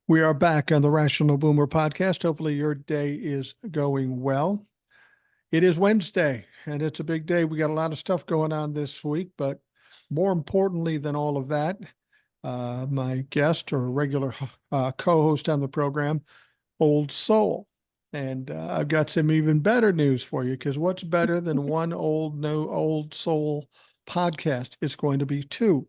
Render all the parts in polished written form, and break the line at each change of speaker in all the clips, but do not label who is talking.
We are back on the Rational Boomer podcast. Hopefully, your day is going well. It is Wednesday, and it's a big day. We got a lot of stuff going on this week, but more importantly than all of that, my guest or regular co-host on the program, Old Soul. And I've got some even better news for you, because what's better than one old soul podcast? It's going to be two.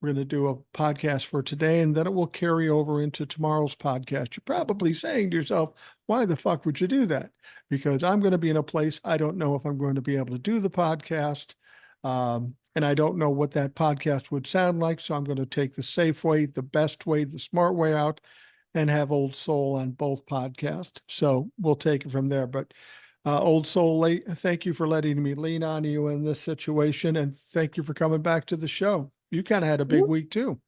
We're going to do a podcast for today, and then it will carry over into tomorrow's podcast. You're probably saying to yourself, why the fuck would you do that? Because I'm going to be in a place I don't know if I'm going to be able to do the podcast. And I don't know what that podcast would sound like. So I'm going to take the safe way, the best way, the smart way out, and have Old Soul on both podcasts. So we'll take it from there. But Old Soul, thank you for letting me lean on you in this situation. And thank you for coming back to the show. You kind of had a big week too.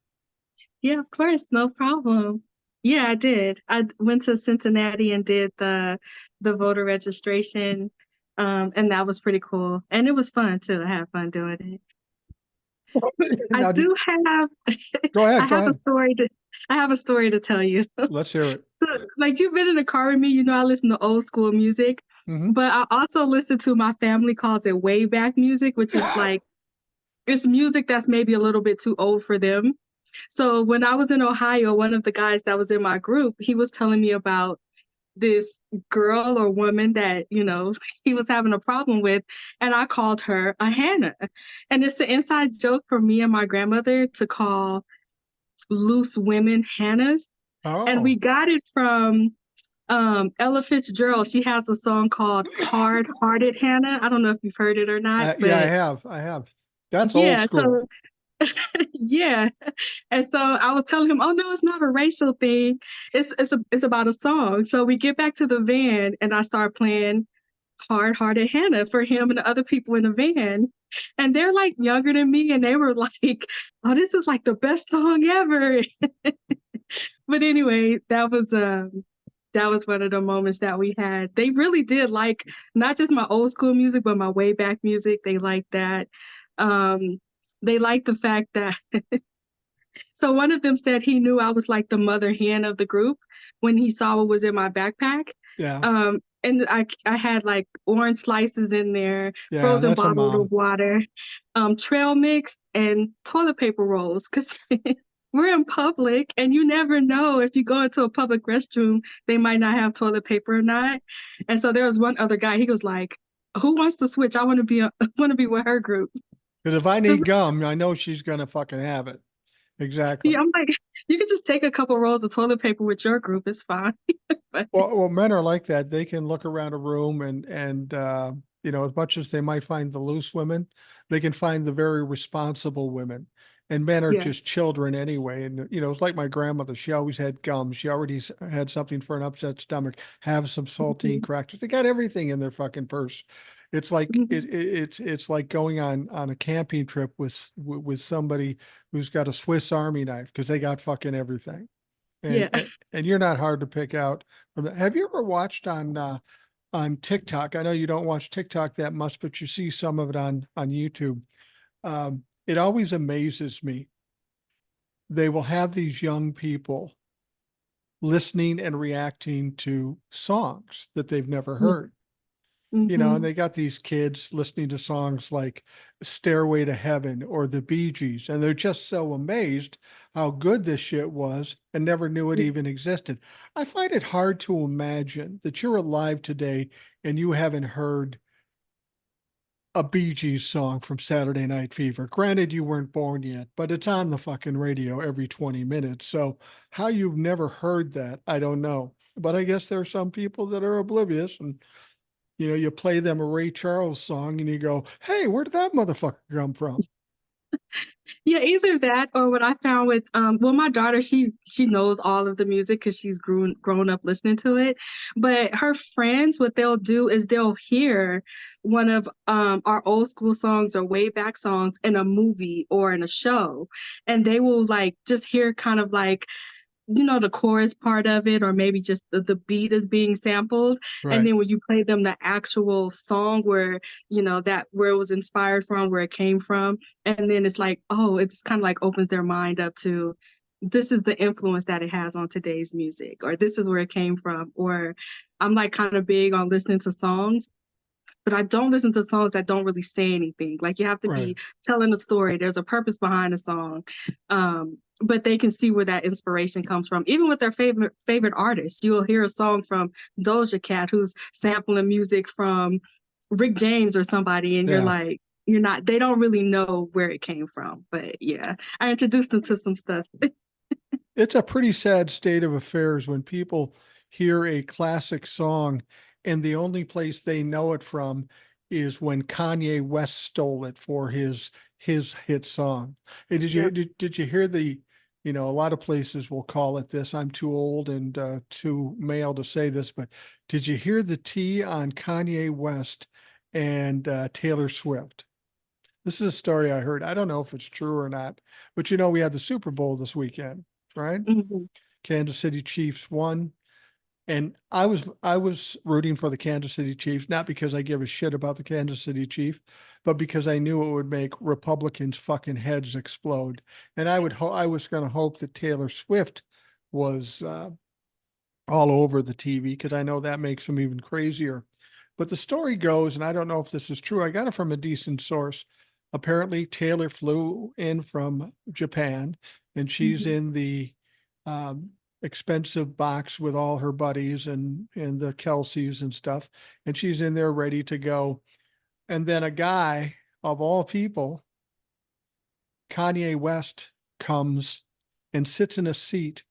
Yeah, of course, no problem. Yeah, I did. I went to Cincinnati and did the voter registration, and that was pretty cool. And it was fun too. I had fun doing it. I do have.
Go ahead.
I have a story to. I have a story to tell you.
Let's hear it.
So, like, you've been in the car with me. You know, I listen to old school music, but I also listen to, my family calls it way back music, which is like, it's music that's maybe a little bit too old for them. So when I was in Ohio, one of the guys that was in my group, he was telling me about this girl or woman that, you know, he was having a problem with, and I called her a Hannah. And it's an inside joke for me and my grandmother to call loose women Hannahs.
Oh.
And we got it from Ella Fitzgerald. She has a song called Hard Hearted Hannah. I don't know if you've heard it or not.
Yeah, I have. That's old school.
Yeah. And so I was telling him, oh no, it's not a racial thing. It's about a song. So we get back to the van and I start playing Hard Hearted Hannah for him and the other people in the van. And they're like younger than me, and they were like, oh, this is like the best song ever. But anyway, that was one of the moments that we had. They really did like not just my old school music, but my way back music. They liked that. They liked the fact that so one of them said he knew I was like the mother hen of the group when he saw what was in my backpack.
Yeah.
And I had like orange slices in there, frozen bottle of water, trail mix, and toilet paper rolls, because we're in public and you never know if you go into a public restroom, they might not have toilet paper or not. And so there was one other guy, he was like, who wants to switch? I want to be with her group.
Because if I need gum, I know she's going to fucking have it. Exactly.
Yeah, I'm like, you can just take a couple rolls of toilet paper with your group. It's fine.
well, men are like that. They can look around a room and you know, as much as they might find the loose women, they can find the very responsible women. And men are just children anyway. And, you know, it's like my grandmother. She always had gum. She already had something for an upset stomach, have some saltine crackers. They got everything in their fucking purse. It's like it's like going on a camping trip with somebody who's got a Swiss Army knife, because they got fucking everything. And you're not hard to pick out. Have you ever watched on TikTok? I know you don't watch TikTok that much, but you see some of it on YouTube. It always amazes me. They will have these young people listening and reacting to songs that they've never heard. You know, and they got these kids listening to songs like Stairway to Heaven or the Bee Gees, and they're just so amazed how good this shit was and never knew it even existed. I find it hard to imagine that you're alive today and you haven't heard a Bee Gees song from Saturday Night Fever. Granted, you weren't born yet, but it's on the fucking radio every 20 minutes. So how you've never heard that, I don't know. But I guess there are some people that are oblivious, and you know, you play them a Ray Charles song and you go, hey, where did that motherfucker come from?
Yeah, either that or what I found with well, my daughter, she knows all of the music because she's grown up listening to it. But her friends, what they'll do is they'll hear one of our old school songs or way back songs in a movie or in a show, and they will like just hear kind of like, you know, the chorus part of it, or maybe just the beat is being sampled. Right. And then when you play them the actual song where, you know, that where it was inspired from, where it came from, and then it's like, oh, it's kind of like opens their mind up to, this is the influence that it has on today's music, or this is where it came from. Or I'm like kind of big on listening to songs, but I don't listen to songs that don't really say anything. Like you have to
Right.
be telling a story. There's a purpose behind a song. But they can see where that inspiration comes from. Even with their favorite artists, you will hear a song from Doja Cat who's sampling music from Rick James or somebody, and you're
Yeah.
like, you're not, they don't really know where it came from. But yeah, I introduced them to some stuff.
It's a pretty sad state of affairs when people hear a classic song and the only place they know it from is when Kanye West stole it for his hit song. Hey,
Yeah.
did you hear the, a lot of places will call it this. I'm too old and too male to say this, but did you hear the tea on Kanye West and Taylor Swift? This is a story I heard. I don't know if it's true or not, but we had the Super Bowl this weekend, right?
Mhm.
Kansas City Chiefs won. And I was rooting for the Kansas City Chiefs, not because I give a shit about the Kansas City Chiefs, but because I knew it would make Republicans' fucking heads explode. And I was going to hope that Taylor Swift was all over the TV because I know that makes them even crazier. But the story goes, and I don't know if this is true. I got it from a decent source. Apparently, Taylor flew in from Japan, and she's
Mhm.
in the um, expensive box with all her buddies and the Kelseys and stuff, and she's in there ready to go. And then a guy of all people, Kanye West, comes and sits in a seat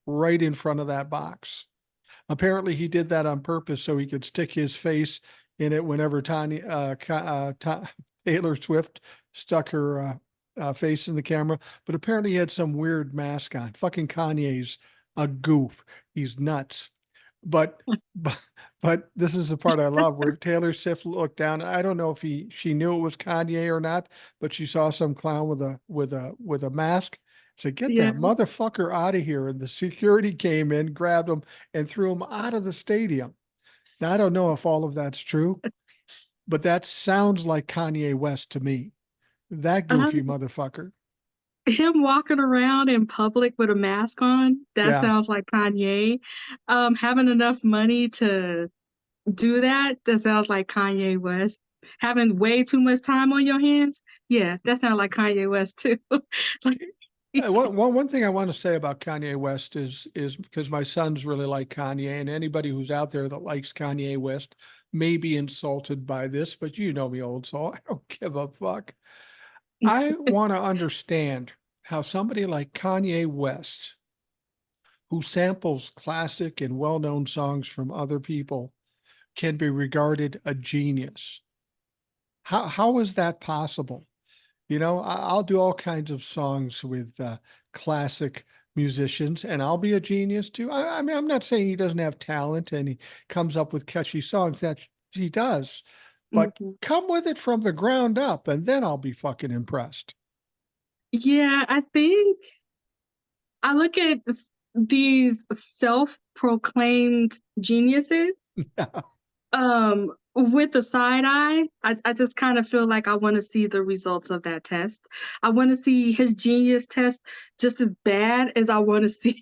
right in front of that box. Apparently, he did that on purpose so he could stick his face in it whenever Taylor Swift stuck her face in the camera. But apparently, he had some weird mask on. Fucking Kanye's a goof. He's nuts. But but but this is the part I love where Taylor Swift looked down. I don't know if she knew it was Kanye or not, but she saw some clown with a mask. So get
Yeah.
that motherfucker out of here. And the security came in, grabbed him, and threw him out of the stadium. Now I don't know if all of that's true, but that sounds like Kanye West to me. That goofy
Um,
motherfucker.
Him walking around in public with a mask on, that
Yeah.
sounds like Kanye. Having enough money to do that, that sounds like Kanye West. Having way too much time on your hands, yeah, that sounds like Kanye West too. Like,
One thing I want to say about Kanye West is because my sons really like Kanye, and anybody who's out there that likes Kanye West may be insulted by this, but you know me, old soul. I don't give a fuck. I want to understand how somebody like Kanye West, who samples classic and well-known songs from other people, can be regarded a genius. How is that possible? I'll do all kinds of songs with classic musicians, and I'll be a genius too. I mean, I'm not saying he doesn't have talent and he comes up with catchy songs that he does, but
Mhm.
come with it from the ground up, and then I'll be fucking impressed.
Yeah, I think I look at these self-proclaimed geniuses with a side eye. I just kind of feel like I want to see the results of that test. I want to see his genius test just as bad as I want to see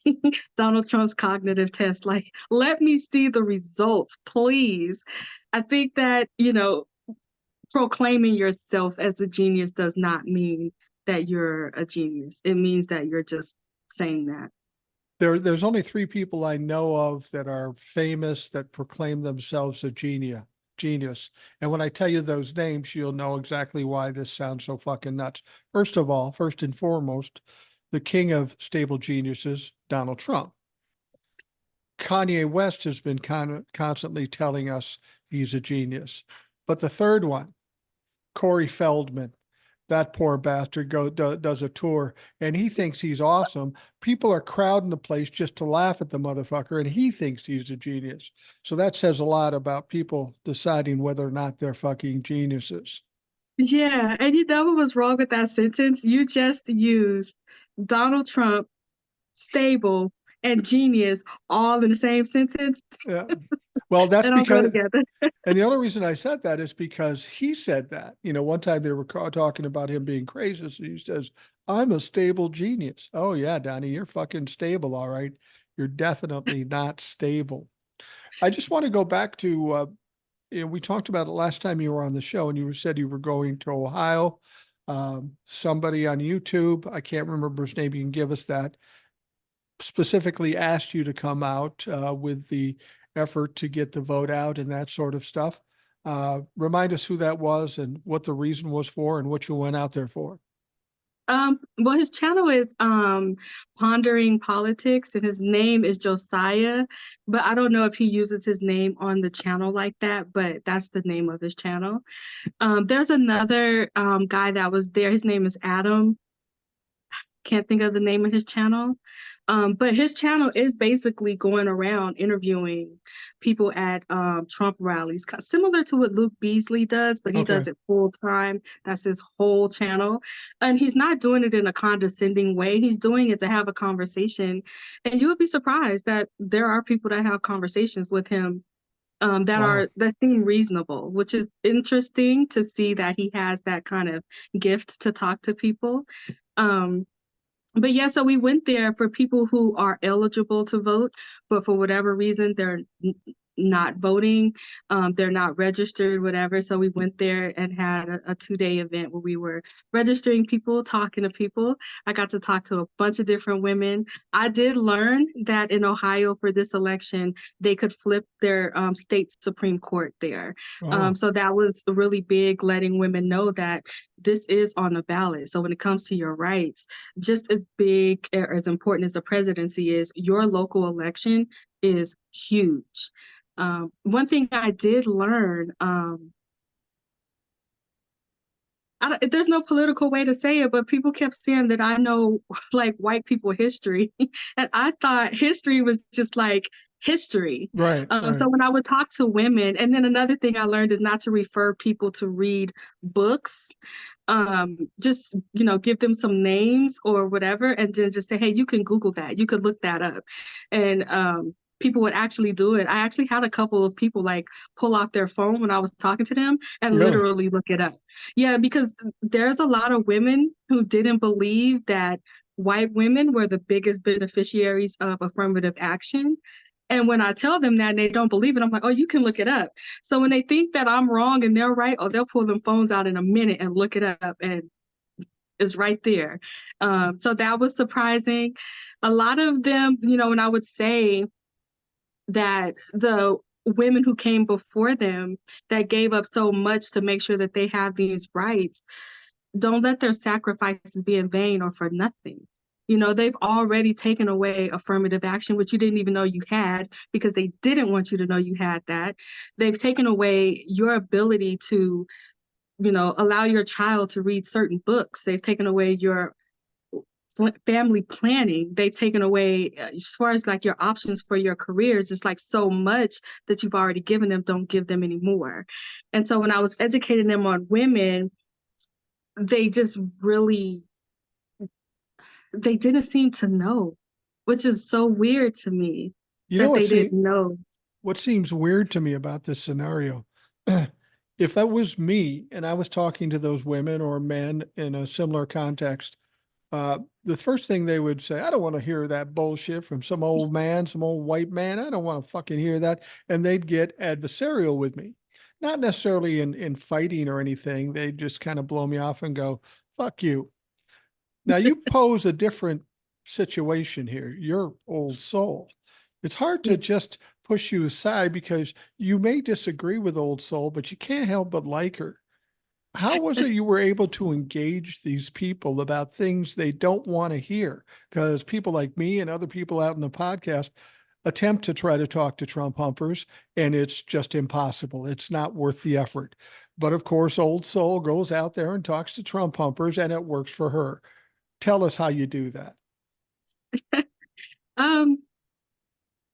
Donald Trump's cognitive test. Like, let me see the results, please. I think that, proclaiming yourself as a genius does not mean that you're a genius. It means that you're just saying that.
There's only three people I know of that are famous that proclaim themselves a genius. And when I tell you those names, you'll know exactly why this sounds so fucking nuts. First of all, first and foremost, the king of stable geniuses, Donald Trump. Kanye West has been constantly telling us he's a genius. But the third one, Corey Feldman, that poor bastard does a tour and he thinks he's awesome. People are crowding the place just to laugh at the motherfucker, and he thinks he's a genius. So that says a lot about people deciding whether or not they're fucking geniuses.
Yeah, and you know what was wrong with that sentence? You just used Donald Trump, stable, and genius all in the same sentence.
Yeah. Well,
They
that's
don't go
because,
together.
and the only reason I said that is because he said that. One time they were talking about him being crazy. So he says, I'm a stable genius. Oh yeah, Donnie, you're fucking stable, all right. You're definitely not stable. I just want to go back to we talked about it last time you were on the show, and you said you were going to Ohio. Somebody on YouTube, I can't remember his name. You can give us that. Specifically asked you to come out with the effort to get the vote out and that sort of stuff. Remind us who that was and what the reason was for and what you went out there for.
Well, his channel is Pondering Politics, and his name is Josiah, but I don't know if he uses his name on the channel like that, but that's the name of his channel. There's another guy that was there. His name is Adam. Can't think of the name of his channel. But his channel is basically going around interviewing people at Trump rallies, similar to what Luke Beasley does, but he does it full time. That's his whole channel. And he's not doing it in a condescending way. He's doing it to have a conversation. And you would be surprised that there are people that have conversations with him that seem reasonable, which is interesting to see that he has that kind of gift to talk to people. But yeah, so we went there for people who are eligible to vote, but for whatever reason, they're not voting. They're not registered, whatever. So we went there and had a 2-day event where we were registering people, talking to people. I got to talk to a bunch of different women. I did learn that in Ohio for this election, they could flip their state Supreme Court there. So that was really big, letting women know that this is on the ballot. So when it comes to your rights, just as big or as important as the presidency is, your local election is huge. One thing I did learn, there's no political way to say it, but people kept saying that I know like white people history. And I thought history was just like history.
Right.
So when I would talk to women, and then another thing I learned is not to refer people to read books. Just, give them some names or whatever, and then just say, hey, you can Google that. You could look that up. And people would actually do it. I actually had a couple of people like pull out their phone when I was talking to them and literally look it up. Yeah, because there's a lot of women who didn't believe that white women were the biggest beneficiaries of affirmative action. And when I tell them that and they don't believe it, I'm like, oh, you can look it up. So when they think that I'm wrong and they're right, oh, they'll pull them phones out in a minute and look it up, and it's right there. So that was surprising. A lot of them, when I would say that the women who came before them that gave up so much to make sure that they have these rights, don't let their sacrifices be in vain or for nothing. They've already taken away affirmative action, which you didn't even know you had because they didn't want you to know you had that. They've taken away your ability to, allow your child to read certain books. They've taken away your family planning. They've taken away, as far as like your options for your careers, it's like so much that you've already given them, don't give them anymore. And so when I was educating them on women, they just really, they didn't seem to know, which is so weird to me that they didn't know.
What seems weird to me about this scenario, if that was me and I was talking to those women or men in a similar context, the first thing they would say, I don't want to hear that bullshit from some old man, some old white man. I don't want to fucking hear that. And they'd get adversarial with me. Not necessarily in fighting or anything. They just kind of blow me off and go, fuck you. Now you pose a different situation here. You're old soul. It's hard to just push you aside because you may disagree with old soul, but you can't help but like her. How was it you were able to engage these people about things they don't want to hear? Because people like me and other people out in the podcast attempt to try to talk to Trump humpers, and it's just impossible. It's not worth the effort. But of course, old soul goes out there and talks to Trump humpers, and it works for her. Tell us how you do that.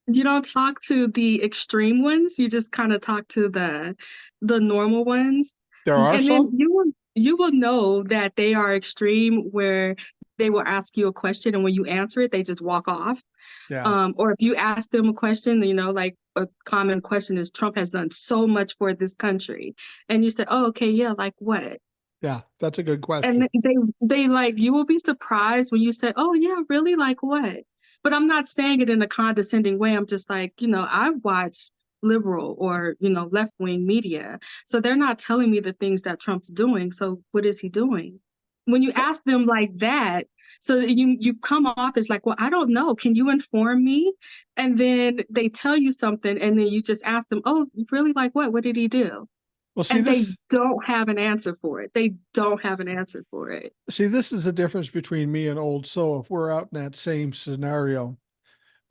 You don't talk to the extreme ones. You just kind of talk to the normal ones.
There are
and
some.
Then you will know that they are extreme where they will ask you a question and when you answer it, they just walk off.
Yeah.
Or if you ask them a question, like a common question is Trump has done so much for this country. And you say, oh, okay, yeah, like what?
Yeah, that's a good
And
question.
they like, you will be surprised when you say, "Oh yeah, really? Like what?" But I'm not saying it in a condescending way. I'm just like, I watch liberal or, left-wing media. So they're not telling me the things that Trump's doing. So what is he doing? When you ask them like that, so you come off as like, "Well, I don't know. Can you inform me?" And then they tell you something and then you just ask them, "Oh, really? Like what? What did he do?"
Well, see
And they
this
don't have an answer for it. They don't have an answer for it.
see this is the difference between me and Old Soul. If we're out in that same scenario,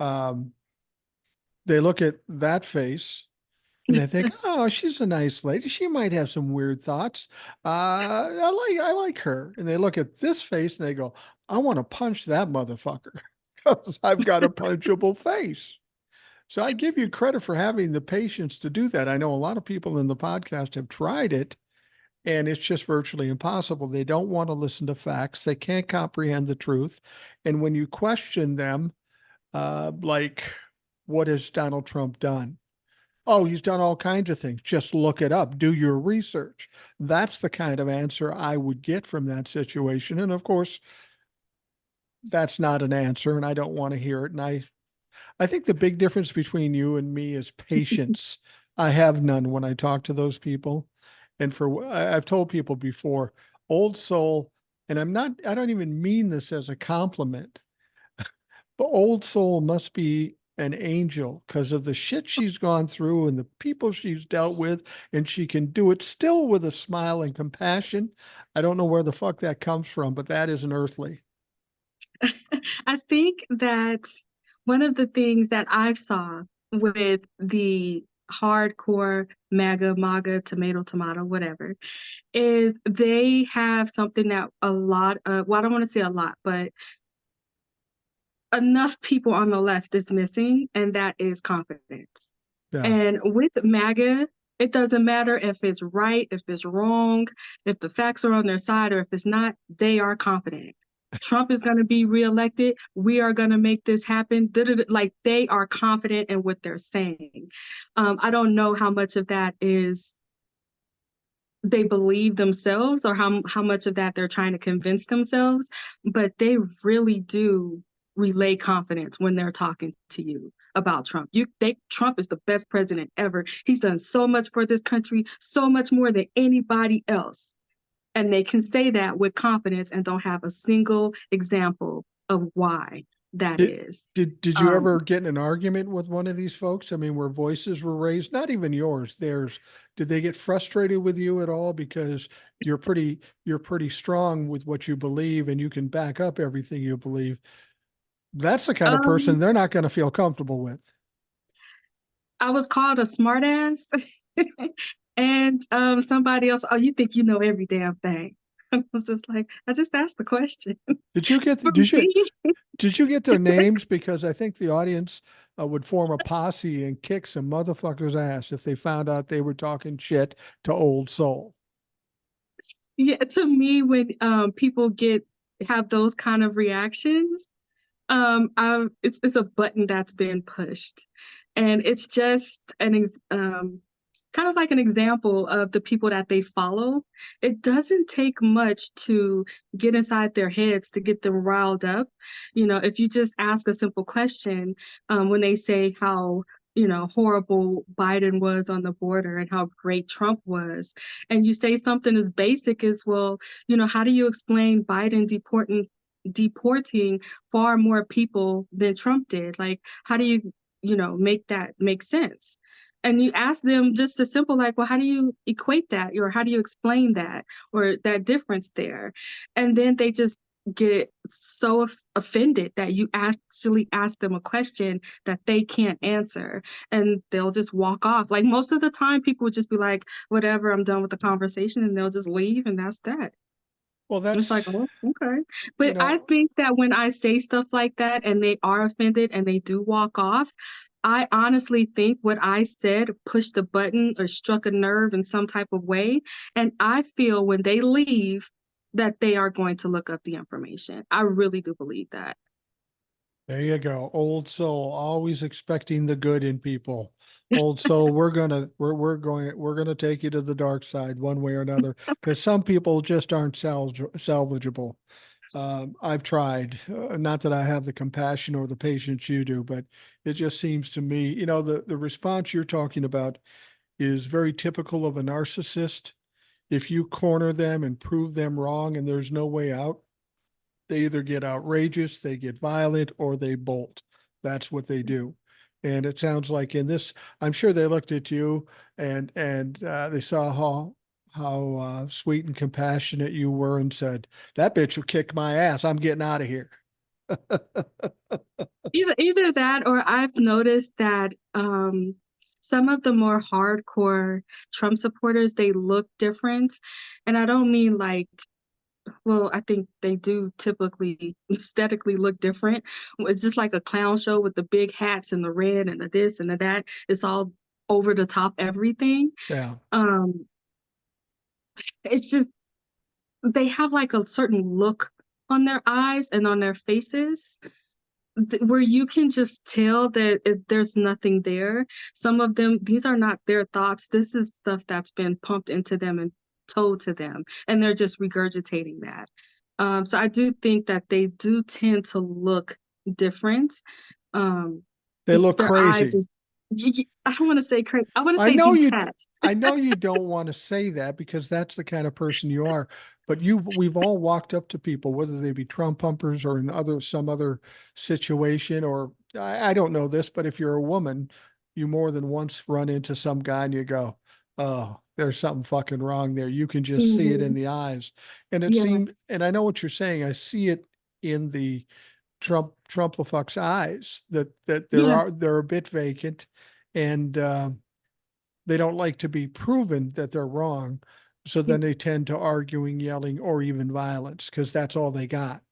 um, they look at that face and they think, "Oh, she's a nice lady. She might have some weird thoughts. I like her." And they look at this face and they go, "I want to punch that motherfucker because I've got a punchable face." So I give you credit for having the patience to do that. I know a lot of people in the podcast have tried it, and it's just virtually impossible. They don't want to listen to facts. They can't comprehend the truth. And when you question them, like, what has Donald Trump done? Oh, he's done all kinds of things. Just look it up. Do your research. That's the kind of answer I would get from that situation. And of course, that's not an answer, and I don't want to hear it. And I think the big difference between you and me is patience. I have none when I talk to those people. And I've told people before, Old Soul, and I don't even mean this as a compliment, but Old Soul must be an angel because of the shit she's gone through and the people she's dealt with, and she can do it still with a smile and compassion. I don't know where the fuck that comes from, but that isn't earthly.
I think that one of the things that I saw with the hardcore MAGA, tomato, whatever, is they have something that a lot of, well, I don't want to say a lot, but enough people on the left is missing, and that is confidence.
Yeah.
And with MAGA, it doesn't matter if it's right, if it's wrong, if the facts are on their side, or if it's not, they are confident. Trump is going to be reelected. We are going to make this happen. Like they are confident in what they're saying. I don't know how much of that is they believe themselves or how much of that they're trying to convince themselves, but they really do relay confidence when they're talking to you about Trump. Trump is the best president ever. He's done so much for this country, so much more than anybody else. And they can say that with confidence and don't have a single example of why that
Did
is.
did you
Um,
ever get in an argument with one of these folks? I mean, where voices were raised, not even yours, theirs. Did they get frustrated with you at all because you're pretty strong with what you believe and you can back up everything you believe? That's the kind of
um,
person they're not going to feel comfortable with.
I was called a smartass. And somebody else, "Oh, you think you know every damn thing." I was just like, I just asked the question.
Did you get
For
did you
me,
did you get their names? Because I think the audience would form a posse and kick some motherfuckers' ass if they found out they were talking shit to Old Soul.
yeah, to me, when people have those kind of reactions, it's a button that's been pushed, and it's just kind of like an example of the people that they follow. It doesn't take much to get inside their heads to get them riled up. If you just ask a simple question, when they say how horrible Biden was on the border and how great Trump was, and you say something as basic as, well, how do you explain Biden deporting far more people than Trump did? Like, how do you make that make sense? And you ask them just a simple, like, well, how do you equate that? Or how do you explain that? Or that difference there? And then they just get so offended that you actually ask them a question that they can't answer. And they'll just walk off. Like most of the time, people would just be like, whatever, I'm done with the conversation. And they'll just leave. And that's that.
Well,
It's like,
that's
oh, okay.
you
But I
know
think that when I say stuff like that and they are offended and they do walk off, I honestly think what I said pushed a button or struck a nerve in some type of way. And I feel when they leave that they are going to look up the information. I really do believe that.
There you go. Old soul, always expecting the good in people. Old soul, we're gonna take you to the dark side one way or another because some people just aren't salvageable. I've tried, not that I have the compassion or the patience you do, but it just seems to me, the response you're talking about is very typical of a narcissist. If you corner them and prove them wrong and there's no way out, they either get outrageous, they get violent, or they bolt. That's what they do. And it sounds like in this, I'm sure they looked at you and they saw how sweet and compassionate you were and said, "That bitch will kick my ass. I'm getting out of here."
Either that, or I've noticed that some of the more hardcore Trump supporters, they look different. And I don't mean like, well, I think they do typically aesthetically look different. It's just like a clown show with the big hats and the red and the this and the that. It's all over the top everything.
Yeah.
Um, it's just they have like a certain look on their eyes and on their faces where you can just tell that there's nothing there. Some of them, these are not their thoughts. This is stuff that's been pumped into them and told to them, and they're just regurgitating that. So I do think that they do tend to look different. Um,
They look
their eyes,
crazy.
I don't want to say crazy. I want to
I
say
know you
detached.
I know you don't want to say that because that's the kind of person you are, but we've all walked up to people, whether they be Trump pumpers or in some other situation, or I don't know this, but if you're a woman, you more than once run into some guy and you go, "Oh, there's something fucking wrong there." You can just see it in
Mhm.
the eyes. And it
Yeah,
seemed, and I know what you're saying. I see it in the Trump-fuck's eyes that
yeah,
they're a bit vacant, and they don't like to be proven that they're wrong. So then they tend to arguing, yelling, or even violence because that's all they got.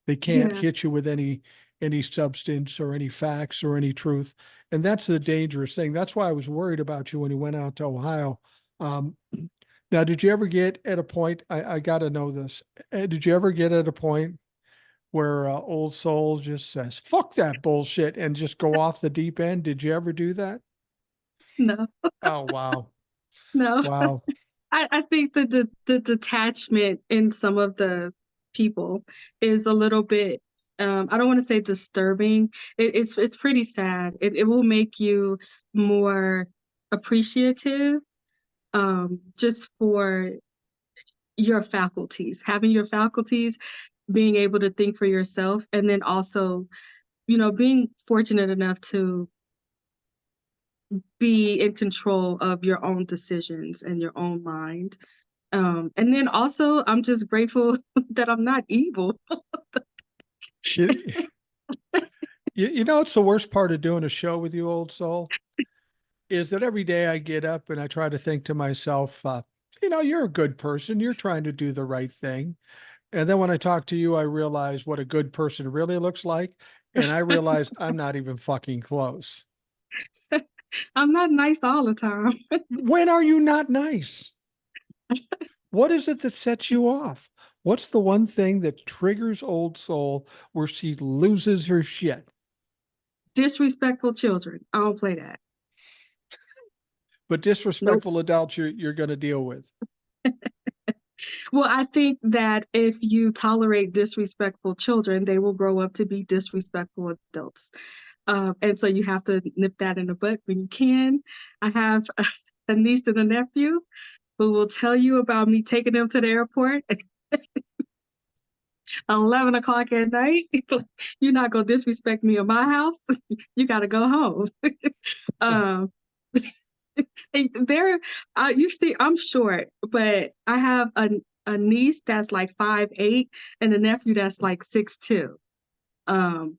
They can't
yeah.
hit you with any substance or any facts or any truth. And that's the dangerous thing. That's why I was worried about you when you went out to Ohio. Um, now, did you ever get at a point? I got to know this. Did you ever get at a point where old soul just says, "Fuck that bullshit," and just go off the deep end? Did you ever do that?
No,
Oh, wow.
no.
Wow.
I think that the detachment in some of the people is a little bit I don't want to say disturbing. It's pretty sad. It will make you more appreciative just for your faculties, having your faculties, being able to think for yourself, and then also, being fortunate enough to be in control of your own decisions and your own mind. And then also, I'm just grateful that I'm not evil.
You, you know, it's the worst part of doing a show with you, old soul, is that every day I get up and I try to think to myself, you're a good person. You're trying to do the right thing. And then when I talk to you, I realize what a good person really looks like. And I realize I'm not even fucking close.
I'm not nice all the time.
When are you not nice? What is it that sets you off? What's the one thing that triggers old soul where she loses her shit?
Disrespectful children. I don't play that.
But
Nope.
disrespectful adults you're going to deal with.
Well, I think that if you tolerate disrespectful children, they will grow up to be disrespectful adults. And so you have to nip that in the bud when you can. I have a niece and a nephew who will tell you about me taking them to the airport at 11 o'clock at night. You're not going to disrespect me in my house. You got to go home. um, and they're, you see, I'm short, but I have a niece that's like 5'8" and a nephew that's like 6'2". Um,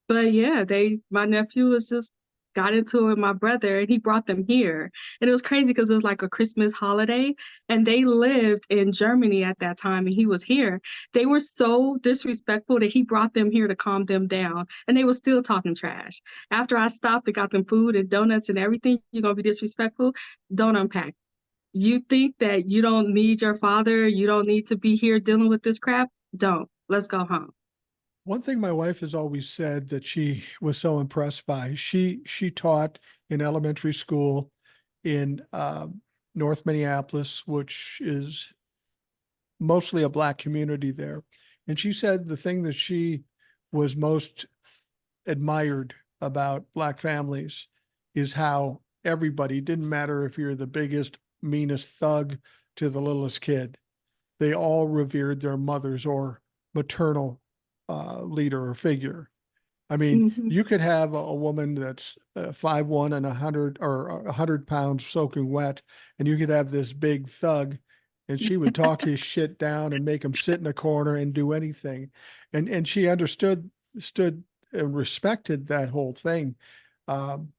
But yeah, my nephew was just got into it with my brother and he brought them here. And it was crazy because it was like a Christmas holiday and they lived in Germany at that time and he was here. They were so disrespectful that he brought them here to calm them down and they were still talking trash. After I stopped and got them food and donuts and everything, you're going to be disrespectful? Don't unpack. You think that you don't need your father, you don't need to be here dealing with this crap? Don't. Let's go home.
One thing my wife has always said that she was so impressed by, she taught in elementary school in North Minneapolis, which is mostly a Black community there. And she said the thing that she was most admired about Black families is how everybody, didn't matter if you're the biggest, meanest thug to the littlest kid, they all revered their mothers or maternal leader or figure. I mean,
Hmm.
you could have a woman that's 5'1" and 100 or 100 pounds soaking wet, and you could have this big thug, and she would talk his shit down and make him sit in a corner and do anything. And she stood and respected that whole thing. Um,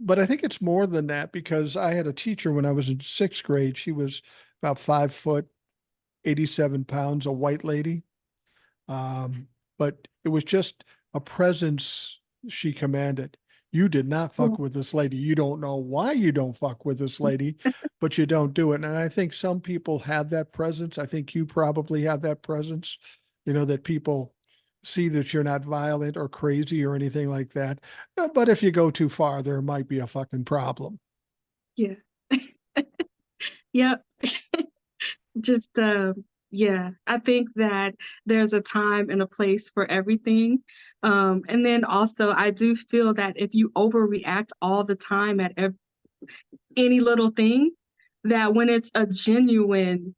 but I think it's more than that, because I had a teacher when I was in sixth grade. She was about 5 foot, 87 pounds, a white lady. But it was just a presence she commanded. You did not
Yeah.
fuck with this lady. You don't know why you don't fuck with this lady, but you don't do it. And I think some people have that presence. I think you probably have that presence, that people see that you're not violent or crazy or anything like that. But if you go too far, there might be a fucking problem.
Yeah. Yep. Just yeah, I think that there's a time and a place for everything. And then also I do feel that if you overreact all the time at any little thing, that when it's a genuine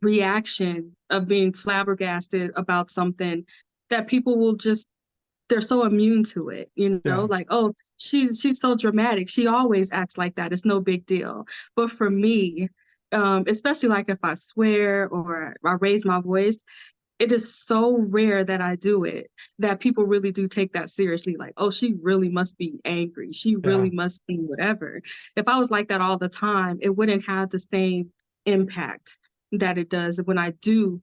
reaction of being flabbergasted about something, that people will just, they're so immune to it,
Yeah.
like, oh, she's so dramatic. She always acts like that. It's no big deal. But for me, especially like if I swear or I raise my voice, it is so rare that I do it that people really do take that seriously. Like, oh, she really must be angry. She
Yeah.
really must be whatever. If I was like that all the time, it wouldn't have the same impact that it does when I do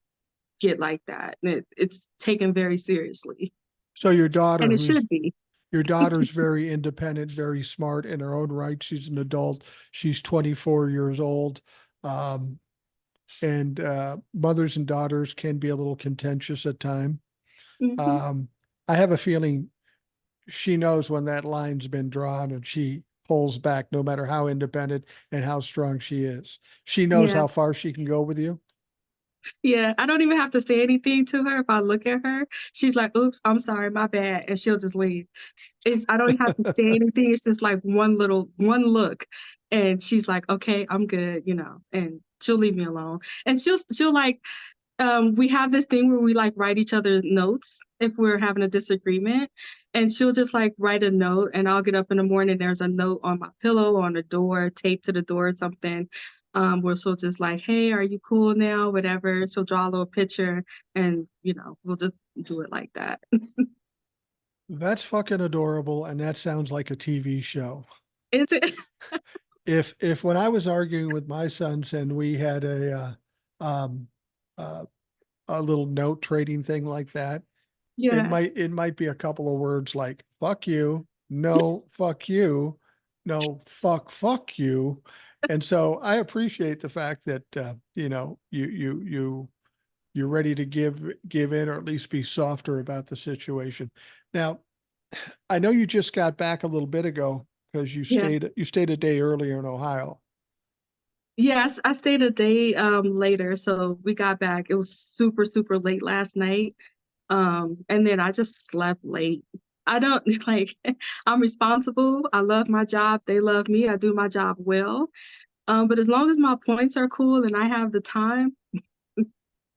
get like that. And it's taken very seriously.
So your daughter,
And it
who's
should be.
your daughter's very independent, very smart in her own right. She's an adult. She's 24 years old. Um, and mothers and daughters can be a little contentious at time.
Hmm.
Um, I have a feeling she knows when that line's been drawn, and she pulls back no matter how independent and how strong she is. She knows
Yeah.
how far she can go with you.
Yeah. I don't even have to say anything to her. If I look at her, she's like, oops, I'm sorry, my bad. And she'll just leave. I don't have to say anything. It's just like one look. And she's like, okay, I'm good, and she'll leave me alone. And she'll like, we have this thing where we like write each other notes if we're having a disagreement. And she'll just like write a note, and I'll get up in the morning. There's a note on my pillow, on the door, taped to the door or something. Where she'll just like, hey, are you cool now? Whatever. She'll draw a little picture, and we'll just do it like that.
That's fucking adorable, and that sounds like a TV show.
Is it?
If when I was arguing with my sons and we had um, uh, a little note trading thing like that,
Yeah.
it might be a couple of words like "fuck you," "no, fuck you," "no, fuck you," and so I appreciate the fact that you're ready to give in, or at least be softer about the situation. Now, I know you just got back a little bit ago because
Yeah.
you stayed a day earlier in Ohio.
Yes, I stayed a day later, so we got back. It was super, super late last night. And then I just slept late. I don't like, I'm responsible. I love my job. They love me. I do my job well. But as long as my points are cool and I have the time,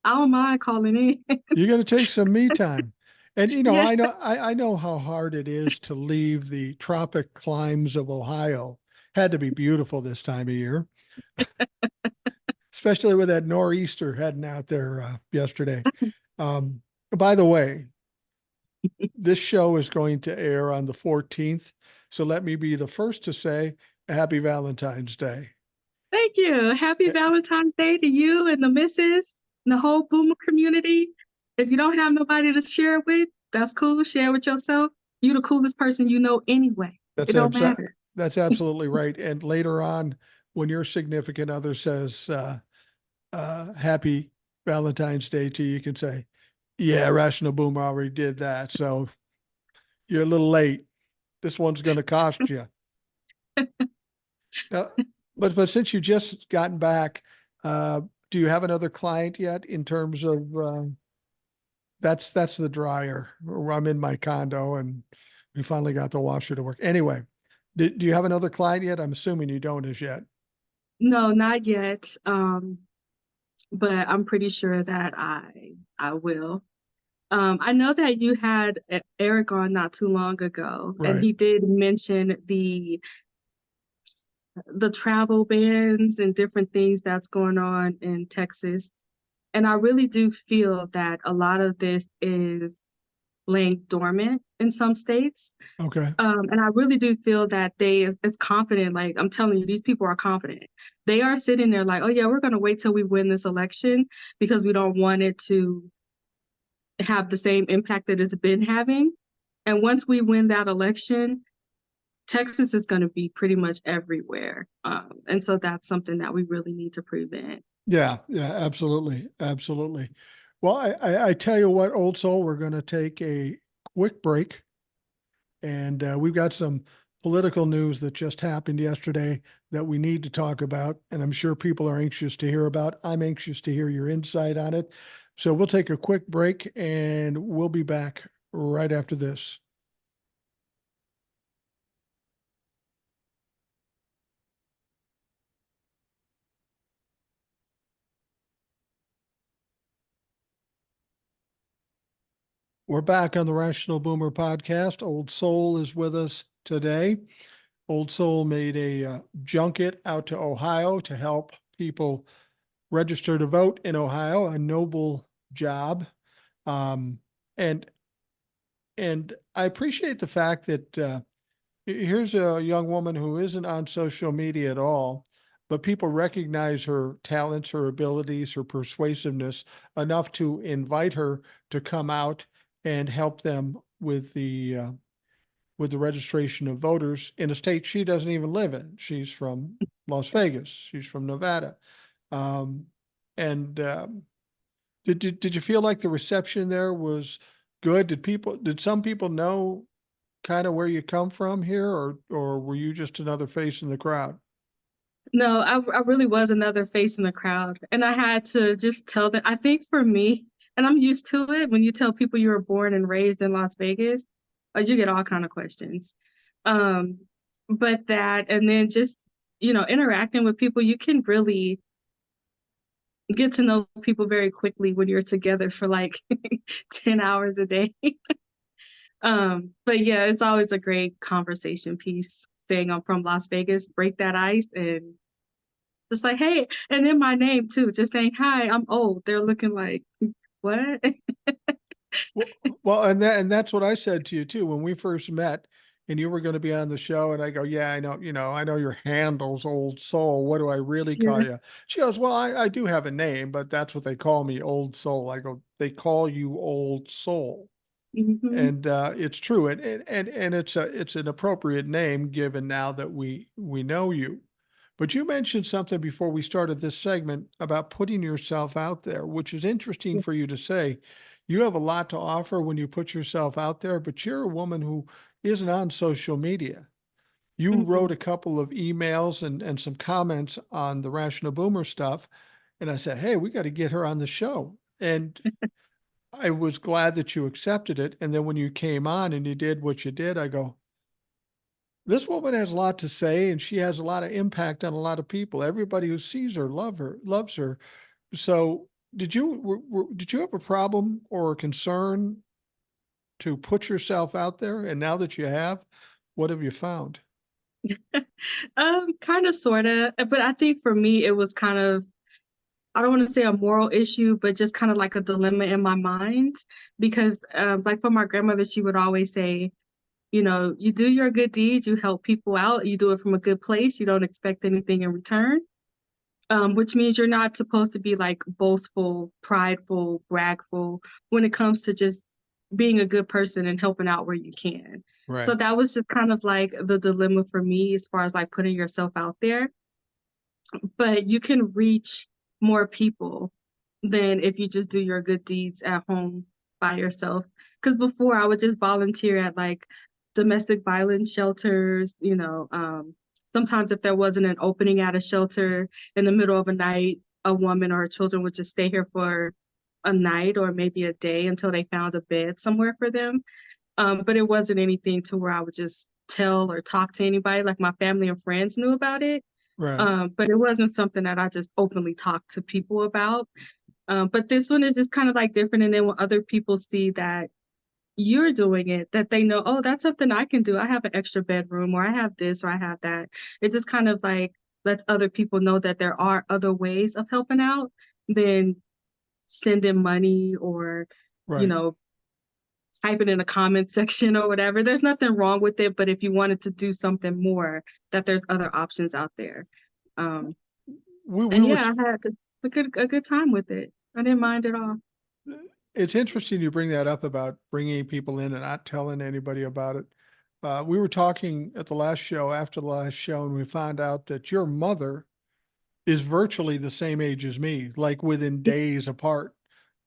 I don't mind calling in.
You're going to take some me time. And
Yeah.
I know how hard it is to leave the tropic climes of Ohio. Had to be beautiful this time of year, especially with that nor'easter heading out there yesterday. Um, by the way, this show is going to air on the 14th, so let me be the first to say Happy Valentine's Day.
Thank you. Happy
Eh,
Valentine's Day to you and the missus and the whole boomer community. If you don't have nobody to share it with, that's cool. Share with yourself. You the coolest person you know anyway. It
That's
don't
abso-
matter.
that's absolutely right. And later on, when your significant other says Happy Valentine's Day to you, you can say, Yeah, Rational Boomer already did that. So you're a little late. This one's going to cost you. Uh, but since you just gotten back, uh, do you have another client yet in terms of that's the dryer. I'm in my condo and we finally got the washer to work. Anyway, do you have another client yet? I'm assuming you don't as yet.
No, not yet. But I'm pretty sure that I will. I know that you had Eric on not too long ago, and
Right.
he did mention the travel bans and different things that's going on in Texas. And I really do feel that a lot of this is laying dormant in some states.
Okay.
And I really do feel that they is confident. Like I'm telling you, these people are confident. They are sitting there like, oh yeah, we're gonna wait till we win this election because we don't want it to have the same impact that it's been having. And once we win that election, Texas is going to be pretty much everywhere. And so that's something that we really need to prevent.
Yeah, yeah, absolutely. Absolutely. Well, I tell you what, Old Soul, we're going to take a quick break. And we've got some political news that just happened yesterday that we need to talk about. And I'm sure people are anxious to hear about. I'm anxious to hear your insight on it. So we'll take a quick break and we'll be back right after this. We're back on the Rational Boomer podcast. Old Soul is with us today. Old Soul made a junket out to Ohio to help people register to vote in Ohio, a noble job. Um, and and I appreciate the fact that here's a young woman who isn't on social media at all, but people recognize her talents, her abilities, her persuasiveness enough to invite her to come out and help them with the registration of voters in a state she doesn't even live in. She's from Las Vegas. She's from Nevada. Um, and did you feel like the reception there was good? Did some people know kind of where you come from here, or were you just another face in the crowd?
No, I really was another face in the crowd. And I had to just tell them, I think for me, and I'm used to it, when you tell people you were born and raised in Las Vegas, you get all kind of questions. Um, but that, and then just, interacting with people, you can really get to know people very quickly when you're together for like 10 hours a day. But yeah, it's always a great conversation piece saying I'm from Las Vegas, break that ice and just like, hey, and then my name too, just saying, hi, I'm old. They're looking like, what?
Well, and that's what I said to you too when we first met, and you were going to be on the show, and I go, yeah, I know, I know your handle's Old Soul. What do I really call
Yeah.
you? She goes, well, I do have a name, but that's what they call me, Old Soul. I go, they call you Old Soul.
Hmm.
And it's true, and it's an appropriate name given now that we know you. But you mentioned something before we started this segment about putting yourself out there, which is interesting for you to say. You have a lot to offer when you put yourself out there, but you're a woman who isn't on social media. You
Hmm.
wrote a couple of emails and some comments on the Rational Boomer stuff, and I said, hey, we got to get her on the show. And I was glad that you accepted it. And then when you came on and you did what you did, I go, this woman has a lot to say and she has a lot of impact on a lot of people. Everybody who sees her loves her. So did you have a problem or a concern to put yourself out there? And now that you have, what have you found?
Kind of, sort of. But I think for me, it was kind of, I don't want to say a moral issue, but just kind of like a dilemma in my mind. Because, like for my grandmother, she would always say, you do your good deeds, you help people out, you do it from a good place, you don't expect anything in return. Which means you're not supposed to be like boastful, prideful, bragful when it comes to just being a good person and helping out where you can. So
Right.
that was just kind of like the dilemma for me as far as like putting yourself out there. But you can reach more people than if you just do your good deeds at home. by yourself. Because before I would just volunteer at like domestic violence shelters, sometimes if there wasn't an opening at a shelter in the middle of a night, a woman or children would just stay here for a night or maybe a day until they found a bed somewhere for them. But it wasn't anything to where I would just tell or talk to anybody. Like my family and friends knew about it.
Right.
But it wasn't something that I just openly talked to people about. But this one is just kind of like different. And then when other people see that you're doing it, that they know, oh, that's something I can do. I have an extra bedroom, or I have this, or I have that. It just kind of like lets other people know that there are other ways of helping out than sending money or, you
Right.
know, type it in a comment section or whatever. There's nothing wrong with it, but if you wanted to do something more, that there's other options out there.
We
And
were
yeah, I had a good time with it. I didn't mind at all.
It's interesting you bring that up about bringing people in and not telling anybody about it. We were talking at the last show, after the last show, and we found out that your mother is virtually the same age as me, like within days apart.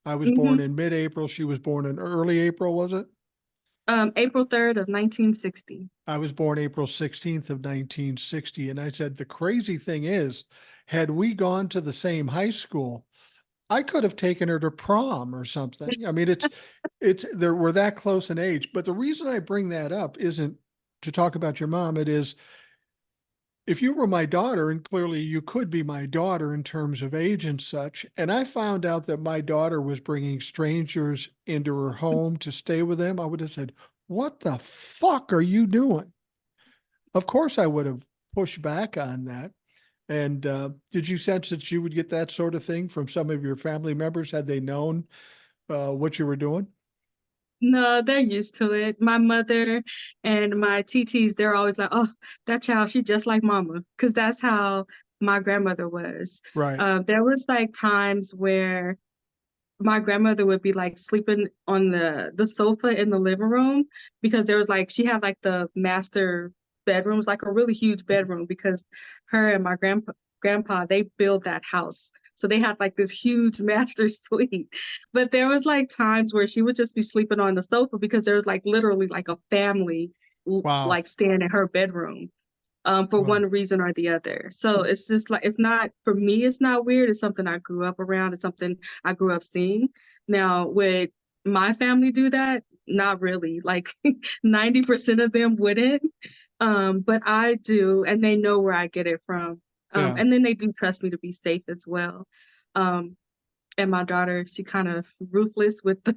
I was born
Hmm.
in mid-April. She was born in early April, was it?
April 3rd of 1960.
I was born April 16th of 1960. And I said, the crazy thing is, had we gone to the same high school, I could have taken her to prom or something. I mean, there we're that close in age. But the reason I bring that up isn't to talk about your mom. It is, if you were my daughter, and clearly you could be my daughter in terms of age and such, and I found out that my daughter was bringing strangers into her home to stay with them, I would have said, what the fuck are you doing? Of course, I would have pushed back on that. And did you sense that you would get that sort of thing from some of your family members had they known what you were doing?
No, they're used to it. My mother and my TTs, they're always like, "Oh, that child, she just like mama," because that's how my grandmother was.
Right.
There was like times where my grandmother would be like sleeping on the sofa in the living room because there was like she had like the master bedrooms, like a really huge bedroom because her and my grandpa they built that house. So they had like this huge master suite. But there was like times where she would just be sleeping on the sofa because there was like literally like a family
Wow.
like staying in her bedroom for
Wow.
one reason or the other. So it's just like, it's not, for me, it's not weird. It's something I grew up around. It's something I grew up seeing. Now, would my family do that? Not really. Like 90% of them wouldn't. But I do, and they know where I get it from.
Yeah.
And then they do trust me to be safe as well. Um, and my daughter, she kind of ruthless with the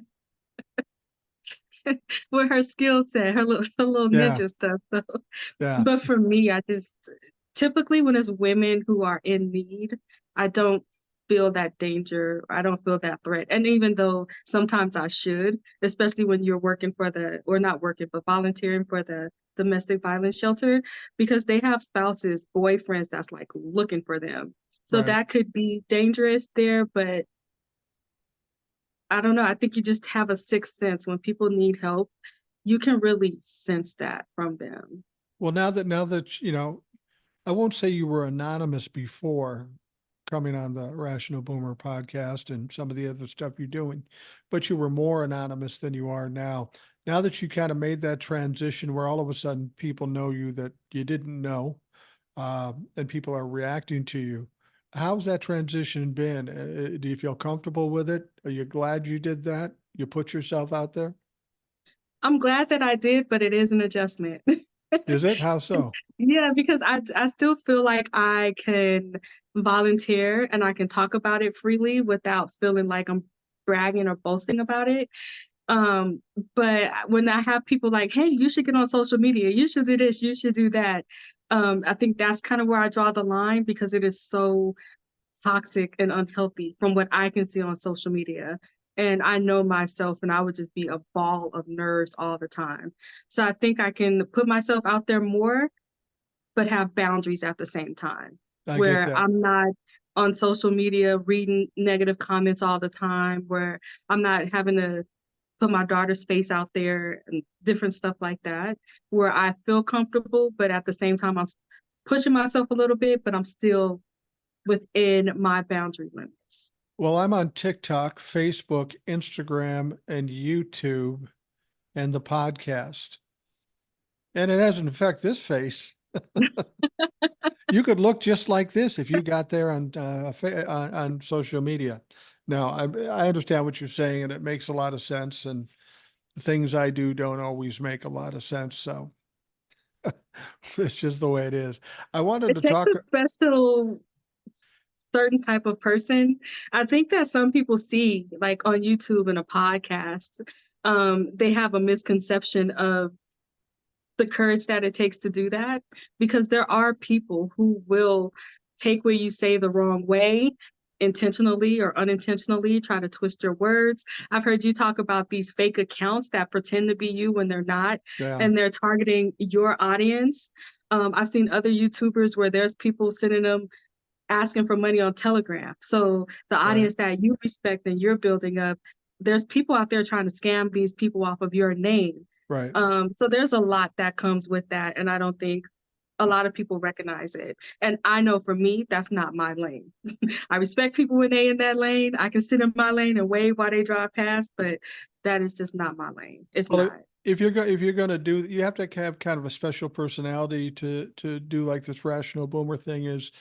with her skill set, her little
Yeah.
ninja stuff. So,
Yeah.
but for me, I just typically when it's women who are in need, I don't feel that danger. I don't feel that threat. And even though sometimes I should, especially when you're working for or not working, but volunteering for the domestic violence shelter, because they have spouses, boyfriends that's like looking for them. So
Right.
that could be dangerous there, but I don't know. I think you just have a sixth sense when people need help. You can really sense that from them.
Well, now that I won't say you were anonymous before coming on the Rational Boomer podcast and some of the other stuff you're doing, but you were more anonymous than you are now. Now that you kind of made that transition where all of a sudden people know you that you didn't know, and people are reacting to you, how's that transition been? Do you feel comfortable with it? Are you glad you did that? You put yourself out there?
I'm glad that I did, but it is an adjustment.
Is it? How so?
Yeah, because I still feel like I can volunteer and I can talk about it freely without feeling like I'm bragging or boasting about it. Um, but when I have people like, hey, you should get on social media, you should do this, you should do that. I think that's kind of where I draw the line because it is so toxic and unhealthy from what I can see on social media. And I know myself, and I would just be a ball of nerves all the time. So I think I can put myself out there more, but have boundaries at the same time,
I get
where
that.
I'm not on social media reading negative comments all the time, where I'm not having to put my daughter's face out there and different stuff like that, where I feel comfortable, but at the same time, I'm pushing myself a little bit, but I'm still within my boundary limits.
Well, I'm on TikTok, Facebook, Instagram, and YouTube, and the podcast. And it doesn't affect this face. You could look just like this if you got there on social media. No, I understand what you're saying, and it makes a lot of sense. And the things I do don't always make a lot of sense. So it's just the way it is. I wanted
It
to
takes
talk.
a special certain type of person. I think that some people see like on YouTube and a podcast, they have a misconception of the courage that it takes to do that, because there are people who will take what you say the wrong way, intentionally or unintentionally try to twist your words. I've heard you talk about these fake accounts that pretend to be you when they're not,
Yeah,
and they're targeting your audience. I've seen other YouTubers where there's people sending them asking for money on Telegram. So the
right,
audience that you respect and you're building up, there's people out there trying to scam these people off of your name.
right.
So there's a lot that comes with that, and I don't think a lot of people recognize it. And I know for me, that's not my lane. I respect people when they in that lane. I can sit in my lane and wave while they drive past, but that is just not my lane. It's
Well,
not.
if you're going to do, you have to have kind of a special personality to do like this rational boomer thing is.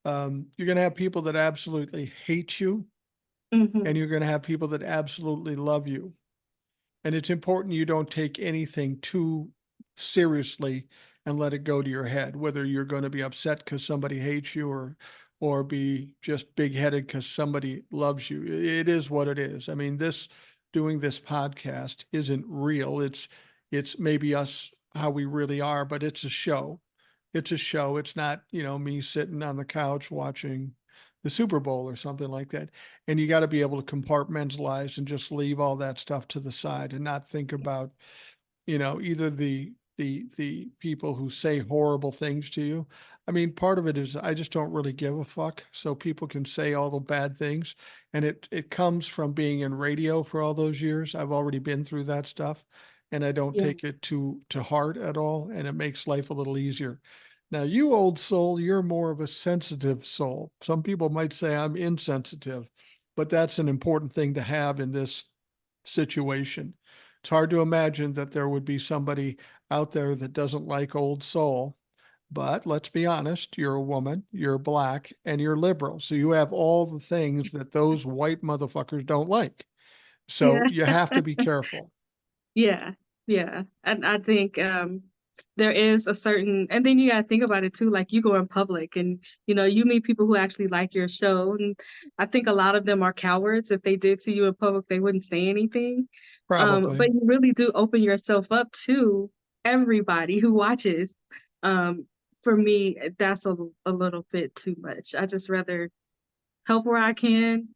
You're going to have people that absolutely hate you, and
Hmm.
you're going to have people that absolutely love you. And it's important you don't take anything too seriously and let it go to your head, whether you're going to be upset because somebody hates you or be just big-headed because somebody loves you. It is what it is. I mean, doing this podcast isn't real. It's maybe us how we really are, but it's a show. It's a show. It's not, me sitting on the couch watching the Super Bowl or something like that. And you got to be able to compartmentalize and just leave all that stuff to the side and not think about, either the people who say horrible things to you. I mean, part of it is I just don't really give a fuck. So people can say all the bad things. And it comes from being in radio for all those years. I've already been through that stuff, and I don't
Yeah.
take it to heart at all. And it makes life a little easier. Now, you old soul, you're more of a sensitive soul. Some people might say I'm insensitive, but that's an important thing to have in this situation. It's hard to imagine that there would be somebody out there that doesn't like old soul. But let's be honest, you're a woman, you're black, and you're liberal. So you have all the things that those white motherfuckers don't like.
Yeah.
So you have to be careful.
Yeah, yeah. And I think there is a certain, and then you gotta think about it too, like you go in public and you meet people who actually like your show. And I think a lot of them are cowards. If they did see you in public, they wouldn't say anything.
Probably.
But you really do open yourself up to everybody who watches. Um, for me, that's a little bit too much. I just rather help where I can,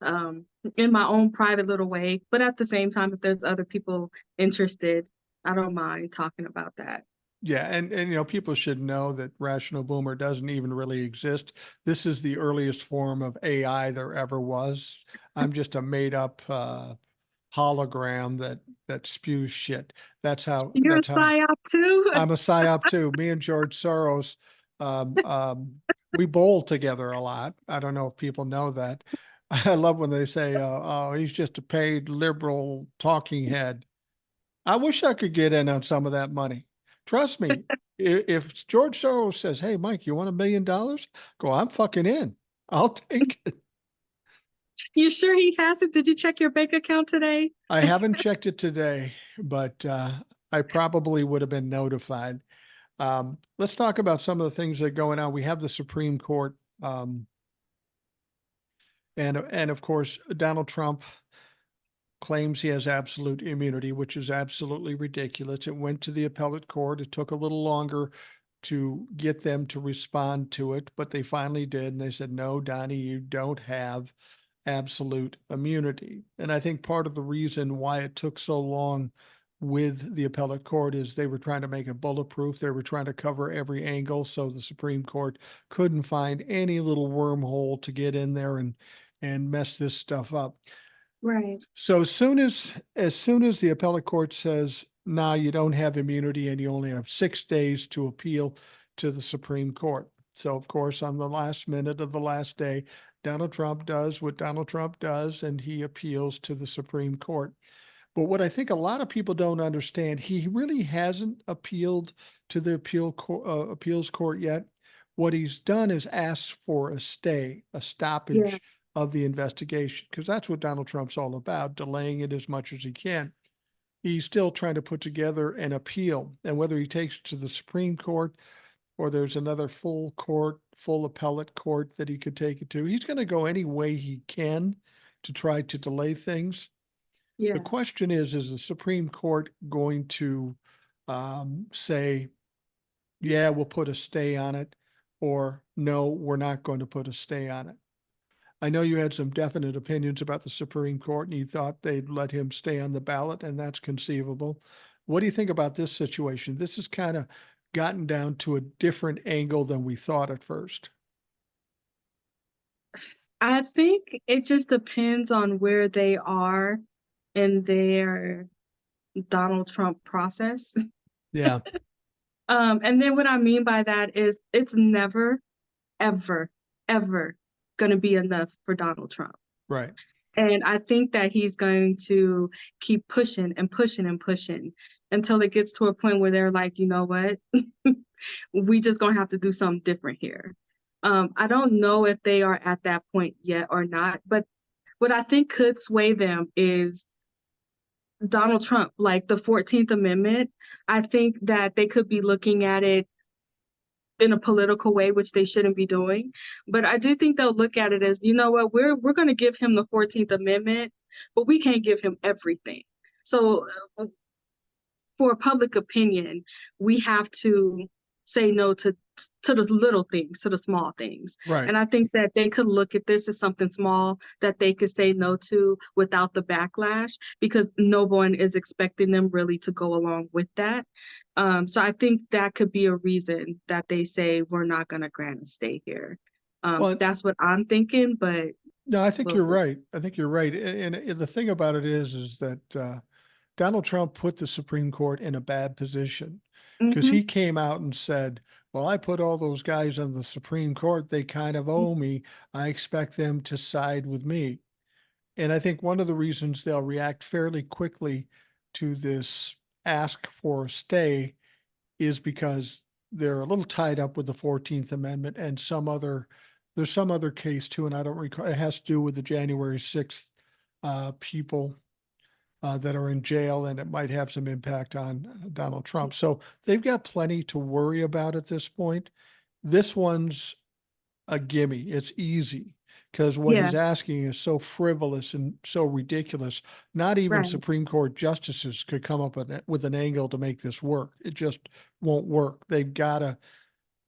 um, in my own private little way. But at the same time, if there's other people interested, I don't mind talking about that.
Yeah, and people should know that rational boomer doesn't even really exist. This is the earliest form of AI there ever was. I'm just a made up hologram that spews shit.
You're a
That's how
psyop too?
I'm a psyop too. Me and George Soros, um, um, we bowl together a lot. I don't know if people know that. I love when they say, "Oh, he's just a paid liberal talking head." I wish I could get in on some of that money. Trust me, if George Soros says, "Hey, Mike, you want $1 million?" Go, I'm fucking in. I'll take it.
You sure he hasn't? Did you check your bank account today?
I haven't checked it today, but I probably would have been notified. Let's talk about some of the things that are going on. We have the Supreme Court, and of course, Donald Trump claims he has absolute immunity, which is absolutely ridiculous. It went to the appellate court. It took a little longer to get them to respond to it, but they finally did. And they said, no, Donnie, you don't have absolute immunity. And I think part of the reason why it took so long with the appellate court is they were trying to make it bulletproof. They were trying to cover every angle. So the Supreme Court couldn't find any little wormhole to get in there and mess this stuff up.
Right.
So as soon as the appellate court says, nah, you don't have immunity and you only have 6 days to appeal to the Supreme Court. So of course, on the last minute of the last day, Donald Trump does what Donald Trump does, and he appeals to the Supreme Court. But what I think a lot of people don't understand, he really hasn't appealed to the appeals court yet. What he's done is asked for a stay, a
Yeah,
stoppage of the investigation, because that's what Donald Trump's all about, delaying it as much as he can. He's still trying to put together an appeal, and whether he takes it to the Supreme Court or there's another full appellate court that he could take it to, he's going to go any way he can to try to delay things. The
yeah.
question is the Supreme Court going to say, yeah, we'll put a stay on it, or no, we're not going to put a stay on it? I know you had some definite opinions about the Supreme Court and you thought they'd let him stay on the ballot, and that's conceivable. What do you think about this situation? This has kind of gotten down to a different angle than we thought at first.
I think it just depends on where they are in their Donald Trump process.
Yeah,
And then what I mean by that is it's never, ever, ever going to be enough for Donald Trump.
right.
And I think that he's going to keep pushing and pushing and pushing until it gets to a point where they're like, you know what, we just gonna have to do something different here. I don't know if they are at that point yet or not, but what I think could sway them is Donald Trump, like the 14th Amendment. I think that they could be looking at it in a political way, which they shouldn't be doing. But I do think they'll look at it as, you know what, we're going to give him the 14th Amendment, but we can't give him everything. So for public opinion, we have to say no to the little things, to the small things.
Right.
And I think that they could look at this as something small that they could say no to without the backlash, because no one is expecting them really to go along with that. So I think that could be a reason that they say we're not going to grant a stay here.
Well,
That's what I'm thinking, but
no, I think
we'll
you're
see.
right. I think you're right. And the thing about it is that Donald Trump put the Supreme Court in a bad position because
Mm-hmm.
he came out and said, well, I put all those guys on the Supreme Court. They kind of owe me. I expect them to side with me. And I think one of the reasons they'll react fairly quickly to this ask for a stay is because they're a little tied up with the 14th Amendment and there's some other case too, and I don't recall, it has to do with the January 6th people that are in jail, and it might have some impact on Donald Trump. So they've got plenty to worry about at this point. This one's a gimme. It's easy because what
Yeah,
he's asking is so frivolous and so ridiculous. Not even
right.
Supreme Court justices could come up with an angle to make this work. It just won't work. They're going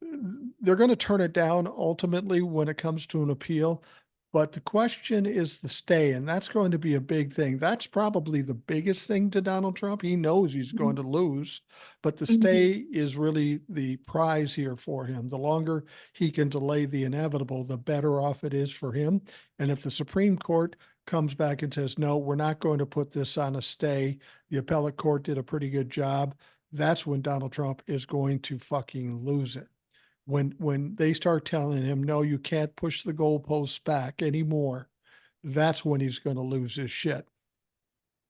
to turn it down ultimately when it comes to an appeal. But the question is the stay, and that's going to be a big thing. That's probably the biggest thing to Donald Trump. He knows he's going to lose, but the
Mm-hmm.
stay is really the prize here for him. The longer he can delay the inevitable, the better off it is for him. And if the Supreme Court comes back and says, no, we're not going to put this on a stay, the appellate court did a pretty good job, that's when Donald Trump is going to fucking lose it. When they start telling him, no, you can't push the goalposts back anymore, that's when he's going to lose his shit.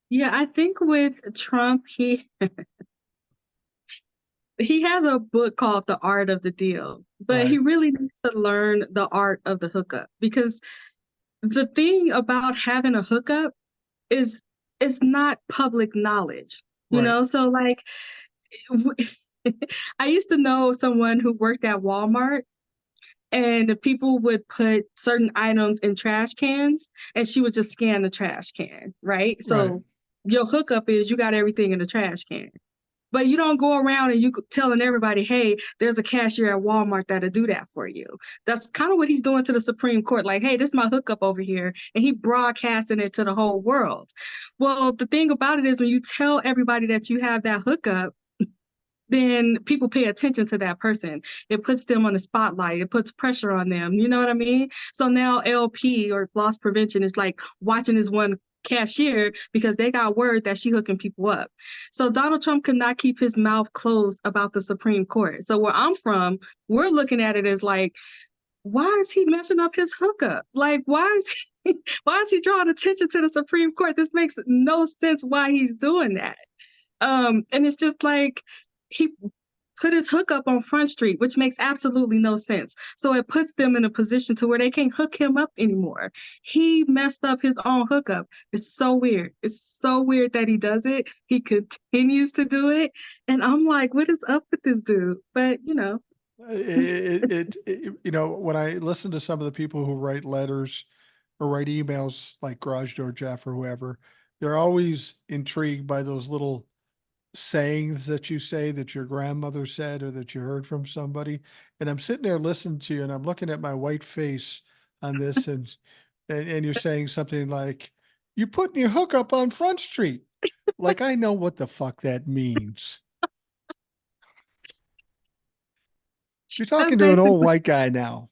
Yeah, I think with Trump, he has a book called The Art of the Deal, but he
Right.
really needs to learn the art of the hookup, because the thing about having a hookup is it's not public knowledge, you
Right.
know? So like I used to know someone who worked at Walmart, and the people would put certain items in trash cans and she would just scan the trash can, right?
Right.
So your hookup is you got everything in the trash can. But you don't go around and you telling everybody, hey, there's a cashier at Walmart that'll do that for you. That's kind of what he's doing to the Supreme Court. Like, hey, this is my hookup over here. And he broadcasting it to the whole world. Well, the thing about it is when you tell everybody that you have that hookup, then people pay attention to that person. It puts them on the spotlight. It puts pressure on them. You know what I mean? So now LP or loss prevention is like watching this one cashier because they got word that she hooking people up. So Donald Trump could not keep his mouth closed about the Supreme Court. So where I'm from, we're looking at it as like, why is he messing up his hookup? Like, why is he drawing attention to the Supreme Court? This makes no sense why he's doing that. And it's just like he put his hookup on Front Street, which makes absolutely no sense. So it puts them in a position to where they can't hook him up anymore. He messed up his own hookup. It's so weird. It's so weird that he does it. He continues to do it. And I'm like, what is up with this dude? But, you know.
When I listen to some of the people who write letters or write emails like Garage Door Jeff or whoever, they're always intrigued by those little sayings that you say that your grandmother said or that you heard from somebody. And I'm sitting there listening to you and I'm looking at my white face on this and you're saying something like, you're putting your hookup on Front Street. Like, I know what the fuck that means. You're
That's
talking to an old
basically,
white guy now.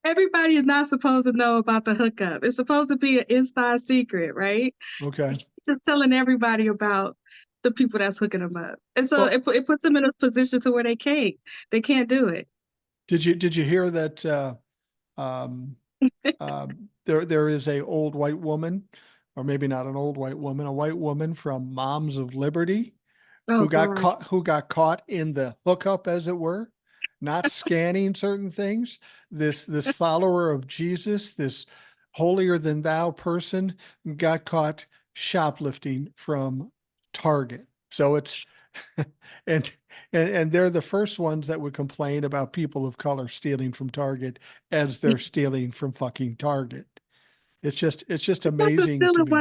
everybody is not supposed to know about the hookup. It's supposed to be an inside secret, right?
Okay.
Just telling everybody about the people that's hooking them up. And so
Well,
it puts them in a position to where they can't do it.
did you hear that um there is a old white woman, or maybe not an old white woman, a white woman from Moms of Liberty
Oh God.
who got caught in the hookup, as it were, not scanning certain things. This follower of Jesus, this holier than thou person, got caught shoplifting from Target. So it's and and they're the first ones that would complain about people of color stealing from Target as they're stealing from fucking Target. It's just
I thought they're
amazing
still
to
in
me.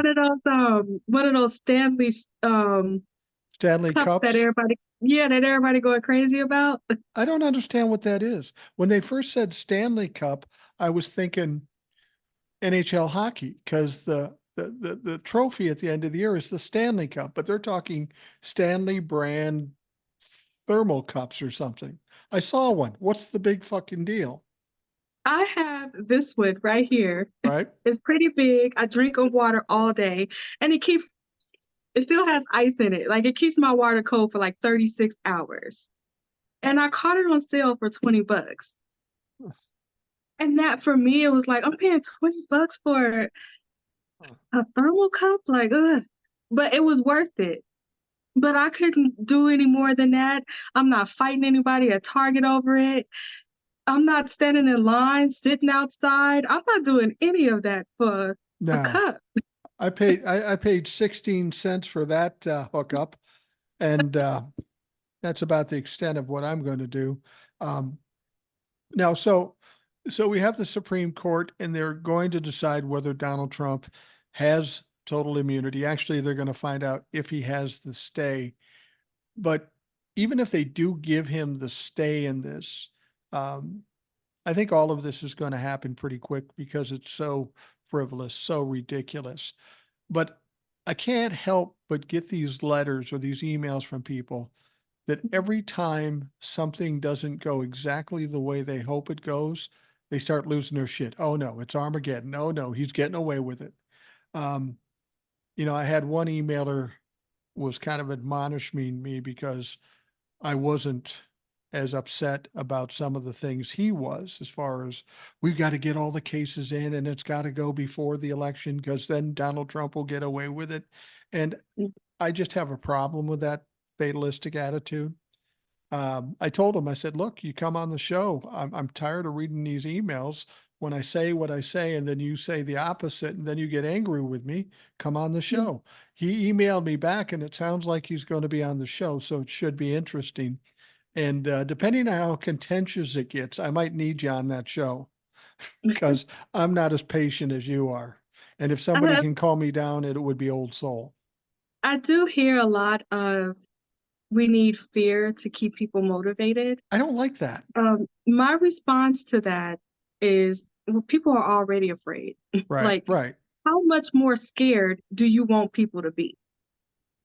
one of those Stanley
Stanley
cups that
Cups.
everybody going crazy about.
I don't understand what that is. When they first said Stanley Cup, I was thinking NHL hockey because the trophy at the end of the year is the Stanley Cup, but they're talking Stanley brand thermal cups or something. I saw one. What's the big fucking deal?
I have this one right here.
Right?
It's pretty big. I drink of water all day, and it still has ice in it. Like it keeps my water cold for like 36 hours. And I caught it on sale for $20. And that for me, it was like, I'm paying $20 for a thermal cup. Like, ugh. But it was worth it. But I couldn't do any more than that. I'm not fighting anybody at Target over it. I'm not standing in line, sitting outside. I'm not doing any of that for a
No.
cup.
I paid 16 cents for that hookup, and that's about the extent of what I'm going to do. Um, now, so we have the Supreme Court, and they're going to decide whether Donald Trump has total immunity. Actually, they're going to find out if he has the stay. But even if they do give him the stay in this, um, I think all of this is going to happen pretty quick because it's so frivolous, so ridiculous. But I can't help but get these letters or these emails from people that every time something doesn't go exactly the way they hope it goes, they start losing their shit. Oh no, it's Armageddon. Oh no, he's getting away with it. Um, I had one emailer was kind of admonishing me because I wasn't as upset about some of the things he was, as far as we've got to get all the cases in and it's got to go before the election because then Donald Trump will get away with it. And I just have a problem with that fatalistic attitude. I told him, I said, look, you come on the show. I'm tired of reading these emails. When I say what I say, and then you say the opposite, and then you get angry with me, come on the show. He emailed me back, and it sounds like he's going to be on the show, so it should be interesting. And depending on how contentious it gets, I might need you on that show because I'm not as patient as you are. And if somebody
I,
can calm me down, it would be Old Soul.
I do hear a lot of we need fear to keep people motivated.
I don't like that.
My response to that is, well, people are already afraid.
Right,
Like,
right.
how much more scared do you want people to be?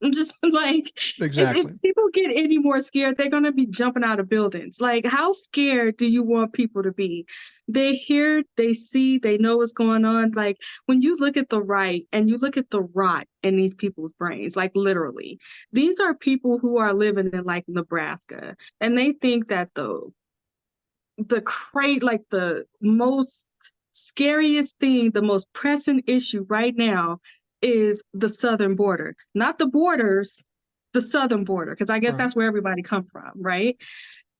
I'm just like, if
Exactly.
people get any more scared, they're gonna be jumping out of buildings. Like, how scared do you want people to be? They hear, they see, they know what's going on. Like, when you look at the right and you look at the rot in these people's brains, like literally, these are people who are living in like Nebraska, and they think that the the most scariest thing, the most pressing issue right now is the southern border, not the borders, the southern border, because I guess
Right.
that's where everybody come from, right?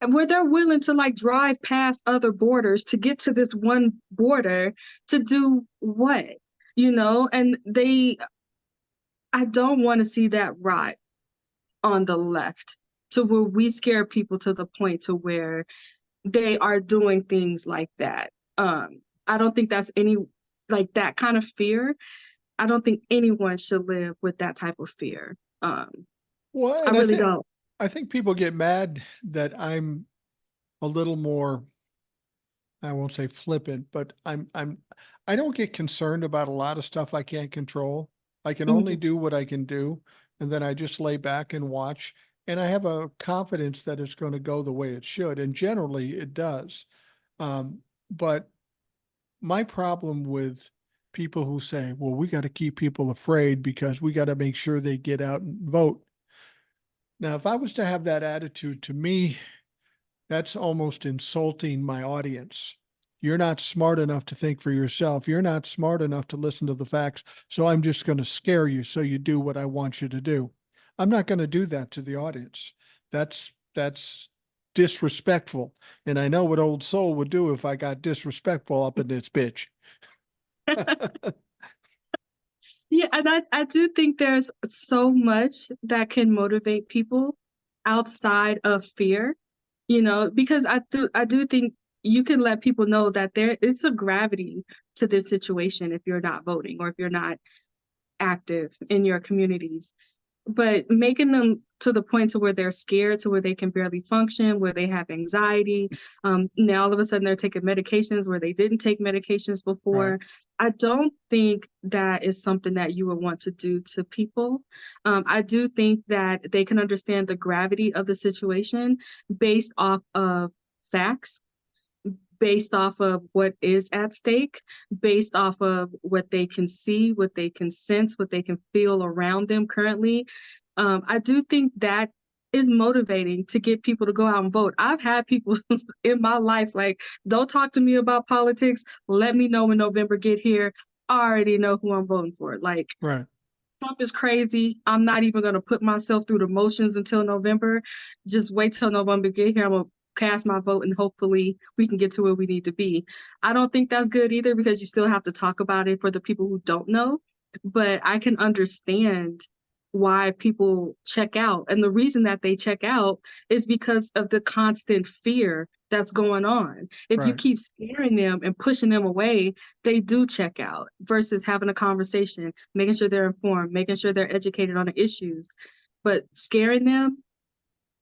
And where they're willing to like drive past other borders to get to this one border to do what? And I don't want to see that rot on the left to where we scare people to the point to where they are doing things like that. I don't think that's any like that kind of fear. I don't think anyone should live with that type of fear.
Well,
I
and
really don't.
I think people get mad that I'm a little more, I won't say flippant, but I don't get concerned about a lot of stuff I can't control. I can only
Mhm.
do what I can do, and then I just lay back and watch. And I have a confidence that it's going to go the way it should, and generally it does. But my problem with people who say, well, we got to keep people afraid because we got to make sure they get out and vote. Now, if I was to have that attitude, to me, that's almost insulting my audience. You're not smart enough to think for yourself. You're not smart enough to listen to the facts. So I'm just going to scare you so you do what I want you to do. I'm not going to do that to the audience. That's disrespectful. And I know what Old Soul would do if I got disrespectful up in this bitch.
Yeah, and I do think there's so much that can motivate people outside of fear, because I do think you can let people know that there is a gravity to this situation if you're not voting or if you're not active in your communities, but making them to the point to where they're scared, to where they can barely function, where they have anxiety. Now all of a sudden they're taking medications where they didn't take medications
Right,
before. I don't think that is something that you would want to do to people. I do think that they can understand the gravity of the situation based off of facts, based off of what is at stake, based off of what they can see, what they can sense, what they can feel around them currently. I do think that is motivating to get people to go out and vote. I've had people in my life like, don't talk to me about politics. Let me know when November get here. I already know who I'm voting for. Like,
right.
Trump is crazy. I'm not even going to put myself through the motions until November. Just wait till November get here. I'm going to cast my vote and hopefully we can get to where we need to be. I don't think that's good either because you still have to talk about it for the people who don't know. But I can understand why people check out. And the reason that they check out is because of the constant fear that's going on. If you
Right.
keep scaring them and pushing them away, they do check out versus having a conversation, making sure they're informed, making sure they're educated on the issues. But scaring them,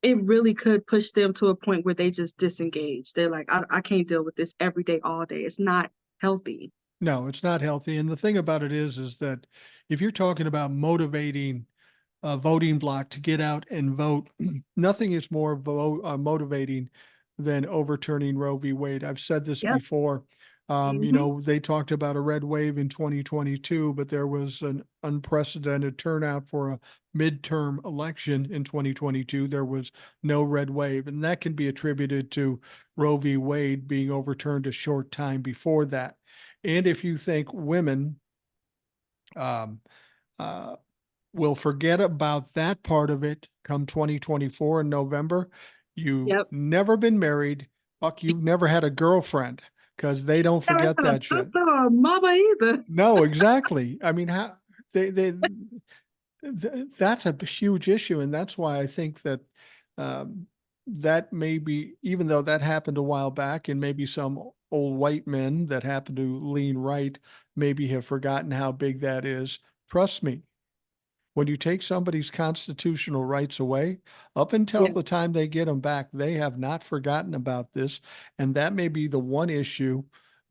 it really could push them to a point where they just disengage. They're like, I can't deal with this every day, all day. It's not healthy.
No, it's not healthy. And the thing about it is that if you're talking about motivating a voting bloc to get out and vote, nothing is more motivating than overturning Roe v. Wade. I've said this
Yep.
before.
Mm-hmm.
They talked about a red wave in 2022, but there was an unprecedented turnout for a midterm election in 2022. There was no red wave, and that can be attributed to Roe v. Wade being overturned a short time before that. And if you think women um, uh, will forget about that part of it come 2024 in November, you've
Yep.
never been married, fuck, you've never had a girlfriend because they don't
Never
forget
had a
that shit.
sister or a mama either.
No, exactly. I mean, how they that's a huge issue, and that's why I think that um, that may be, even though that happened a while back, and maybe some old white men that happen to lean right maybe have forgotten how big that is. Trust me, when you take somebody's constitutional rights away, up until
Yeah.
the time they get them back, they have not forgotten about this. And that may be the one issue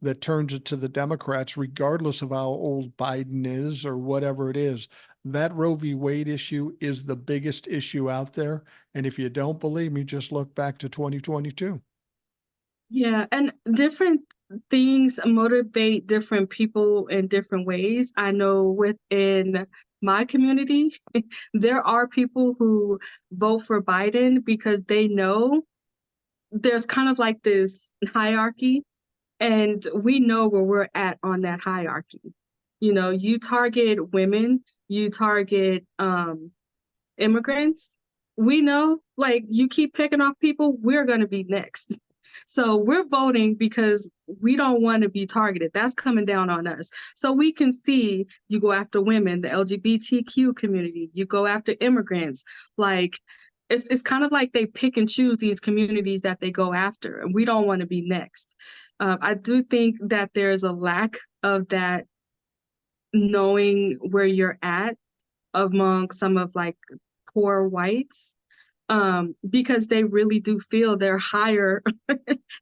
that turns it to the Democrats, regardless of how old Biden is or whatever it is. That Roe v. Wade issue is the biggest issue out there. And if you don't believe me, just look back to 2022.
Yeah, and different things motivate different people in different ways. I know within my community, there are people who vote for Biden because they know there's kind of like this hierarchy, and we know where we're at on that hierarchy. You know, you target women, you target immigrants. We know, like, you keep picking off people, we're going to be next. So we're voting because we don't want to be targeted. That's coming down on us. So we can see you go after women, the LGBTQ community, you go after immigrants. Like, it's kind of like they pick and choose these communities that they go after, and we don't want to be next. I do think that there's a lack of that knowing where you're at among some of like poor whites, because they really do feel they're higher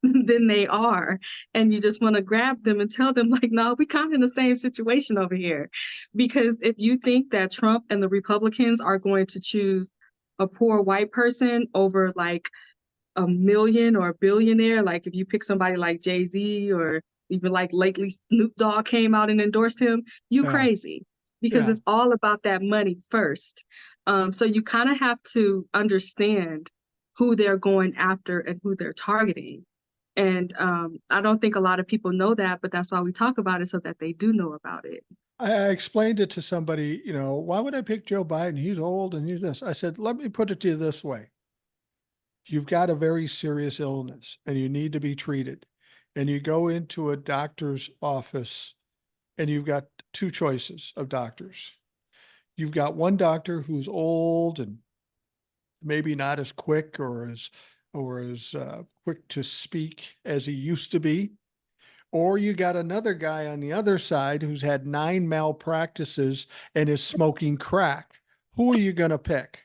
than they are. And you just want to grab them and tell them, like, no, we kind of in the same situation over here. Because if you think that Trump and the Republicans are going to choose a poor white person over like a million or a billionaire, like if you pick somebody like Jay-Z, or even like lately Snoop Dogg came out and endorsed him, you
Yeah.
crazy. Because
Yeah.
it's all about that money first. So you kind of have to understand who they're going after and who they're targeting. And I don't think a lot of people know that, but that's why we talk about it, so that they do know about it.
I explained it to somebody, you know, why would I pick Joe Biden? He's old and he's this. I said, let me put it to you this way. You've got a very serious illness and you need to be treated. And you go into a doctor's office and you've got two choices of doctors. You've got one doctor who's old and maybe not as quick or as quick to speak as he used to be. Or you got another guy on the other side who's had 9 malpractices and is smoking crack. Who are you going to pick?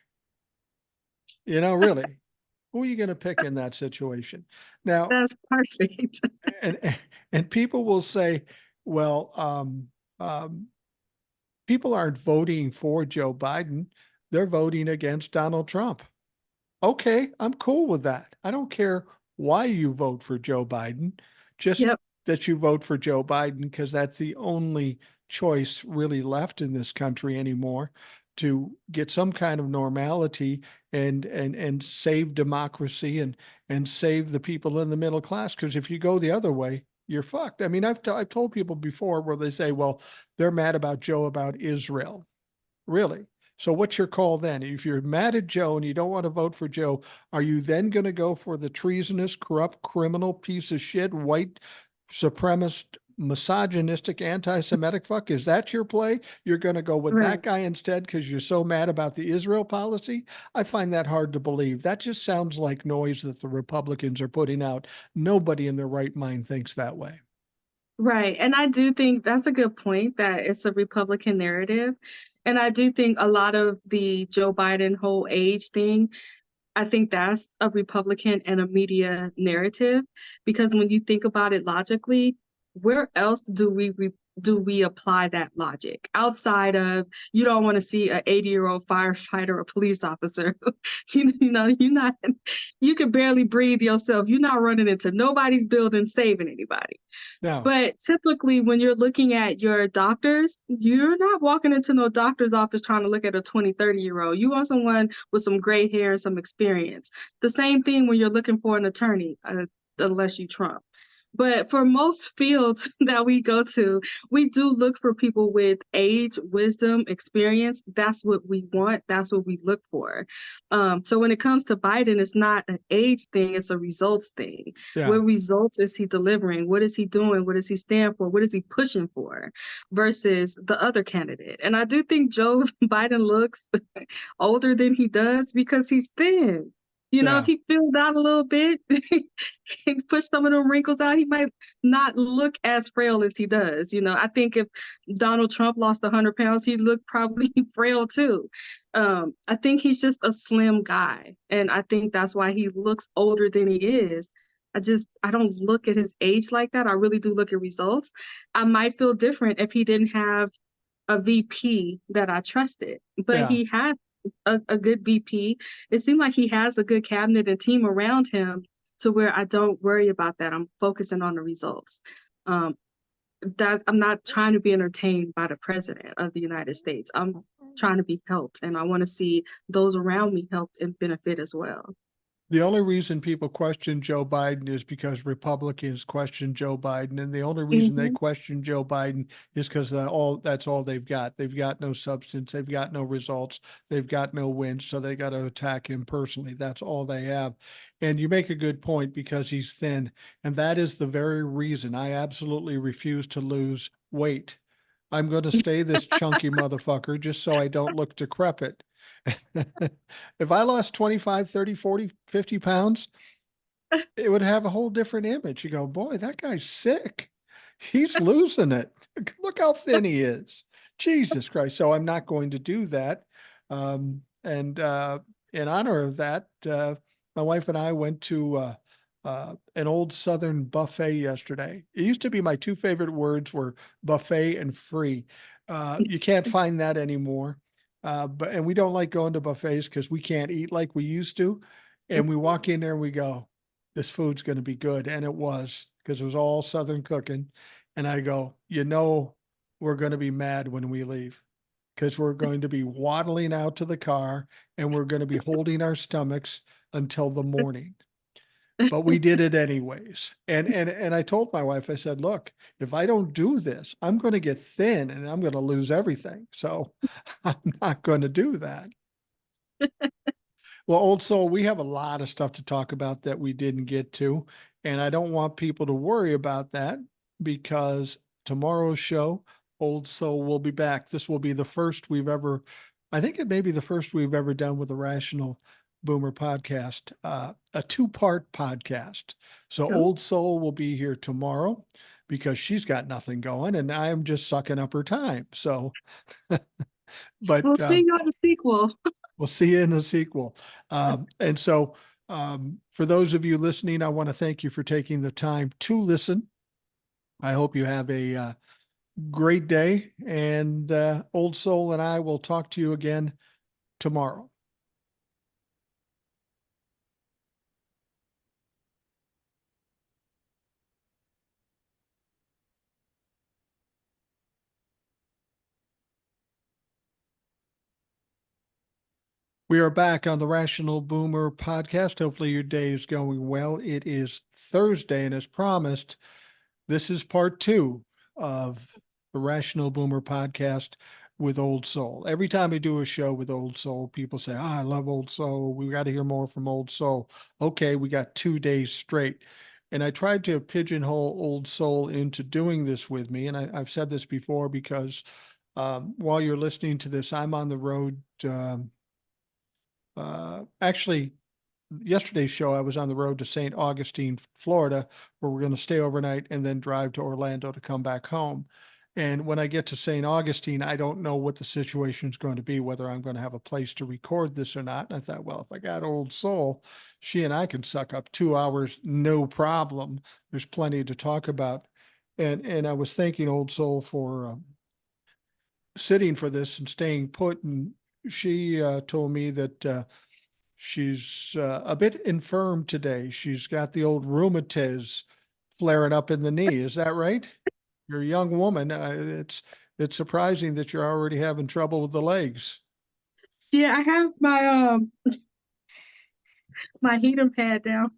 You know, really, who are you going to pick in that situation? Now,
That's perfect.
and people will say, well, people aren't voting for Joe Biden. They're voting against Donald Trump. Okay, I'm cool with that. I don't care why you vote for Joe Biden, just
Yep.
that you vote for Joe Biden, because that's the only choice really left in this country anymore to get some kind of normality and save democracy and save the people in the middle class. Because if you go the other way, you're fucked. I mean, I've told people before where they say, well, they're mad about Joe about Israel. Really? So what's your call then? If you're mad at Joe and you don't want to vote for Joe, are you then going to go for the treasonous, corrupt, criminal piece of shit, white supremacist, misogynistic, anti-Semitic fuck? Is that your play? You're going to go with
Right.
that guy instead because you're so mad about the Israel policy? I find that hard to believe. That just sounds like noise that the Republicans are putting out. Nobody in their right mind thinks that way.
Right. And I do think that's a good point, that it's a Republican narrative. And I do think a lot of the Joe Biden whole age thing, I think that's a Republican and a media narrative, because when you think about it logically, where else do we apply that logic outside of, you don't want to see an 80-year-old firefighter or police officer? You know, you can barely breathe yourself. You're not running into nobody's building saving anybody.
Now,
But typically, when you're looking at your doctors, you're not walking into no doctor's office trying to look at a 20, 30-year-old. You want someone with some gray hair and some experience. The same thing when you're looking for an attorney, unless you Trump. But for most fields that we go to, we do look for people with age, wisdom, experience. That's what we want. That's what we look for. So when it comes to Biden, it's not an age thing, it's a results thing.
yeah,
What results is he delivering? What is he doing? What does he stand for? What is he pushing for versus the other candidate? And I do think Joe Biden looks older than he does because he's thin. You know, if
yeah,
he filled out a little bit, he pushed some of them wrinkles out, he might not look as frail as he does. You know, I think if Donald Trump lost 100 pounds, he'd look probably frail too. I think he's just a slim guy. And I think that's why he looks older than he is. I don't look at his age like that. I really do look at results. I might feel different if he didn't have a VP that I trusted, but
yeah.
he had a good VP. It seemed like he has a good cabinet and team around him to where I don't worry about that. I'm focusing on the results. Um, that I'm not trying to be entertained by the president of the United States. I'm trying to be helped, and I want to see those around me helped and benefit as well.
The only reason people question Joe Biden is because Republicans question Joe Biden, and the only reason they
Hmm.
question Joe Biden is because that's all they've got. They've got no substance, they've got no results, they've got no wins, so they got to attack him personally. That's all they have. And you make a good point because he's thin, and that is the very reason I absolutely refuse to lose weight. I'm going to stay this chunky motherfucker just so I don't look decrepit. If I lost 25, 30, 40, 50 pounds, it would have a whole different image. You go, boy, that guy's sick. He's losing it. Look how thin he is. Jesus Christ. So I'm not going to do that. And in honor of that, my wife and I went to an old Southern buffet yesterday. It used to be my two favorite words were buffet and free. You can't find that anymore. And we don't like going to buffets because we can't eat like we used to. And we walk in there and we go, this food's going to be good. And it was, because it was all Southern cooking. And I go, we're going to be mad when we leave because we're going to be waddling out to the car and we're going to be holding our stomachs until the morning. But we did it anyways. And I told my wife, I said, look, if I don't do this, I'm going to get thin and I'm going to lose everything. So I'm not going to do that. Well, Old Soul, we have a lot of stuff to talk about that we didn't get to. And I don't want people to worry about that because tomorrow's show, Old Soul will be back. This will be the first we've ever, I think it may be the first we've ever done with the Rational Boomer podcast, a two-part podcast. So
Oh,
Old Soul will be here tomorrow because she's got nothing going and I'm just sucking up her time. So,
we'll
but
see you on the sequel.
we'll see you in the sequel. And so, for those of you listening, I want to thank you for taking the time to listen. I hope you have a great day. And Old Soul and I will talk to you again tomorrow. We are back on the Rational Boomer podcast. Hopefully, your day is going well. It is Thursday, and as promised, this is part two of the Rational Boomer podcast with Old Soul. Every time I do a show with Old Soul, people say, I love Old Soul. We got to hear more from Old Soul. Okay, we got 2 days straight. And I tried to pigeonhole Old Soul into doing this with me. And I've said this before because while you're listening to this, I'm on the road. Actually, yesterday's show, I was on the road to St. Augustine, Florida, where we're going to stay overnight and then drive to Orlando to come back home. And when I get to St. Augustine, I don't know what the situation is going to be, whether I'm going to have a place to record this or not. And I thought, well, if I got Old Soul, she and I can suck up 2 hours, no problem. There's plenty to talk about. And I was thanking Old Soul for sitting for this and staying put. And she told me that she's a bit infirm today. She's got the old rheumatiz flaring up in the knee. Is that right? You're a young woman. It's surprising that you're already having trouble with the legs.
Yeah, I have my heating pad down.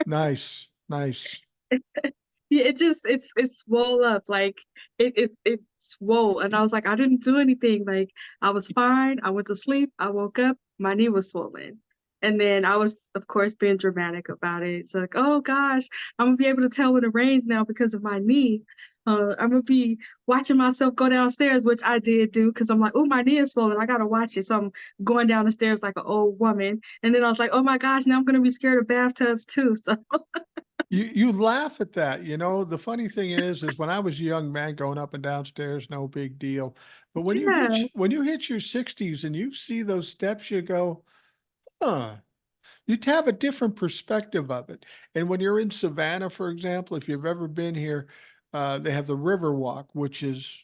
Nice, nice.
Yeah, it's swole up. Like it's swole. And I was like, I didn't do anything. Like I was fine. I went to sleep. I woke up, my knee was swollen. And then I was, of course, being dramatic about it. It's like, oh gosh, I'm gonna be able to tell when it rains now because of my knee. I'm gonna be watching myself go downstairs, which I did do because I'm like, oh, my knee is swollen. I gotta watch it. So I'm going down the stairs like an old woman. And then I was like, oh my gosh, now I'm gonna be scared of bathtubs too. So
You laugh at that. The funny thing is when I was a young man going up and downstairs, no big deal. But
yeah.
when you hit your 60s and you see those steps, you go, huh. You'd have a different perspective of it. And when you're in Savannah, for example, if you've ever been here, they have the River Walk, which is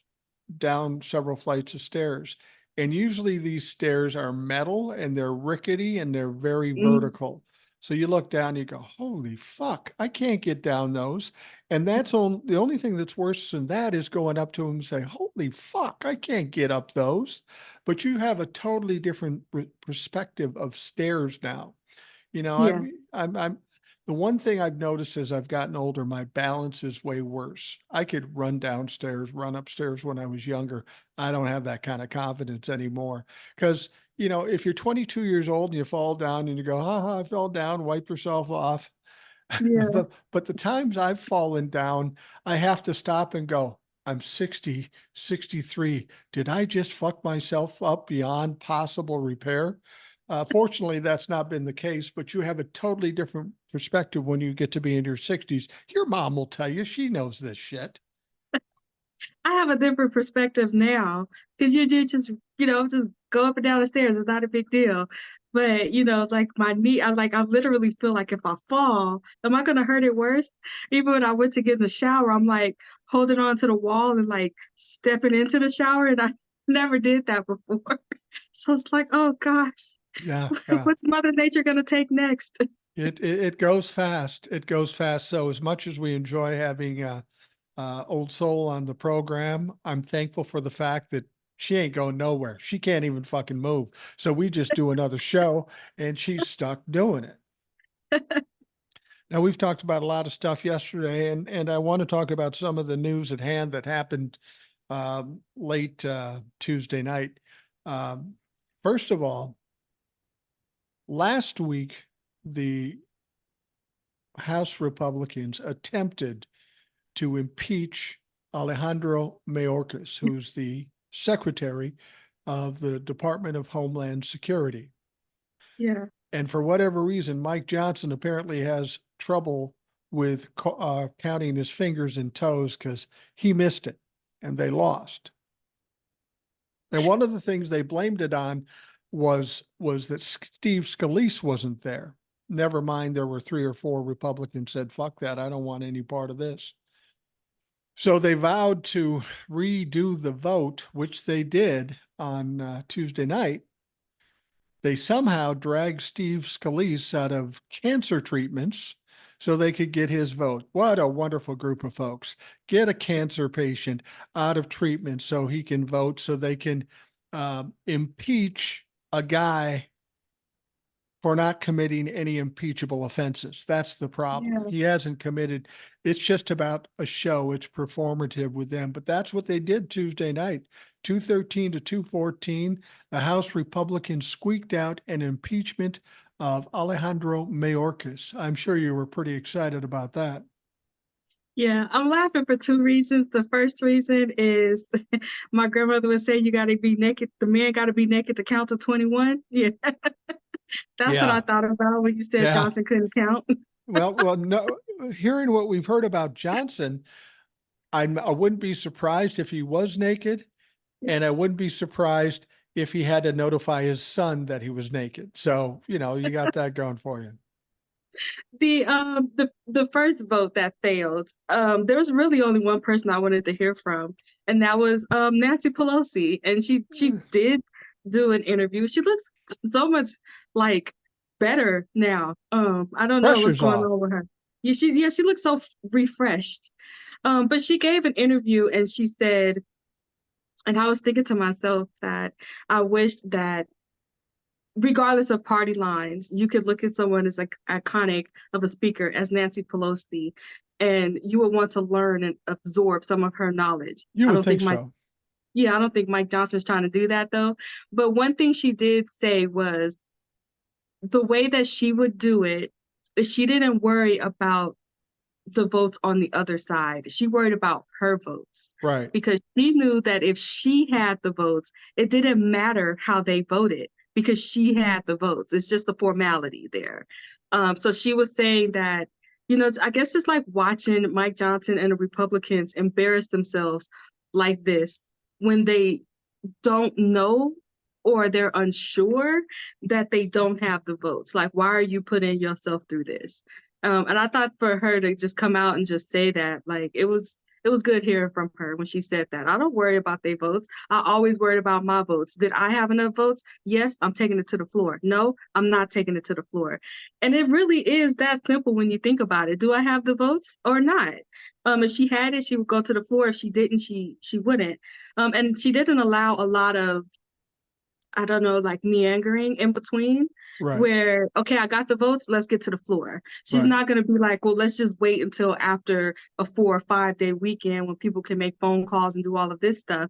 down several flights of stairs. And usually these stairs are metal and they're rickety and they're very
Mm.
vertical. So you look down, you go, holy fuck, I can't get down those. And the only thing that's worse than that is going up to them and say, holy fuck, I can't get up those. But you have a totally different perspective of stairs now. You know,
Yeah.
I'm the one thing I've noticed as I've gotten older, my balance is way worse. I could run downstairs, run upstairs when I was younger. I don't have that kind of confidence anymore. Because, you know, if you're 22 years old and you fall down and you go, ha, I fell down, wipe yourself off.
Yeah.
But the times I've fallen down, I have to stop and go, I'm 60, 63. Did I just fuck myself up beyond possible repair? Fortunately, that's not been the case, but you have a totally different perspective when you get to be in your 60s. Your mom will tell you she knows this shit.
I have a different perspective now because you do just go up and down the stairs. It's not a big deal. But like my knee, I literally feel like if I fall, am I gonna hurt it worse? Even when I went to get in the shower, I'm like holding on to the wall and like stepping into the shower, and I never did that before. So it's like, oh gosh,
Yeah, yeah.
what's Mother Nature gonna take next?
It goes fast. It goes fast. So as much as we enjoy having Old Soul on the program, I'm thankful for the fact that she ain't going nowhere. She can't even fucking move. So we just do another show and she's stuck doing it. Now we've talked about a lot of stuff yesterday, and I want to talk about some of the news at hand that happened late Tuesday night. Um, First of all, last week the House Republicans attempted to impeach Alejandro Mayorkas, who's the secretary of the Department of Homeland Security.
Yeah.
And for whatever reason, Mike Johnson apparently has trouble with counting his fingers and toes because he missed it and they lost. And one of the things they blamed it on was that Steve Scalise wasn't there. Never mind, there were 3 or 4 Republicans said, fuck that, I don't want any part of this. So they vowed to redo the vote, which they did on Tuesday night. They somehow dragged Steve Scalise out of cancer treatments so they could get his vote. What a wonderful group of folks. Get a cancer patient out of treatment so he can vote, so they can impeach a guy for not committing any impeachable offenses. That's the problem.
Yeah.
He hasn't committed. It's just about a show. It's performative with them. But that's what they did Tuesday night. 213 to 214, the House Republicans squeaked out an impeachment of Alejandro Mayorkas. I'm sure you were pretty excited about that.
Yeah, I'm laughing for 2 reasons. The first reason is my grandmother would say you gotta be naked, the man gotta be naked to count to 21. Yeah, that's what I
Yeah.
thought about when you said
Yeah.
Johnson couldn't count.
Well, no, hearing what we've heard about Johnson, I wouldn't be surprised if he was naked. And I wouldn't be surprised if he had to notify his son that he was naked. So, you know, you got that going for you.
The first vote that failed, there was really only one person I wanted to hear from, and that was Nancy Pelosi. And she did do an interview. She looks so much like better now. I don't know what's
Pressure's
going
off.
on with her. She looks so refreshed. But she gave an interview and she said, and I was thinking to myself that I wish that regardless of party lines, you could look at someone as like iconic of a speaker as Nancy Pelosi, and you would want to learn and absorb some of her knowledge.
You
I
would
don't
think
think Mike,
so.
yeah, I don't think Mike Johnson's trying to do that though. But one thing she did say was the way that she would do it is she didn't worry about the votes on the other side. She worried about her votes
Right.
because she knew that if she had the votes, it didn't matter how they voted because she had the votes. It's just a formality there. So she was saying that, I guess it's like watching Mike Johnson and the Republicans embarrass themselves like this when they don't know or they're unsure that they don't have the votes. Like, why are you putting yourself through this? And I thought for her to just come out and just say that, like, it was good hearing from her when she said that. I don't worry about their votes. I always worried about my votes. Did I have enough votes? Yes, I'm taking it to the floor. No, I'm not taking it to the floor. And it really is that simple when you think about it. Do I have the votes or not? If she had it, she would go to the floor. If she didn't, she wouldn't. And she didn't allow a lot of I don't know, like meandering in between
Right,
where, okay, I got the votes, let's get to the floor. She's
right.
not going to be like, well, let's just wait until after a 4 or 5 day weekend when people can make phone calls and do all of this stuff.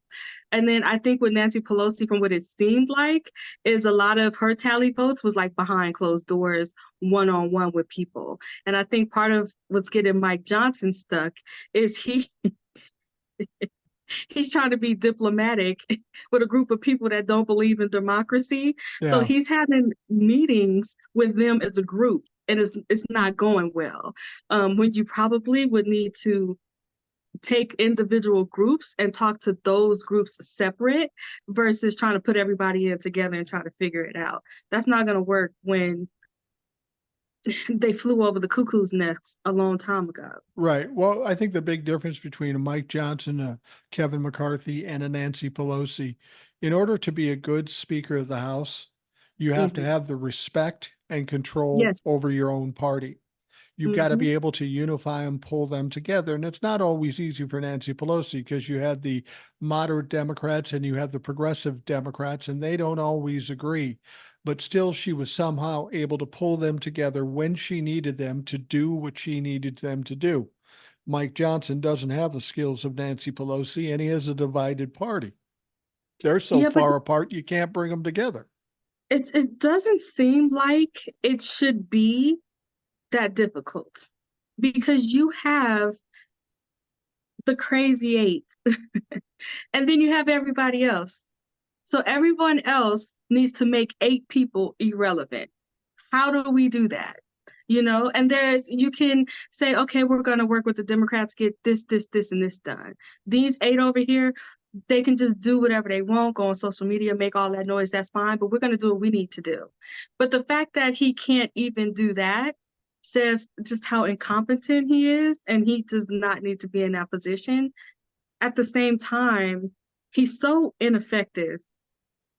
And then I think with Nancy Pelosi, from what it seemed like, is a lot of her tally votes was like behind closed doors, one-on-one with people. And I think part of what's getting Mike Johnson stuck is he's trying to be diplomatic with a group of people that don't believe in democracy. So
Yeah.
he's having meetings with them as a group, and it's not going well. When you probably would need to take individual groups and talk to those groups separate versus trying to put everybody in together and try to figure it out. That's not going to work when they flew over the cuckoo's nest a long time ago.
Right. Well, I think the big difference between a Mike Johnson, a Kevin McCarthy, and a Nancy Pelosi, in order to be a good Speaker of the House, you have to
Hmm.
have the respect and control
Yes.
over your own party. You've got to
Hmm.
be able to unify them, pull them together. And it's not always easy for Nancy Pelosi because you had the moderate Democrats and you have the progressive Democrats, and they don't always agree. But still, she was somehow able to pull them together when she needed them to do what she needed them to do. Mike Johnson doesn't have the skills of Nancy Pelosi, and he has a divided party. They're so
Yeah, but
far apart, you can't bring them together.
it doesn't seem like it should be that difficult because you have the crazy eight and then you have everybody else. So everyone else needs to make 8 people irrelevant. How do we do that? And you can say, okay, we're going to work with the Democrats, get this, and this done. These 8 over here, they can just do whatever they want, go on social media, make all that noise, that's fine, but we're going to do what we need to do. But the fact that he can't even do that says just how incompetent he is, and he does not need to be in that position. At the same time, he's so ineffective.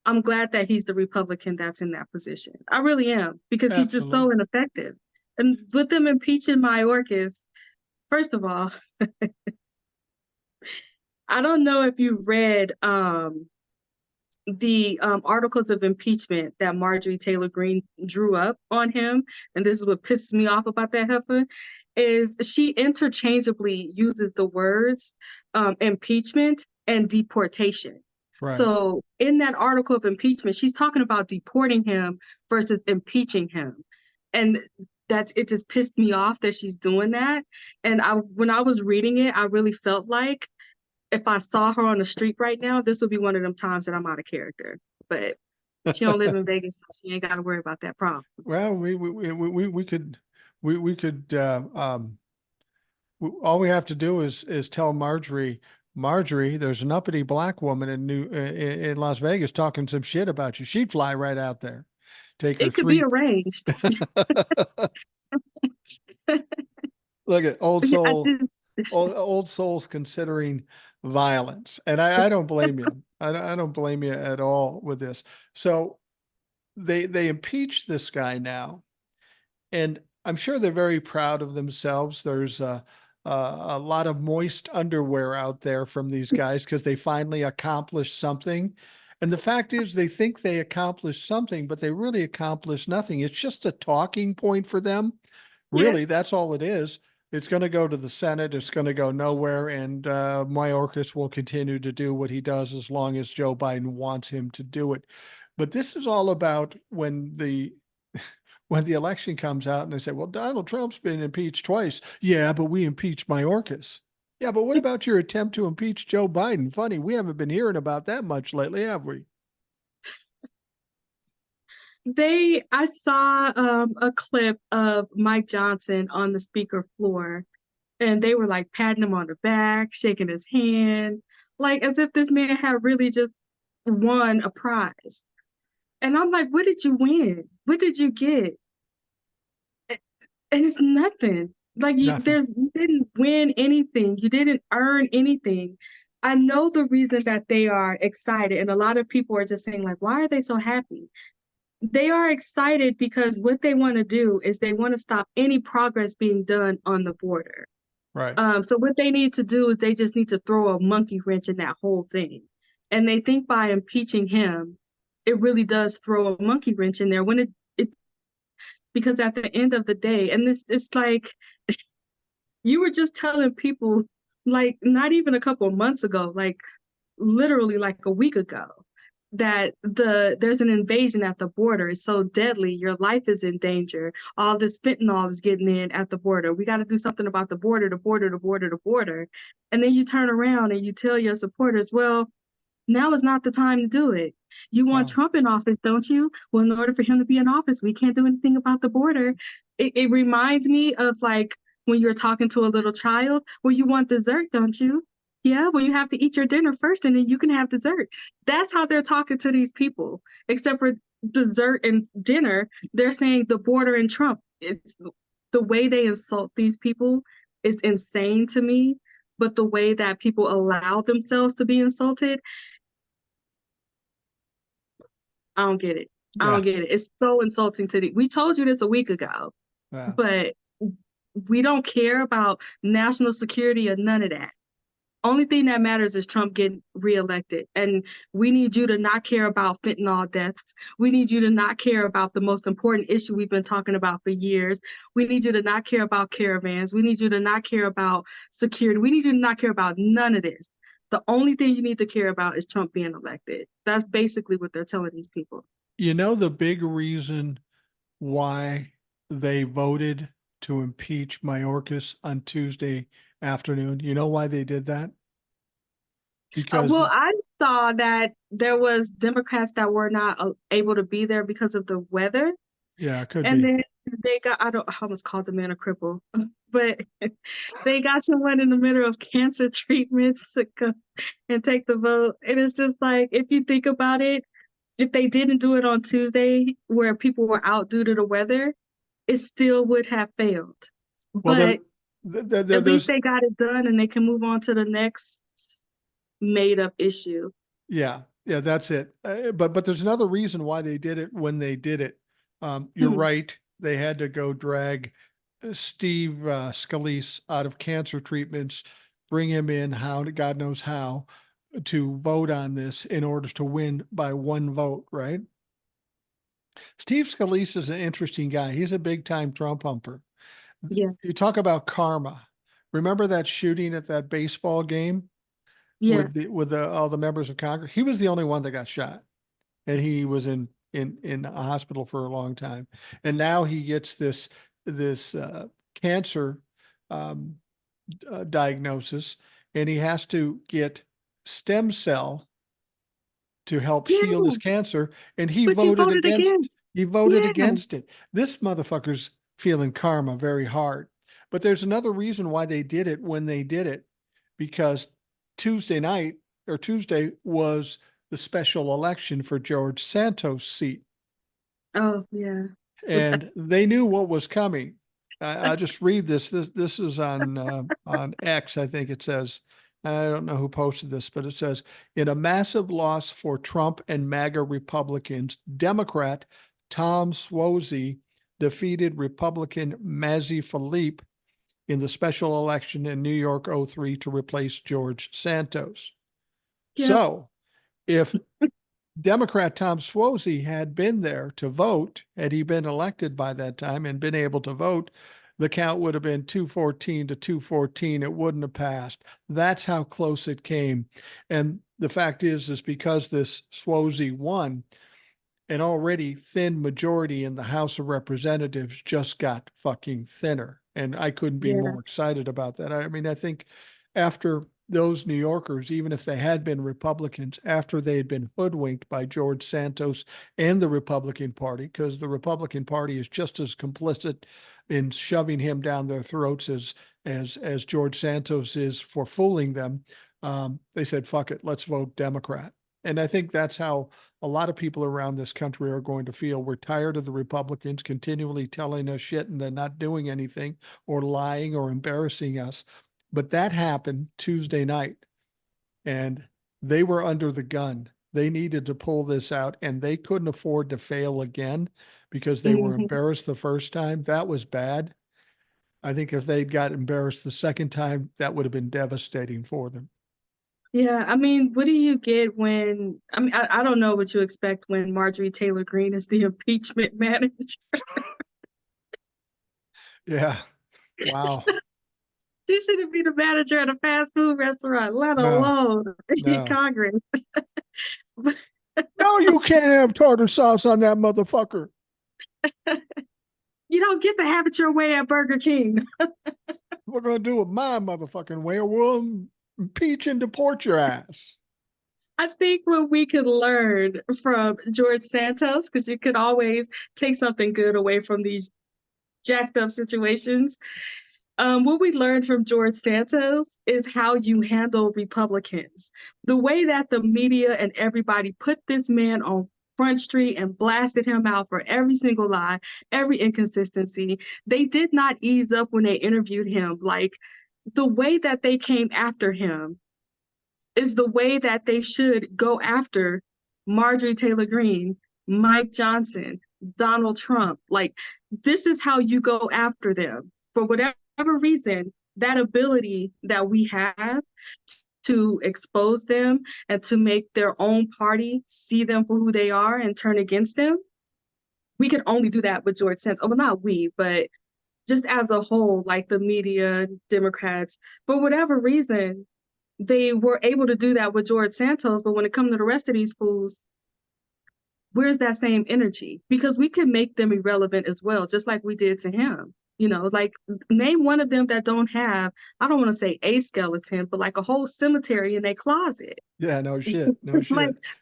I'm glad that he's the Republican that's in that position. I really am, because he's just so
Absolutely.
ineffective. And with them impeaching Mayorkas, first of all, I don't know if you read the articles of impeachment that Marjorie Taylor Greene drew up on him, and this is what pisses me off about that heifer, is she interchangeably uses the words impeachment and deportation.
Right.
So in that article of impeachment, she's talking about deporting him versus impeaching him. And it just pissed me off that she's doing that. And when I was reading it, I really felt like if I saw her on the street right now, this would be one of them times that I'm out of character. But she don't live in Vegas, so she ain't got to worry about that problem.
Well, we could all we have to do is tell Marjorie, there's an uppity black woman in Las Vegas talking some shit about you. She'd fly right out there. Take her
It could be
three.
arranged.
Look at old
Yeah, I
soul,
just
old souls considering violence, and I don't blame you. I don't blame you at all with this. So they impeach this guy now, and I'm sure they're very proud of themselves. There's a lot of moist underwear out there from these guys because they finally accomplished something. And the fact is, they think they accomplished something, but they really accomplished nothing. It's just a talking point for them.
yeah.
Really, that's all it is. It's going to go to the Senate. It's going to go nowhere. And Mayorkas will continue to do what he does as long as Joe Biden wants him to do it. But this is all about when the election comes out and they say, well, Donald Trump's been impeached twice. Yeah, but we impeached Mayorkas. Yeah, but what about your attempt to impeach Joe Biden? Funny, we haven't been hearing about that much lately, have we?
I saw a clip of Mike Johnson on the speaker floor, and they were like patting him on the back, shaking his hand, like as if this man had really just won a prize. And I'm like, what did you win? What did you get? And it's nothing. Like
Nothing.
you didn't win anything. You didn't earn anything. I know the reason that they are excited, and a lot of people are just saying, like, why are they so happy? They are excited because what they want to do is they want to stop any progress being done on the border.
Right.
So what they need to do is they just need to throw a monkey wrench in that whole thing. And they think by impeaching him, it really does throw a monkey wrench in there when it because at the end of the day, and this it's like you were just telling people like not even a couple of months ago, like literally like a week ago, that there's an invasion at the border. It's so deadly. Your life is in danger. All this fentanyl is getting in at the border. We got to do something about the border, the border, the border, the border. And then you turn around and you tell your supporters, well, now is not the time to do it. You want
Wow.
Trump in office, don't you? Well, in order for him to be in office, we can't do anything about the border. It reminds me of like when you're talking to a little child, well, you want dessert, don't you? Yeah, well, you have to eat your dinner first and then you can have dessert. That's how they're talking to these people, except for dessert and dinner. They're saying the border and Trump. It's the way they insult these people is insane to me. But the way that people allow themselves to be insulted, I don't get it. I
Yeah.
don't get it. It's so insulting to we told you this a week ago,
Yeah.
but we don't care about national security or none of that. Only thing that matters is Trump getting reelected. And we need you to not care about fentanyl deaths. We need you to not care about the most important issue we've been talking about for years. We need you to not care about caravans. We need you to not care about security. We need you to not care about none of this. The only thing you need to care about is Trump being elected. That's basically what they're telling these people.
You know, the big reason why they voted to impeach Mayorkas on Tuesday afternoon, you know why they did that? Because,
Well, I saw that there was Democrats that were not able to be there because of the weather.
yeah, it could
And
be.
then they got, I almost called the man a cripple, but they got someone in the middle of cancer treatments to go and take the vote. And it's just like, if you think about it, if they didn't do it on Tuesday where people were out due to the weather, it still would have failed.
Well,
But at least
there's,
they got it done and they can move on to the next made up issue.
yeah, yeah, that's it. But there's another reason why they did it when they did it. You're
Hmm.
right. They had to go drag Steve Scalise out of cancer treatments, bring him in, how God knows how, to vote on this in order to win by one vote, right? Steve Scalise is an interesting guy. He's a big time Trump humper.
Yeah,
You talk about karma. Remember that shooting at that baseball game
yeah.
with all the members of Congress? He was the only one that got shot, and he was in a hospital for a long time. And now he gets this cancer um, diagnosis, and he has to get stem cell to help
Yeah,
heal this cancer, and
but you voted against.
he voted
Yeah.
against it. This motherfucker's feeling karma very hard. But there's another reason why they did it when they did it, because Tuesday night or Tuesday was the special election for George Santos' seat,
Oh, yeah.
and they knew what was coming. I'll just read this. This is on X, I think it says. I don't know who posted this, but it says, in a massive loss for Trump and MAGA Republicans, Democrat Tom Suozzi defeated Republican Mazi Philippe in the special election in New York '03 to replace George Santos.
Yep.
So if Democrat Tom Suozzi had been there to vote, had he been elected by that time and been able to vote, the count would have been 214 to 214. It wouldn't have passed. That's how close it came. And the fact is because this Suozzi won, an already thin majority in the House of Representatives just got fucking thinner. And I couldn't be
Yeah.
more excited about that. I mean, I think after those New Yorkers, even if they had been Republicans, after they had been hoodwinked by George Santos and the Republican Party, because the Republican Party is just as complicit in shoving him down their throats as George Santos is for fooling them. They said, "Fuck it, let's vote Democrat." And I think that's how a lot of people around this country are going to feel. We're tired of the Republicans continually telling us shit and then not doing anything or lying or embarrassing us. But that happened Tuesday night, and they were under the gun. They needed to pull this out, and they couldn't afford to fail again because they were
Mhm.
embarrassed the first time. That was bad. I think if they'd got embarrassed the second time, that would have been devastating for them.
Yeah, I mean, what do you get when, I mean, I don't know what you expect when Marjorie Taylor Greene is the impeachment manager.
Yeah. Wow.
She shouldn't be the manager at a fast food restaurant, let
No,
alone in
no.
Congress. But
No, you can't have tartar sauce on that motherfucker.
you don't get to have it your way at Burger King.
We're gonna do it my motherfucking way, or we'll impeach and deport your ass.
I think what we could learn from George Santos, because you could always take something good away from these jacked up situations. What we learned from George Santos is how you handle Republicans. The way that the media and everybody put this man on Front Street and blasted him out for every single lie, every inconsistency. They did not ease up when they interviewed him. Like the way that they came after him is the way that they should go after Marjorie Taylor Greene, Mike Johnson, Donald Trump. Like, this is how you go after them. For whatever reason, that ability that we have to expose them and to make their own party see them for who they are and turn against them, we can only do that with George Santos. Well, not we, but just as a whole, like the media, Democrats, for whatever reason, they were able to do that with George Santos, but when it comes to the rest of these fools, where's that same energy? Because we can make them irrelevant as well, just like we did to him. You know, like name one of them that don't have, I don't want to say a skeleton, but like a whole cemetery in their closet.
Yeah, no shit. No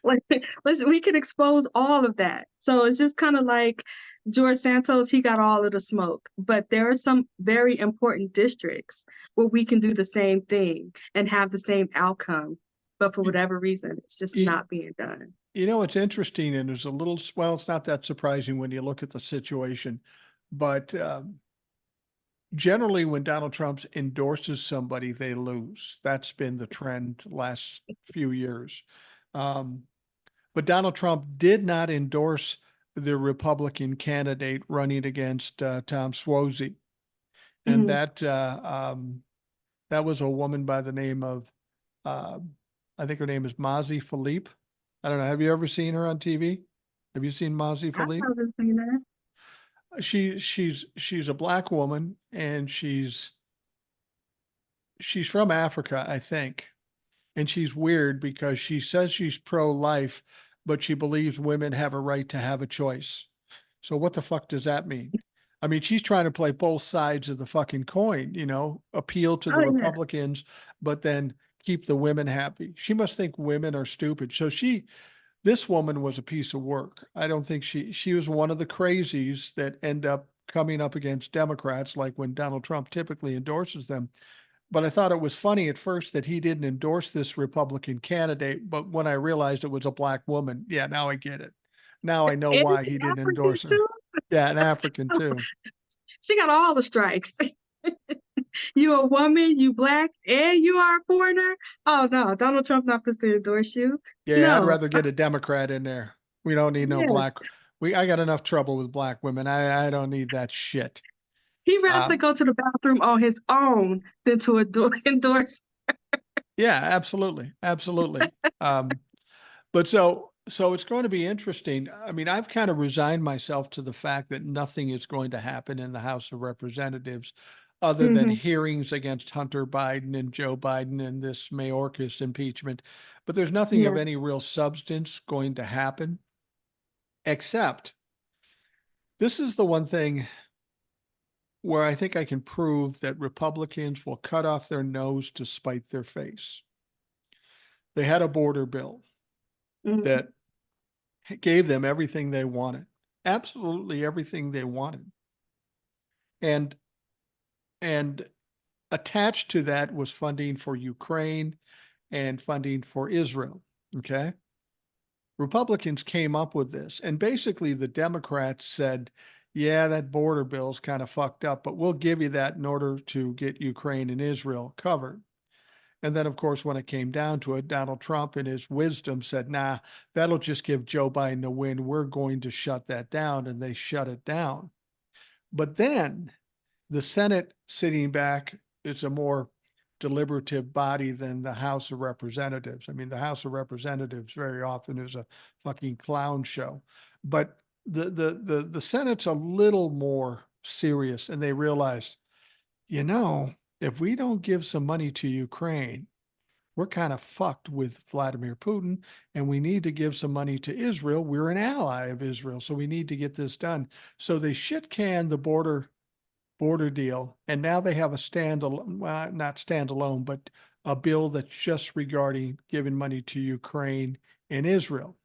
like,
shit.
we can expose all of that. So it's just kind of like George Santos, he got all of the smoke, but there are some very important districts where we can do the same thing and have the same outcome. But for
You,
whatever reason, it's just
you,
not being done.
you know, it's interesting and there's a little, well, it's not that surprising when you look at the situation, but generally when Donald Trump endorses somebody, they lose. That's been the trend last few years. Um, but Donald Trump did not endorse the Republican candidate running against Tom Suozzi, and
Mhm.
that was a woman by the name of uh, I think her name is Mazi Philippe. I don't know. Have you ever seen her on TV? Have you seen Mazi
I
Philippe?
haven't seen that.
She's a black woman and she's from Africa, I think. And she's weird because she says she's pro-life, but she believes women have a right to have a choice. So what the fuck does that mean? I mean, she's trying to play both sides of the fucking coin, appeal to the
Oh yeah.
Republicans, but then keep the women happy. She must think women are stupid. So this woman was a piece of work. I don't think she was one of the crazies that end up coming up against Democrats, like when Donald Trump typically endorses them. But I thought it was funny at first that he didn't endorse this Republican candidate. But when I realized it was a black woman, yeah, now I get it. Now I know
And
why
it's
he didn't
African
endorse her.
too.
Yeah, an African too.
She got all the strikes. You a woman, you black, and you are a foreigner. Oh no, Donald Trump not supposed to endorse you.
Yeah, I'd
No.
rather get a Democrat in there. We don't need no
Yeah.
black. I got enough trouble with black women. I don't need that shit.
He'd rather
Um,
go to the bathroom on his own than to endorse.
yeah, absolutely, absolutely. Um, but so it's going to be interesting. I mean, I've kind of resigned myself to the fact that nothing is going to happen in the House of Representatives other than
Hmm.
hearings against Hunter Biden and Joe Biden and this Mayorkas impeachment. But there's nothing of
Yeah.
any real substance going to happen, except this is the one thing where I think I can prove that Republicans will cut off their nose to spite their face. They had a border bill
Hmm.
that gave them everything they wanted, absolutely everything they wanted. And and attached to that was funding for Ukraine and funding for Israel. Okay. Republicans came up with this. And basically the Democrats said, yeah, that border bill's kind of fucked up, but we'll give you that in order to get Ukraine and Israel covered. And then, of course, when it came down to it, Donald Trump, in his wisdom, said, nah, that'll just give Joe Biden a win. We're going to shut that down. And they shut it down. But then the Senate sitting back is a more deliberative body than the House of Representatives. I mean, the House of Representatives very often is a fucking clown show, but the Senate's a little more serious, and they realized, you know, if we don't give some money to Ukraine, we're kind of fucked with Vladimir Putin, and we need to give some money to Israel. We're an ally of Israel, so we need to get this done. So they shit can the border deal, and now they have a standalone, well, not standalone, but a bill that's just regarding giving money to Ukraine and Israel,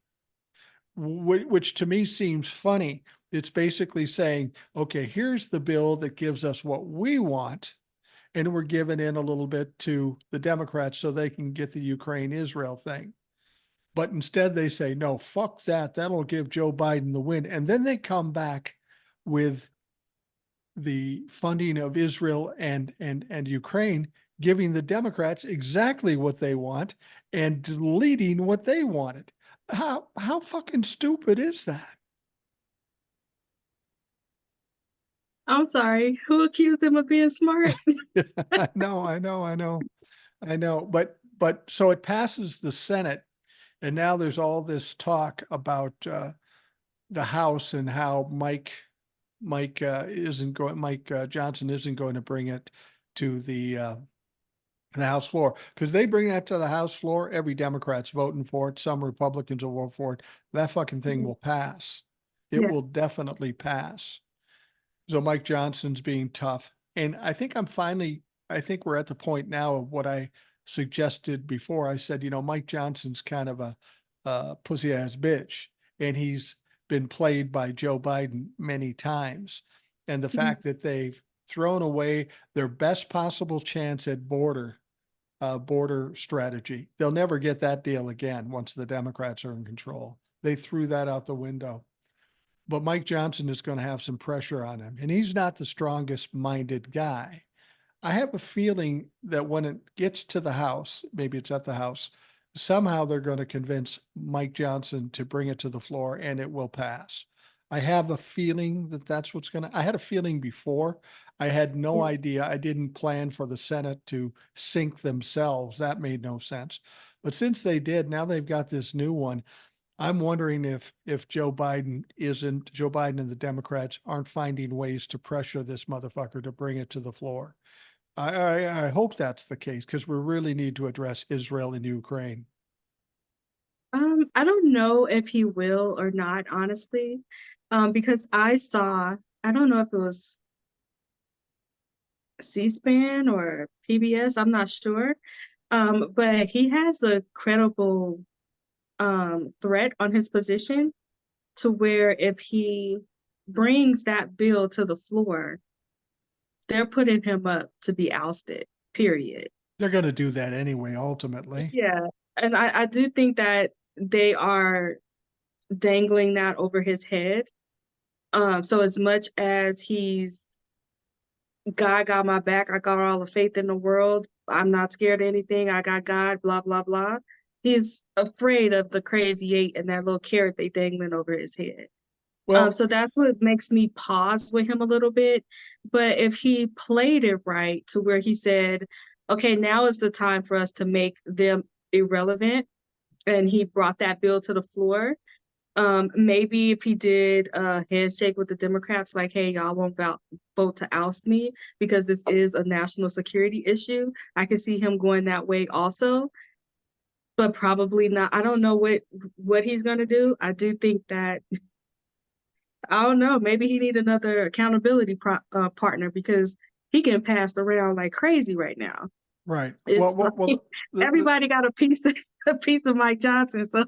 which to me seems funny. It's basically saying, okay, here's the bill that gives us what we want, and we're giving in a little bit to the Democrats so they can get the Ukraine-Israel thing. But instead they say, no, fuck that. That'll give Joe Biden the win. And then they come back with the funding of Israel and Ukraine, giving the Democrats exactly what they want and deleting what they wanted. How fucking stupid is that?
I'm sorry. Who accused him of being smart?
I know. But so it passes the Senate, and now there's all this talk about the House and how Mike Johnson isn't going to bring it to the House floor, because they bring that to the House floor, every Democrat's voting for it. Some Republicans will vote for it. That fucking thing will pass. It
Yeah.
will definitely pass. So Mike Johnson's being tough. And I think I think we're at the point now of what I suggested before. I said, you know, Mike Johnson's kind of a pussy ass bitch, and he's been played by Joe Biden many times. And the fact that they've thrown away their best possible chance at border strategy, they'll never get that deal again once the Democrats are in control. They threw that out the window. But Mike Johnson is going to have some pressure on him, and he's not the strongest minded guy. I have a feeling that when it gets to the House, maybe it's at the House, somehow they're going to convince Mike Johnson to bring it to the floor and it will pass. I have a feeling that that's what's going to, I had a feeling before. I had no idea. I didn't plan for the Senate to sink themselves. That made no sense. But since they did, now they've got this new one. I'm wondering if Joe Biden and the Democrats aren't finding ways to pressure this motherfucker to bring it to the floor. I hope that's the case, because we really need to address Israel and Ukraine.
I don't know if he will or not, honestly, because I don't know if it was C-SPAN or PBS, I'm not sure, but he has a credible threat on his position to where if he brings that bill to the floor, they're putting him up to be ousted, period.
They're going to do that anyway, ultimately.
Yeah. And I do think that they are dangling that over his head. So as much as God got my back, I got all the faith in the world, I'm not scared of anything, I got God, blah, blah, blah. He's afraid of the crazy eight and that little carrot they dangling over his head.
Well,
So that's what makes me pause with him a little bit. But if he played it right to where he said, okay, now is the time for us to make them irrelevant, and he brought that bill to the floor, maybe if he did a handshake with the Democrats, like, hey, y'all won't vote to oust me because this is a national security issue, I could see him going that way also, but probably not. I don't know what he's going to do. I do think that I don't know. Maybe he need another accountability partner, because he getting passed around like crazy right now.
right.
It's like everybody got a piece of Mike Johnson, so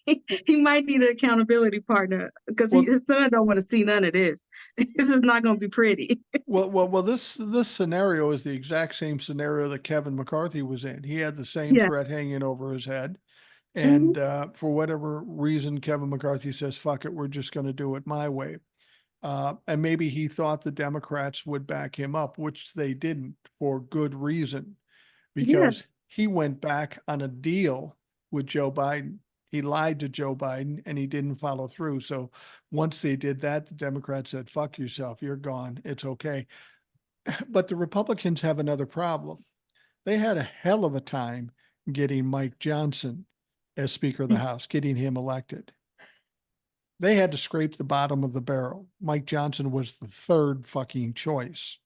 he might need an accountability partner, because his son don't want to see none of this. This is not going to be pretty.
Well. This scenario is the exact same scenario that Kevin McCarthy was in. He had the same threat hanging over his head. And for whatever reason, Kevin McCarthy says, fuck it, we're just going to do it my way. And maybe he thought the Democrats would back him up, which they didn't, for good reason, because he went back on a deal with Joe Biden. He lied to Joe Biden and he didn't follow through. So once they did that, the Democrats said, fuck yourself, you're gone. It's okay. But the Republicans have another problem. they had a hell of a time getting Mike Johnson as Speaker of the House, getting him elected. They had to scrape the bottom of the barrel. Mike Johnson was the third fucking choice.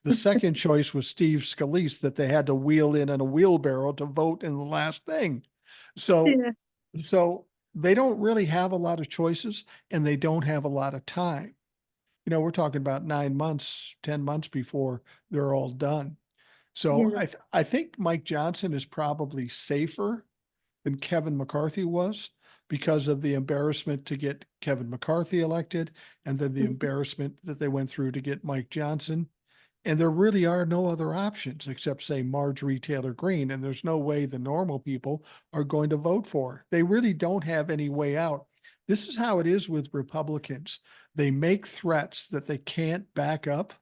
The second choice was Steve Scalise that they had to wheel in a wheelbarrow to vote in the last thing. So,
Yeah.
so they don't really have a lot of choices and they don't have a lot of time. You know, we're talking about 9 months, 10 months before they're all done. So
Yeah.
I think Mike Johnson is probably safer than Kevin McCarthy was because of the embarrassment to get Kevin McCarthy elected and then the
Mhm.
embarrassment that they went through to get Mike Johnson. And there really are no other options except, say, Marjorie Taylor Greene. And there's no way the normal people are going to vote for her. They really don't have any way out. This is how it is with Republicans. They make threats that they can't back up,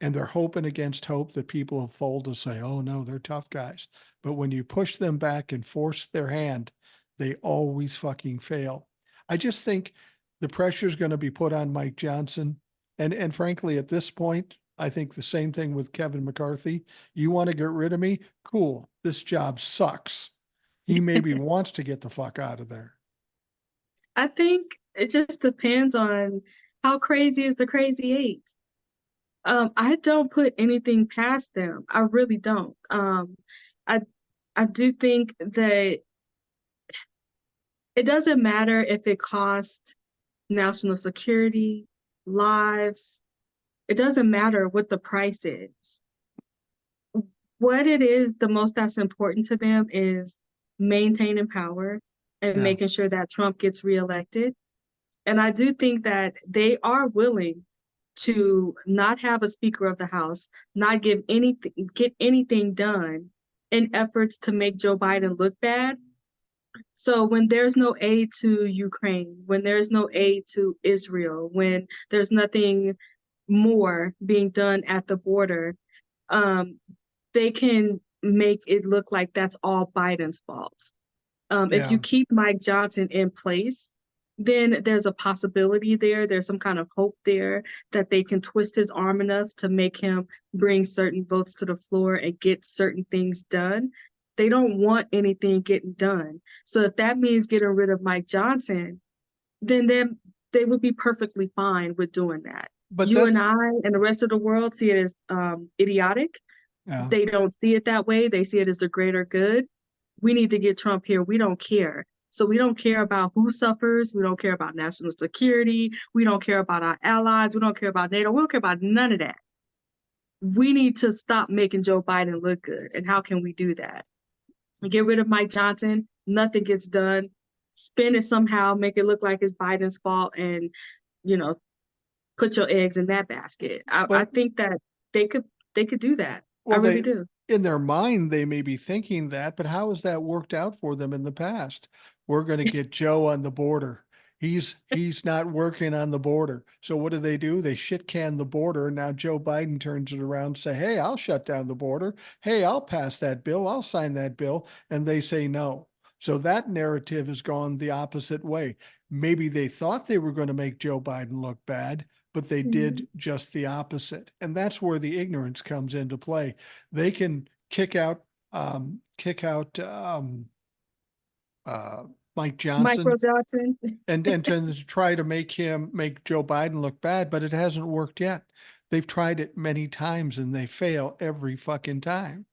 and they're hoping against hope that people will fold to say, oh no, they're tough guys. But when you push them back and force their hand, they always fucking fail. I just think the pressure is going to be put on Mike Johnson. And frankly, at this point, I think the same thing with Kevin McCarthy. You want to get rid of me? Cool. This job sucks. He maybe wants to get the fuck out of there.
I think it just depends on how crazy is the crazy eight. I don't put anything past them. I really don't. I I do think that it doesn't matter if it costs national security, lives. It doesn't matter what the price is. What it is, the most that's important to them is maintaining power and
Yeah.
making sure that Trump gets reelected. And I do think that they are willing to not have a Speaker of the House, not get anything done in efforts to make Joe Biden look bad. So when there's no aid to Ukraine, when there's no aid to Israel, when there's nothing more being done at the border, um, they can make it look like that's all Biden's fault. If
Yeah.
you keep Mike Johnson in place, then there's a possibility there. There's some kind of hope there that they can twist his arm enough to make him bring certain votes to the floor and get certain things done. They don't want anything getting done. So if that means getting rid of Mike Johnson, then they would be perfectly fine with doing that.
But
You and
that's,
I and the rest of the world see it as idiotic.
yeah.
They don't see it that way. They see it as the greater good. We need to get Trump here. We don't care. So we don't care about who suffers. We don't care about national security. We don't care about our allies. We don't care about NATO. We don't care about none of that. We need to stop making Joe Biden look good. And how can we do that? Get rid of Mike Johnson. Nothing gets done. Spin it somehow, make it look like it's Biden's fault, and you know, put your eggs in that basket. I
But
think that they could they could do that. I
well,
really
they
do.
in their mind they may be thinking that, but how has that worked out for them in the past? We're going to get Joe on the border. He's not working on the border. So what do? They shit can the border. Now Joe Biden turns it around and say, "Hey, I'll shut down the border. Hey, I'll pass that bill. I'll sign that bill." And they say no. So that narrative has gone the opposite way. Maybe they thought they were going to make Joe Biden look bad, but they
Mhm.
did just the opposite. And that's where the ignorance comes into play. They can kick out uh, Mike
Michael
Johnson
Johnson.
and to try to make Joe Biden look bad, but it hasn't worked yet. They've tried it many times and they fail every fucking time.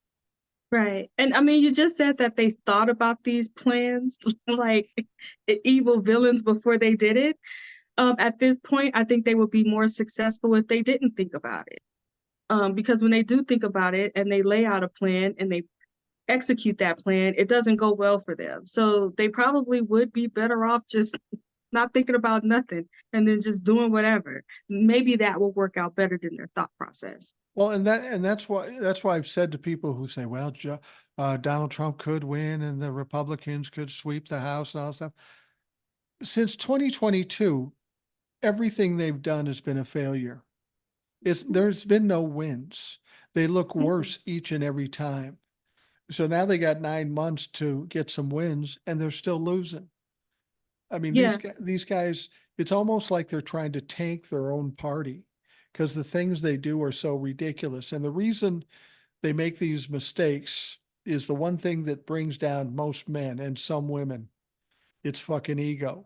Right. And I mean, you just said that they thought about these plans like evil villains before they did it. At this point, I think they would be more successful if they didn't think about it. Because when they do think about it and they lay out a plan and they execute that plan, it doesn't go well for them. So they probably would be better off just not thinking about nothing and then just doing whatever. Maybe that will work out better than their thought process.
Well, and that's why I've said to people who say, well, Donald Trump could win and the Republicans could sweep the House and all that stuff. Since 2022, everything they've done has been a failure. There's been no wins. They look
Yeah.
worse each and every time. So now they got 9 months to get some wins and they're still losing. I mean,
Yeah.
these guys, it's almost like they're trying to tank their own party because the things they do are so ridiculous. And the reason they make these mistakes is the one thing that brings down most men and some women. It's fucking ego.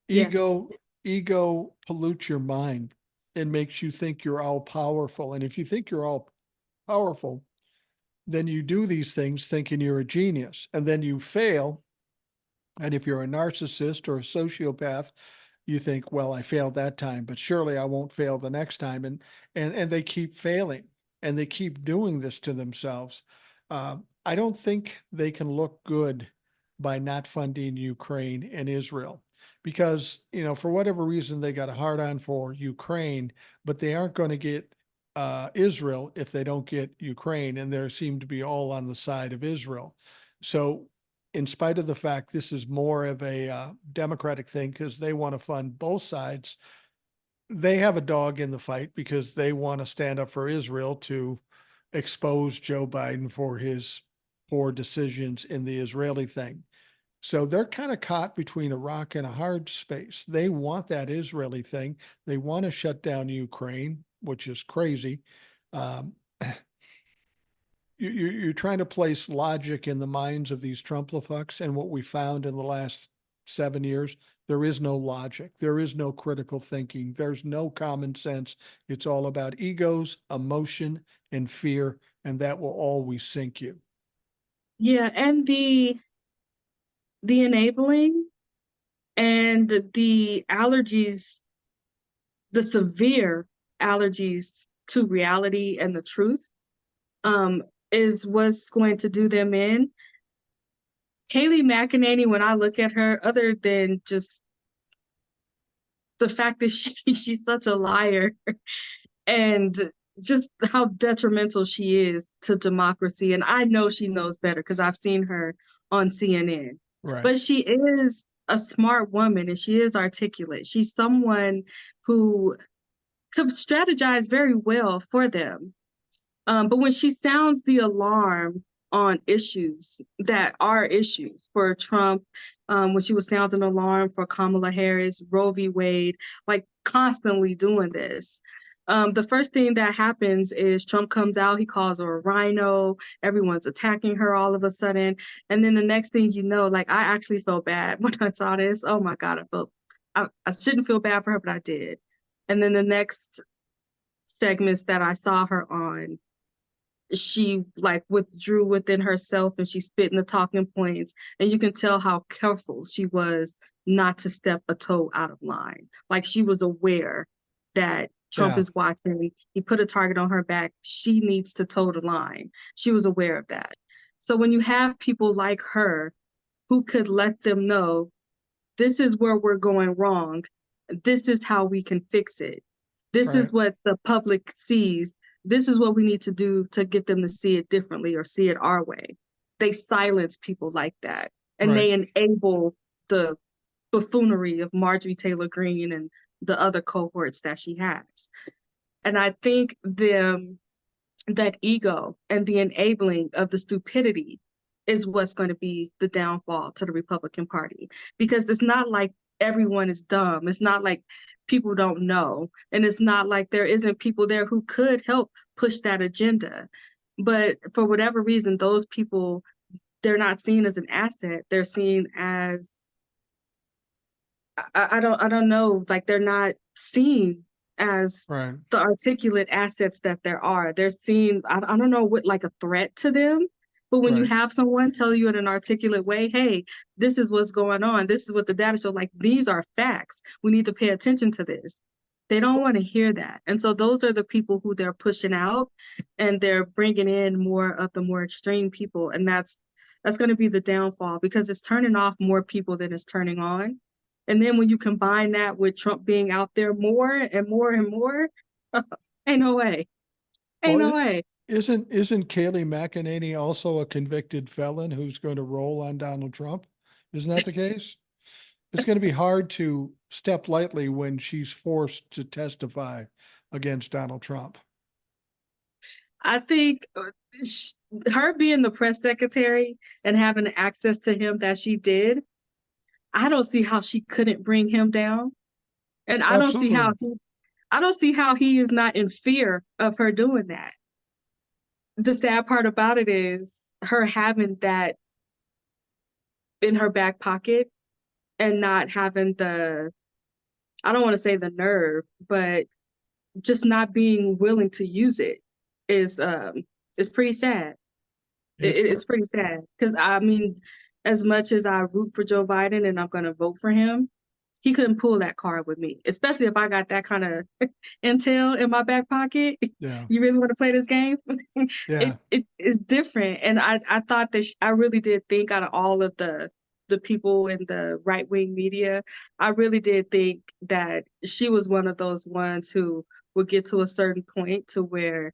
Yeah.
Ego, ego pollutes your mind and makes you think you're all powerful. And if you think you're all powerful, then you do these things thinking you're a genius, and then you fail. And if you're a narcissist or a sociopath, you think, well, I failed that time, but surely I won't fail the next time. And they keep failing, and they keep doing this to themselves. I don't think they can look good by not funding Ukraine and Israel, because, for whatever reason, they got a hard on for Ukraine, but they aren't going to get Israel if they don't get Ukraine, and they seem to be all on the side of Israel. So, in spite of the fact this is more of a Democratic thing because they want to fund both sides, they have a dog in the fight because they want to stand up for Israel to expose Joe Biden for his poor decisions in the Israeli thing. So they're kind of caught between a rock and a hard space. They want that Israeli thing. They want to shut down Ukraine, which is crazy. Um, you're trying to place logic in the minds of these Trumplafucks, and what we found in the last 7 years, there is no logic. There is no critical thinking. There's no common sense. It's all about egos, emotion, and fear, and that will always sink you.
Yeah, and the enabling and the allergies, the severe allergies to reality and the truth, is what's going to do them in. Kayleigh McEnany, when I look at her, other than just the fact that she's such a liar and just how detrimental she is to democracy. And I know she knows better because I've seen her on CNN.
Right.
But she is a smart woman and she is articulate. She's someone who could strategize very well for them. But when she sounds the alarm on issues that are issues for Trump, when she was sounding alarm for Kamala Harris, Roe v. Wade, like constantly doing this. The first thing that happens is Trump comes out, he calls her a rhino, everyone's attacking her all of a sudden. And then the next thing you know, like I actually felt bad when I saw this. Oh my God, I shouldn't feel bad for her, but I did. And then the next segments that I saw her on, she like withdrew within herself and she spit in the talking points, and you can tell how careful she was not to step a toe out of line. Like she was aware that Trump is watching. He put a target on her back. She needs to toe the line. She was aware of that. So when you have people like her who could let them know, this is where we're going wrong, this is how we can fix it, this is what the public sees, this is what we need to do to get them to see it differently or see it our way. They silence people like that, and they enable the buffoonery of Marjorie Taylor Greene and the other cohorts that she has. And I think that ego and the enabling of the stupidity is what's going to be the downfall to the Republican Party, because it's not like everyone is dumb. It's not like people don't know. And it's not like there isn't people there who could help push that agenda. But for whatever reason, those people, they're not seen as an asset. They're seen as, I don't know, like they're not seen as the articulate assets that there are. They're seen, I don't know, what, like a threat to them. But when you have someone tell you in an articulate way, hey, this is what's going on, this is what the data show, like these are facts, we need to pay attention to this. They don't want to hear that. And so those are the people who they're pushing out, and they're bringing in more of the more extreme people. And that's going to be the downfall, because it's turning off more people than it's turning on. And then when you combine that with Trump being out there more and more and more, ain't no way. Ain't no way.
Isn't Kayleigh McEnany also a convicted felon who's going to roll on Donald Trump? Isn't that the case? It's going to be hard to step lightly when she's forced to testify against Donald Trump.
I think her being the press secretary and having access to him that she did, I don't see how she couldn't bring him down. And I don't see how he is not in fear of her doing that. the sad part about it is her having that in her back pocket and not having the, I don't want to say the nerve, but just not being willing to use it is pretty sad.
It's
It's pretty sad because I mean, as much as I root for Joe Biden and I'm going to vote for him, he couldn't pull that card with me, especially if I got that kind of intel in my back pocket.
yeah,
You really want to play this game?
yeah,
It is different, and I thought that I really did think out of all of the people in the right wing media, I really did think that she was one of those ones who would get to a certain point to where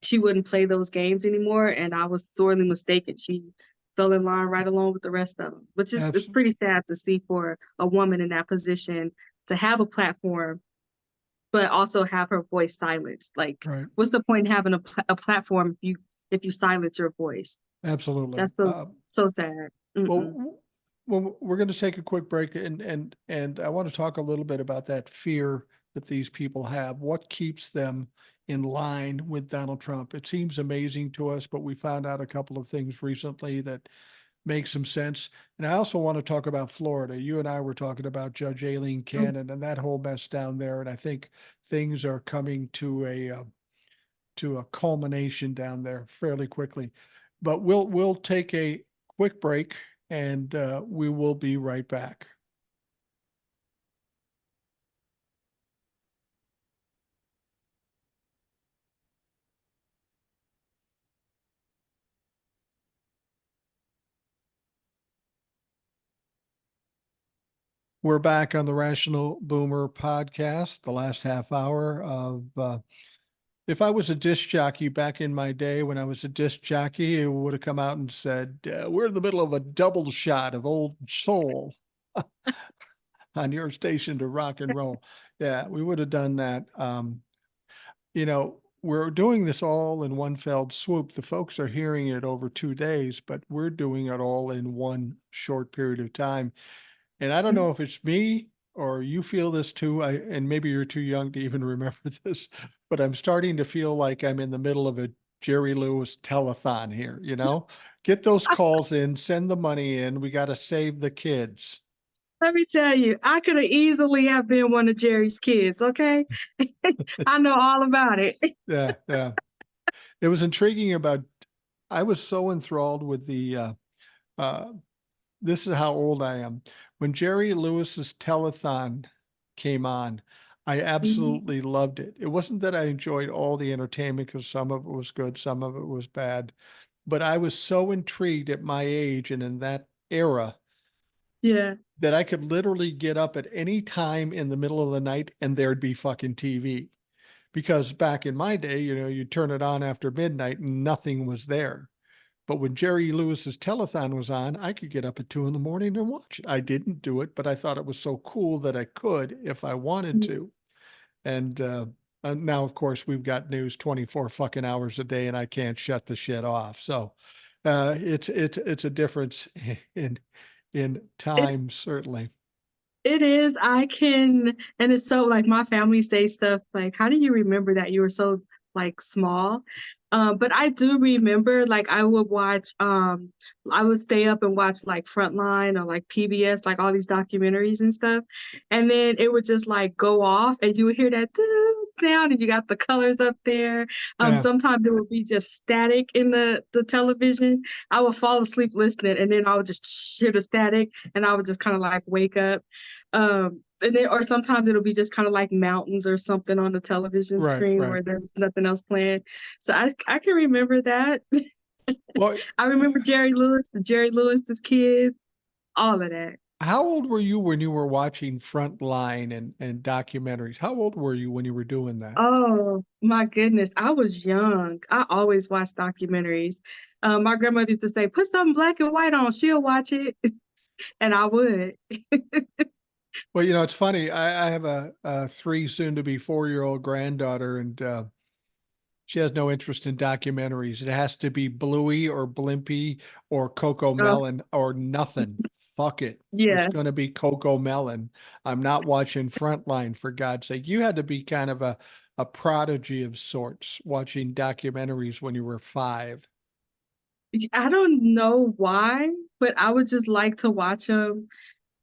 she wouldn't play those games anymore, and I was sorely mistaken. She fell in line right along with the rest of them, which is it's
absolutely.
pretty sad to see for a woman in that position to have a platform, but also have her voice silenced. Like,
Right.
what's the point in having a platform if you silence your voice?
Absolutely.
That's so sad. Mm-mm.
Well, we're going to take a quick break, and I want to talk a little bit about that fear that these people have. What keeps them in line with Donald Trump? It seems amazing to us, but we found out a couple of things recently that make some sense. And I also want to talk about Florida. You and I were talking about Judge Aileen Cannon and that whole mess down there, and I think things are coming to a culmination down there fairly quickly. But we'll take a quick break, and we will be right back. We're back on the Rational Boomer podcast, the last half hour of if I was a disc jockey back in my day when I was a disc jockey, it would have come out and said, we're in the middle of a double shot of old soul on your station to rock and roll. Yeah, we would have done that. We're doing this all in one fell swoop. The folks are hearing it over 2 days, but we're doing it all in one short period of time. And I don't know if it's me or you feel this too. And maybe you're too young to even remember this, but I'm starting to feel like I'm in the middle of a Jerry Lewis telethon here, Get those calls in, send the money in. We got to save the kids.
Let me tell you, I could have easily have been one of Jerry's kids. Okay, I know all about it.
Yeah, yeah. It was intriguing I was so enthralled with uh, this is how old I am. When Jerry Lewis's telethon came on, I
Mhm.
absolutely loved it. It wasn't that I enjoyed all the entertainment because some of it was good, some of it was bad, but I was so intrigued at my age and in that era
Yeah.
that I could literally get up at any time in the middle of the night and there'd be fucking TV. Because back in my day, you turn it on after midnight and nothing was there. But when Jerry Lewis's telethon was on, I could get up at 2 in the morning and watch it. I didn't do it, but I thought it was so cool that I could if I wanted to. And now, of course, we've got news 24 fucking hours a day, and I can't shut the shit off. So it's a difference in
It
time, certainly.
It is. I can, and it's so like my family say stuff like, "How do you remember that you were so like small?" But I do remember like I would stay up and watch like Frontline or like PBS, like all these documentaries and stuff, and then it would just like go off, and you would hear that doo sound, and you got the colors up there.
Yeah,
Sometimes it would be just static in the television. I would fall asleep listening, and then I would just hear the static, and I would just kind of like wake up. And then, or sometimes it'll be just kind of like mountains or something on the television
right,
screen
right.
where there's nothing else playing. So I can remember that.
Well,
I remember Jerry Lewis, Jerry Lewis's kids, all of that.
how old were you when you were watching Frontline and documentaries? How old were you when you were doing that?
Oh my goodness, I was young. I always watched documentaries. My grandmother used to say, "Put something black and white on, she'll watch it," and I would.
Well, it's funny. I have a 3, soon to be 4-year-old granddaughter, and she has no interest in documentaries. It has to be Bluey or Blimpy or Coco
Oh
Melon or nothing. Fuck it. It's
yeah.
going to be Coco Melon. I'm not watching Frontline, for God's sake. You had to be kind of a prodigy of sorts watching documentaries when you were 5?
I don't know why, but I would just like to watch them.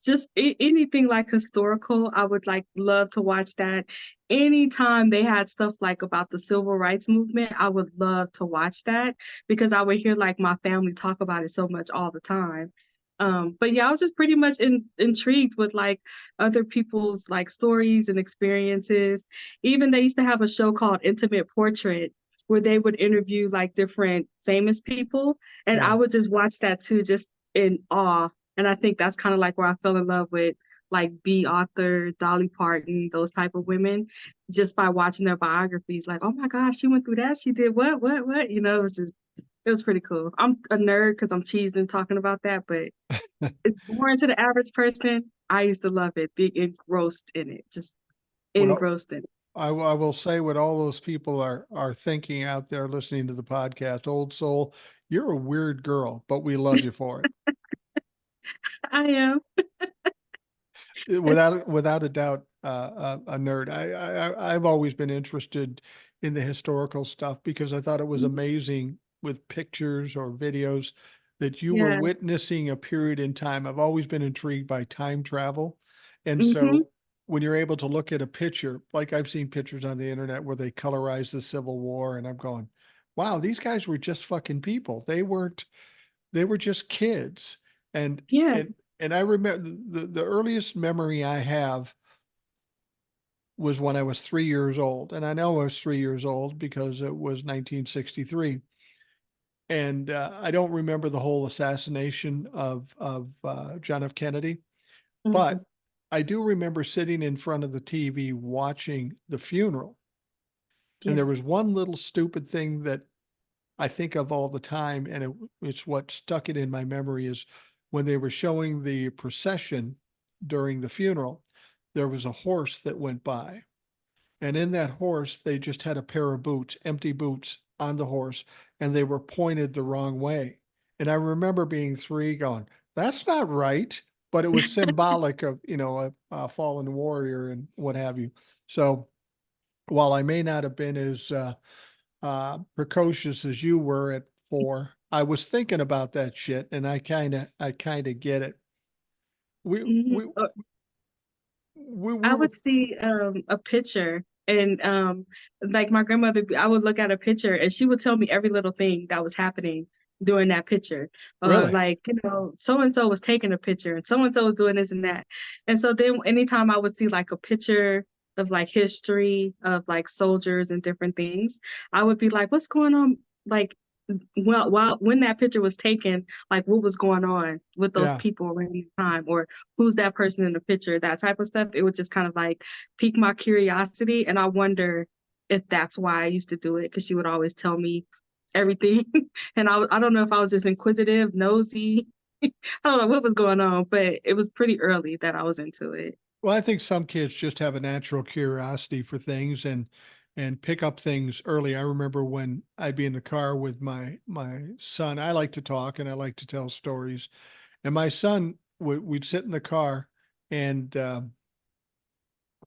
Just anything like historical, I would like love to watch that. Anytime they had stuff like about the civil rights movement, I would love to watch that because I would hear like my family talk about it so much all the time. But yeah, I was just pretty much intrigued with like other people's like stories and experiences. Even they used to have a show called Intimate Portrait where they would interview like different famous people, and I
Yeah.
would just watch that too, just in awe. And I think that's kind of like where I fell in love with like B. Arthur, Dolly Parton, those type of women, just by watching their biographies. Like, oh my gosh, she went through that. She did what? You know, it was pretty cool. I'm a nerd because I'm cheesing talking about that, but it's boring to the average person. I used to love it, be engrossed in it, just
Well,
engrossed in it.
I will say what all those people are thinking out there listening to the podcast. Old soul, you're a weird girl, but we love you for it.
I am.
Without a doubt, a nerd. I've always been interested in the historical stuff because I thought it was amazing with pictures or videos that you were
Yeah.
witnessing a period in time. I've always been intrigued by time travel. And
Hmm.
so when you're able to look at a picture, like I've seen pictures on the internet where they colorize the Civil War, and I'm going, wow, these guys were just fucking people. They were just kids. And
Yeah.
and I remember the earliest memory I have was when I was 3 years old. And I know I was 3 years old because it was 1963. And I don't remember the whole assassination of John F. Kennedy,
Hmm.
but I do remember sitting in front of the TV watching the funeral. And
Yeah.
there was one little stupid thing that I think of all the time, and it's what stuck it in my memory is when they were showing the procession during the funeral, there was a horse that went by. And in that horse, they just had a pair of boots, empty boots on the horse, and they were pointed the wrong way. And I remember being 3 going, that's not right. But it was symbolic of, a fallen warrior and what have you. So while I may not have been as precocious as you were at 4, I was thinking about that shit, and I kind of get it. We we
Hmm.
we
I
were
would see a picture and like my grandmother, I would look at a picture and she would tell me every little thing that was happening during that picture.
really,
Like, you know, so and so was taking a picture and so was doing this and that. And so then anytime I would see like a picture of like history of like soldiers and different things, I would be like, what's going on? Like, well, while when that picture was taken, like what was going on with those
yeah.
people around the time, or who's that person in the picture, that type of stuff. It would just kind of like pique my curiosity, and I wonder if that's why I used to do it because she would always tell me everything, and I don't know if I was just inquisitive, nosy. I don't know what was going on, but it was pretty early that I was into it.
Well, I think some kids just have a natural curiosity for things and pick up things early. I remember when I'd be in the car with my son. I like to talk and I like to tell stories. And my son we'd sit in the car and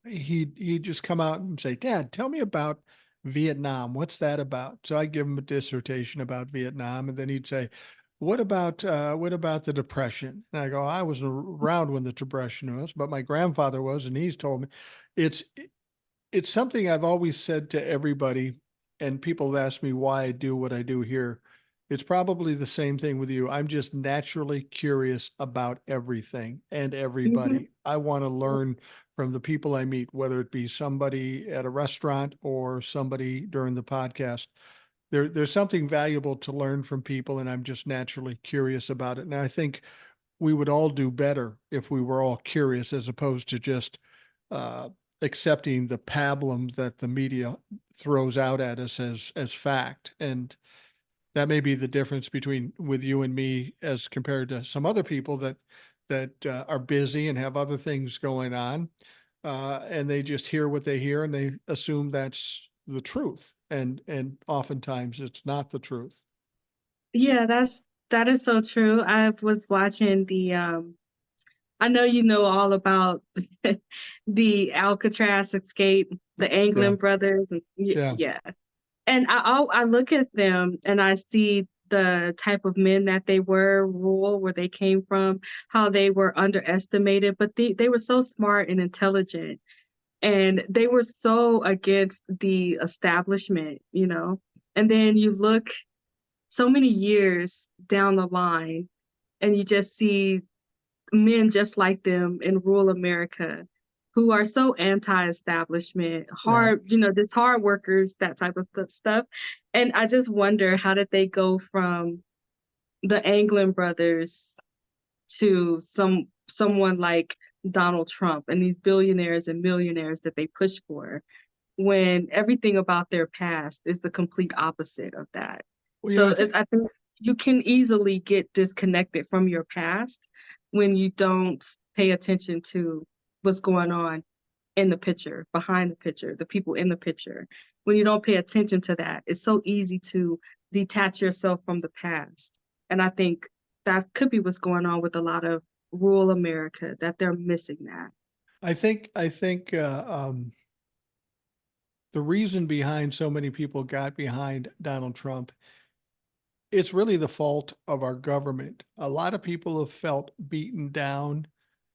he'd just come out and say, "Dad, tell me about Vietnam. What's that about?" So I give him a dissertation about Vietnam, and then he'd say, what about the Depression?" And I go, "I wasn't around when the Depression was, but my grandfather was, and he's told me it's it's something I've always said to everybody, and people have asked me why I do what I do here. It's probably the same thing with you. I'm just naturally curious about everything and
Hmm.
everybody. I want to learn from the people I meet, whether it be somebody at a restaurant or somebody during the podcast. There's something valuable to learn from people, and I'm just naturally curious about it. And I think we would all do better if we were all curious as opposed to just uh, accepting the pablum that the media throws out at us as fact. And that may be the difference between with you and me as compared to some other people that are busy and have other things going on, and they just hear what they hear and they assume that's the truth. And oftentimes it's not the truth.
Yeah, that is so true. I was watching I know you know all about the Alcatraz escape, the
Yeah,
Anglin brothers, and
yeah,
yeah. And I look at them and I see the type of men that they were, rural, where they came from, how they were underestimated, but they were so smart and intelligent, and they were so against the establishment, you know? And then you look so many years down the line and you just see men just like them in rural America who are so anti-establishment,
right.
hard, just hard workers, that type of stuff. And I just wonder, how did they go from the Anglin brothers to someone like Donald Trump and these billionaires and millionaires that they push for, when everything about their past is the complete opposite of that.
Well,
So
I think
I think you can easily get disconnected from your past when you don't pay attention to what's going on in the picture, behind the picture, the people in the picture. When you don't pay attention to that, it's so easy to detach yourself from the past. And I think that could be what's going on with a lot of rural America, that they're missing that.
I think the reason behind so many people got behind Donald Trump, it's really the fault of our government. A lot of people have felt beaten down,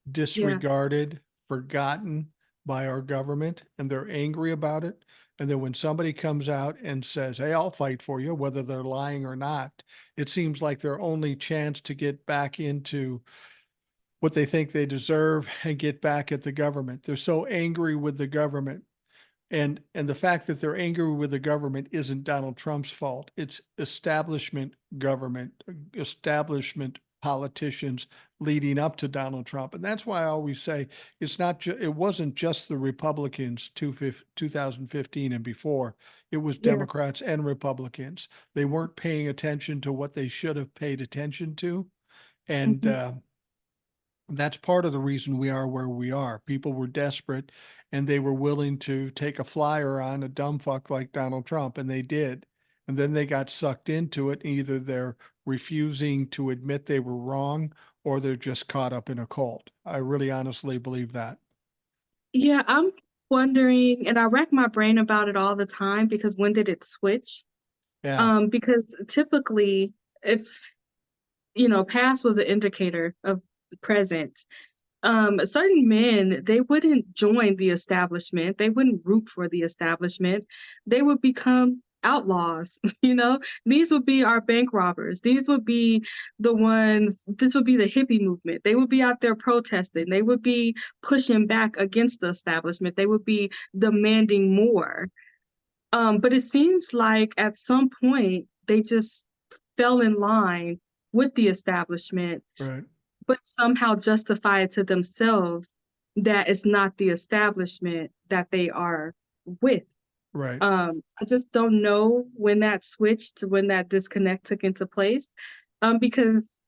Yeah.
disregarded, forgotten by our government, and they're angry about it. And then when somebody comes out and says, "Hey, I'll fight for you," whether they're lying or not, it seems like their only chance to get back into what they think they deserve and get back at the government. They're so angry with the government. And the fact that they're angry with the government isn't Donald Trump's fault. It's establishment government, establishment politicians leading up to Donald Trump. And that's why I always say it wasn't just the Republicans 2015 and before. It was
Yeah.
Democrats and Republicans. They weren't paying attention to what they should have paid attention to. And
Mhm.
that's part of the reason we are where we are. People were desperate and they were willing to take a flyer on a dumb fuck like Donald Trump, and they did. And then they got sucked into it. Either they're refusing to admit they were wrong or they're just caught up in a cult. I really honestly believe that.
Yeah, I'm wondering, and I rack my brain about it all the time, because when did it switch?
Yeah,
Because typically, if past was an indicator of the present, certain men, they wouldn't join the establishment. They wouldn't root for the establishment. They would become outlaws. These would be our bank robbers. These would be this would be the hippie movement. They would be out there protesting. They would be pushing back against the establishment. They would be demanding more. But it seems like at some point they just fell in line with the establishment,
right,
but somehow justify it to themselves that it's not the establishment that they are with.
right.
I just don't know when that switched, when that disconnect took into place, because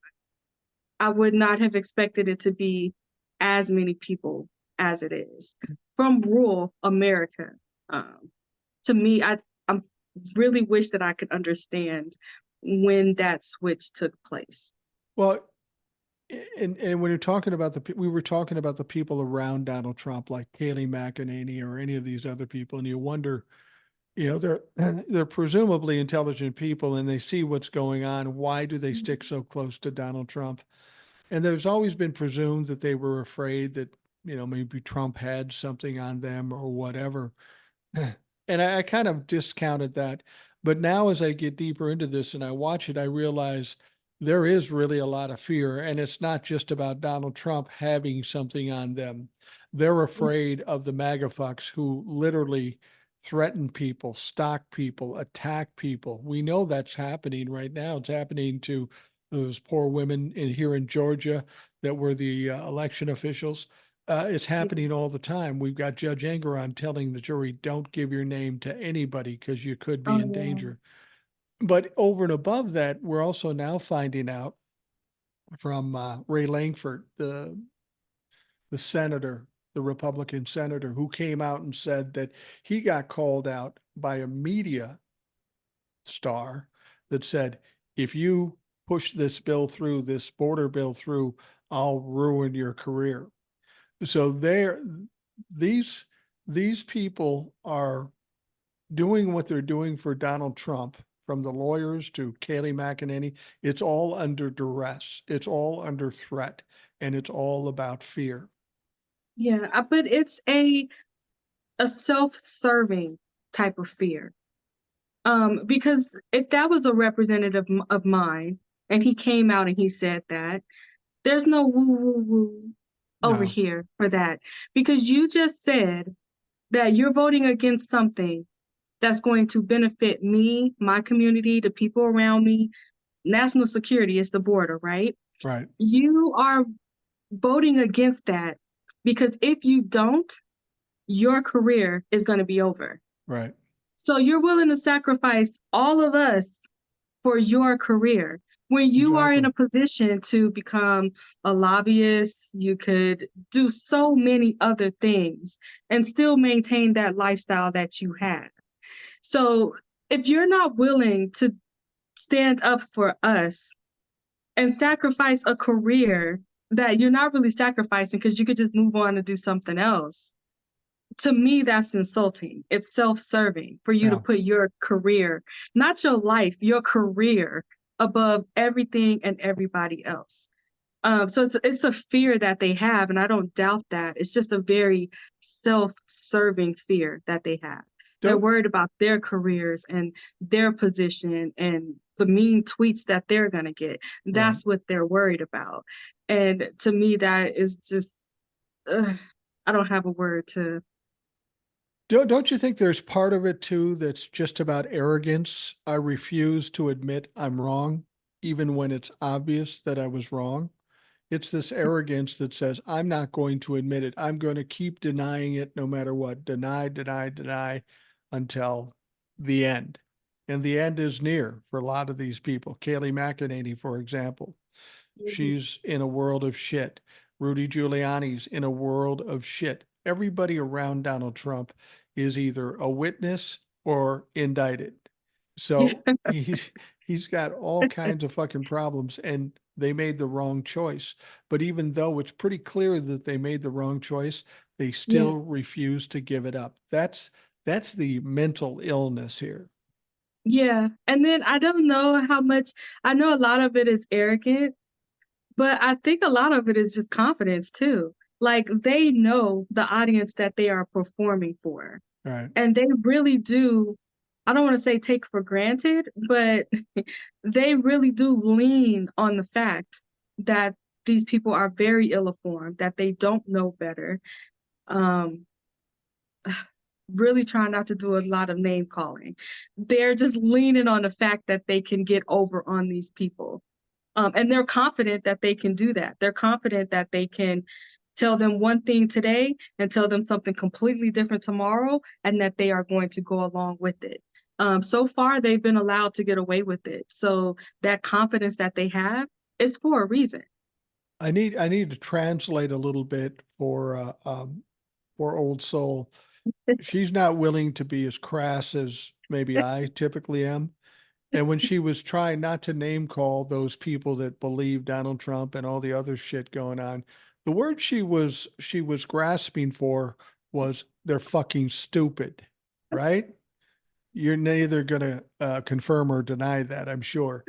I would not have expected it to be as many people as it is from rural America. Um, to me, I'm really wish that I could understand when that switch took place.
Well, and when you're talking about we were talking about the people around Donald Trump, like Kayleigh McEnany or any of these other people, and you wonder, they're presumably intelligent people and they see what's going on. Why do they stick so close to Donald Trump? And there's always been presumed that they were afraid that, maybe Trump had something on them or whatever. And I kind of discounted that. But now, as I get deeper into this and I watch it, I realize there is really a lot of fear. And it's not just about Donald Trump having something on them. They're afraid of the MAGA fucks who literally threaten people, stalk people, attack people. We know that's happening right now. It's happening to those poor women here in Georgia that were the election officials. It's happening all the time. We've got Judge Engeron telling the jury, don't give your name to anybody because you could be
Oh,
in
yeah.
danger. But over and above that, we're also now finding out from Ray Langford, the senator, the Republican senator, who came out and said that he got called out by a media star that said, if you push this bill through, this border bill through, I'll ruin your career. So these, these people are doing what they're doing for Donald Trump, from the lawyers to Kayleigh McEnany. It's all under duress. It's all under threat, and it's all about fear.
Yeah, but it's a self-serving type of fear. Because if that was a representative of mine and he came out and he said that, there's no woo woo woo over
No,
here for that. Because you just said that you're voting against something that's going to benefit me, my community, the people around me. National security is the border, right?
right,
You are voting against that because if you don't, your career is going to be over.
right.
So you're willing to sacrifice all of us for your career. When you are in
Exactly.
a position to become a lobbyist, you could do so many other things and still maintain that lifestyle that you have. So if you're not willing to stand up for us and sacrifice a career that you're not really sacrificing because you could just move on and do something else, to me, that's insulting. It's self-serving for you to
Yeah.
put your career, not your life, your career above everything and everybody else. So it's a fear that they have, and I don't doubt that. It's just a very self-serving fear that they have. They're
Don't
worried about their careers and their position and the mean tweets that they're gonna get.
right.
That's what they're worried about. And to me, that is just, I don't have a word to.
Don't you think there's part of it too that's just about arrogance? I refuse to admit I'm wrong, even when it's obvious that I was wrong. It's this arrogance that says, I'm not going to admit it. I'm going to keep denying it no matter what. Deny, deny, deny until the end. And the end is near for a lot of these people. Kayleigh McEnany, for example,
Mhm.
she's in a world of shit. Rudy Giuliani's in a world of shit. Everybody around Donald Trump is either a witness or indicted.
Yeah.
So he's got all kinds of fucking problems, and they made the wrong choice. But even though it's pretty clear that they made the wrong choice, they
Yeah.
still refuse to give it up. That's the mental illness here.
Yeah. And then I don't know how much, I know a lot of it is arrogant, but I think a lot of it is just confidence too. Like they know the audience that they are performing for.
All right.
And they really do, I don't want to say take for granted, but they really do lean on the fact that these people are very ill-informed, that they don't know better. Um, really trying not to do a lot of name calling. They're just leaning on the fact that they can get over on these people. And they're confident that they can do that. They're confident that they can tell them one thing today and tell them something completely different tomorrow, and that they are going to go along with it. So far, they've been allowed to get away with it. So that confidence that they have is for a reason.
I need to translate a little bit for Old Soul. She's not willing to be as crass as maybe I typically am. And when she was trying not to name call those people that believe Donald Trump and all the other shit going on, the word she was grasping for was they're fucking stupid, right? You're neither gonna confirm or deny that, I'm sure,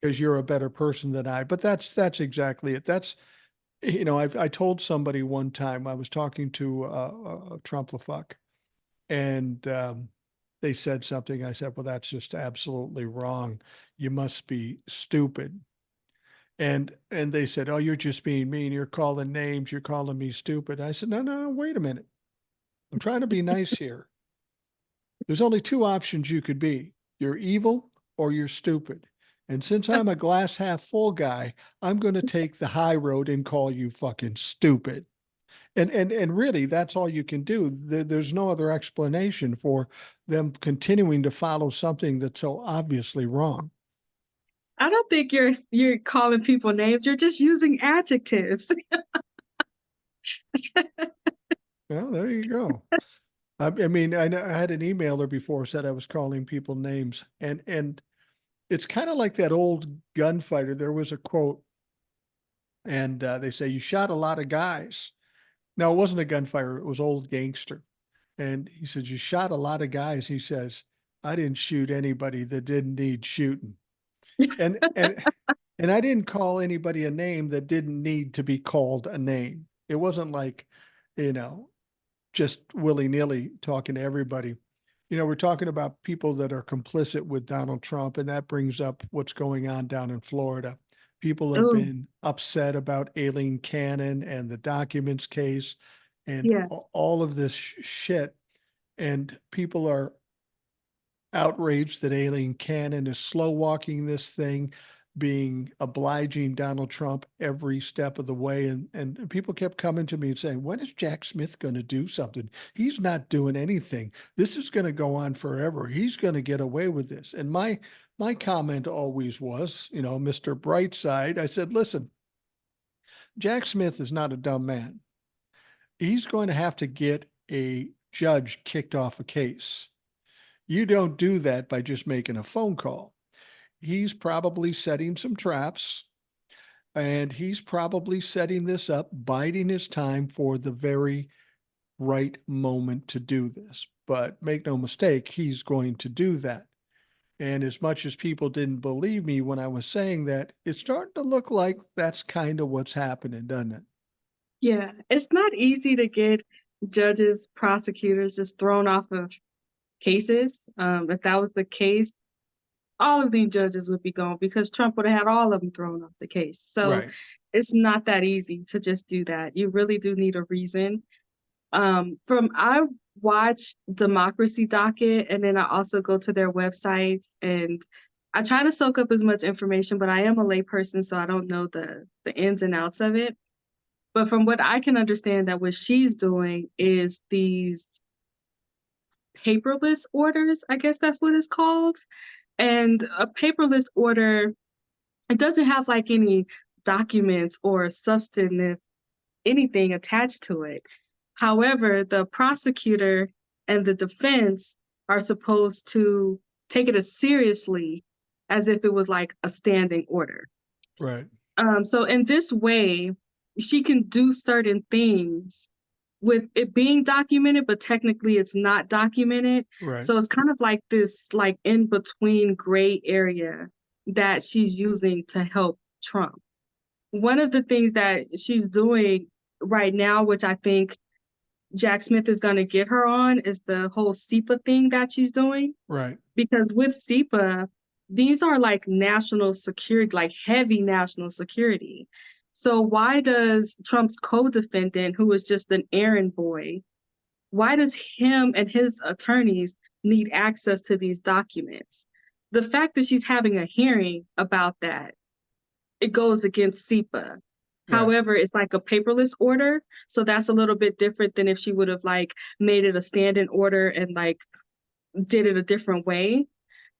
because you're a better person than I. But that's exactly it. That's I told somebody one time I was talking to a Trump and they said something. I said, well, that's just absolutely wrong. You must be stupid. And they said, oh, you're just being mean. You're calling names. You're calling me stupid. I said, no, no, no, wait a minute. I'm trying to be nice here. There's only two options you could be. You're evil or you're stupid. And since I'm a glass half full guy, I'm going to take the high road and call you fucking stupid. And really, that's all you can do. There's no other explanation for them continuing to follow something that's so obviously wrong.
I don't think you're calling people names. You're just using adjectives.
Well, there you go. I mean, I had an emailer before said I was calling people names, and it's kind of like that old gunfighter. There was a quote. And they say, "You shot a lot of guys." No, it wasn't a gunfire. It was old gangster. And he said, "You shot a lot of guys." He says, "I didn't shoot anybody that didn't need shooting." And and I didn't call anybody a name that didn't need to be called a name. It wasn't like, you know, just willy-nilly talking to everybody. We're talking about people that are complicit with Donald Trump, and that brings up what's going on down in Florida. People have
Oh,
been upset about Aileen Cannon and the documents case and
yeah,
all of this shit. And people are outraged that Aileen Cannon is slow walking this thing, being obliging Donald Trump every step of the way. And people kept coming to me and saying, "When is Jack Smith going to do something? He's not doing anything. This is going to go on forever. He's going to get away with this." And my comment always was, Mr. Brightside, I said, "Listen, Jack Smith is not a dumb man. He's going to have to get a judge kicked off a case. You don't do that by just making a phone call. He's probably setting some traps, and he's probably setting this up, biding his time for the very right moment to do this. But make no mistake, he's going to do that." And as much as people didn't believe me when I was saying that, it's starting to look like that's kind of what's happening, doesn't it?
yeah. It's not easy to get judges, prosecutors just thrown off of cases. If that was the case, all of these judges would be gone because Trump would have had all of them thrown off the case. So
Right.
it's not that easy to just do that. You really do need a reason. I watch Democracy Docket, and then I also go to their websites, and I try to soak up as much information, but I am a layperson, so I don't know the ins and outs of it. But from what I can understand, that what she's doing is these paperless orders, I guess that's what it's called. And a paperless order, it doesn't have like any documents or substantive anything attached to it. However, the prosecutor and the defense are supposed to take it as seriously as if it was like a standing order.
Right.
So in this way, she can do certain things with it being documented, but technically it's not documented.
Right.
So it's kind of like this like in between gray area that she's using to help Trump. One of the things that she's doing right now, which I think Jack Smith is going to get her on, is the whole SEPA thing that she's doing.
Right.
Because with SEPA, these are like national security, like heavy national security. So why does Trump's co-defendant, who is just an errand boy, why does him and his attorneys need access to these documents? The fact that she's having a hearing about that, it goes against SEPA.
Right.
However, it's like a paperless order. So that's a little bit different than if she would have like made it a stand-in order and like did it a different way.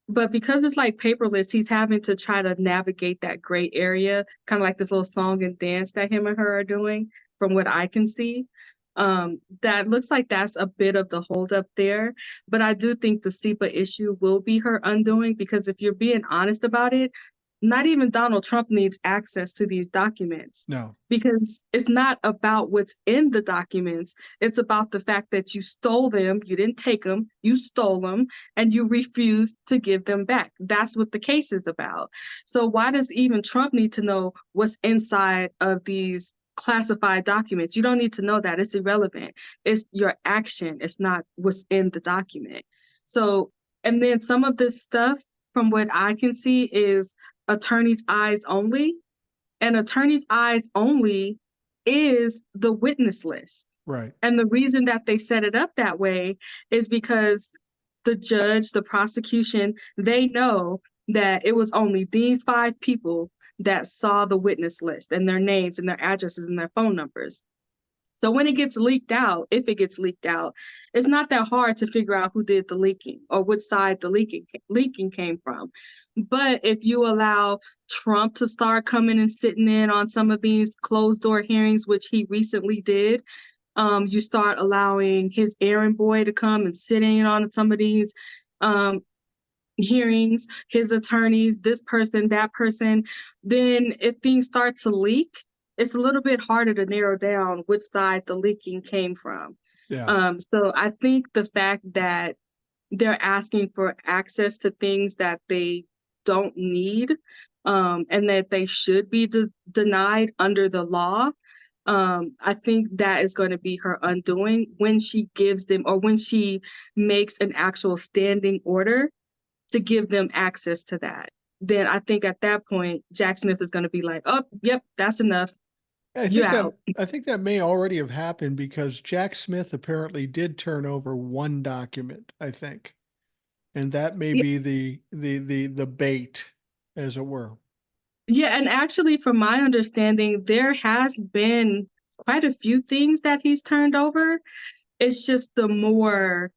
But because it's like paperless, he's having to try to navigate that gray area, kind of like this little song and dance that him and her are doing, from what I can see. That looks like that's a bit of the holdup there. But I do think the SEPA issue will be her undoing, because if you're being honest about it, not even Donald Trump needs access to these documents,
No.
because it's not about what's in the documents. It's about the fact that you stole them, you didn't take them, you stole them, and you refused to give them back. That's what the case is about. So why does even Trump need to know what's inside of these classified documents? You don't need to know that. It's irrelevant. It's your action. It's not what's in the document. So, and then some of this stuff, from what I can see, is attorney's eyes only. And attorney's eyes only is the witness list.
Right.
And the reason that they set it up that way is because the judge, the prosecution, they know that it was only these 5 people that saw the witness list and their names and their addresses and their phone numbers. So when it gets leaked out, if it gets leaked out, it's not that hard to figure out who did the leaking or what side the leaking came from. But if you allow Trump to start coming and sitting in on some of these closed door hearings, which he recently did, you start allowing his errand boy to come and sit in on some of these hearings, his attorneys, this person, that person, then if things start to leak, it's a little bit harder to narrow down which side the leaking came from.
Yeah.
So I think the fact that they're asking for access to things that they don't need, and that they should be denied under the law. I think that is going to be her undoing when she gives them, or when she makes an actual standing order to give them access to that. Then I think at that point, Jack Smith is going to be like, oh, yep, that's enough. You out.
I think that may already have happened because Jack Smith apparently did turn over one document, I think. And that may
Yeah,
be the bait, as it were.
yeah, and actually, from my understanding, there has been quite a few things that he's turned over. It's just the more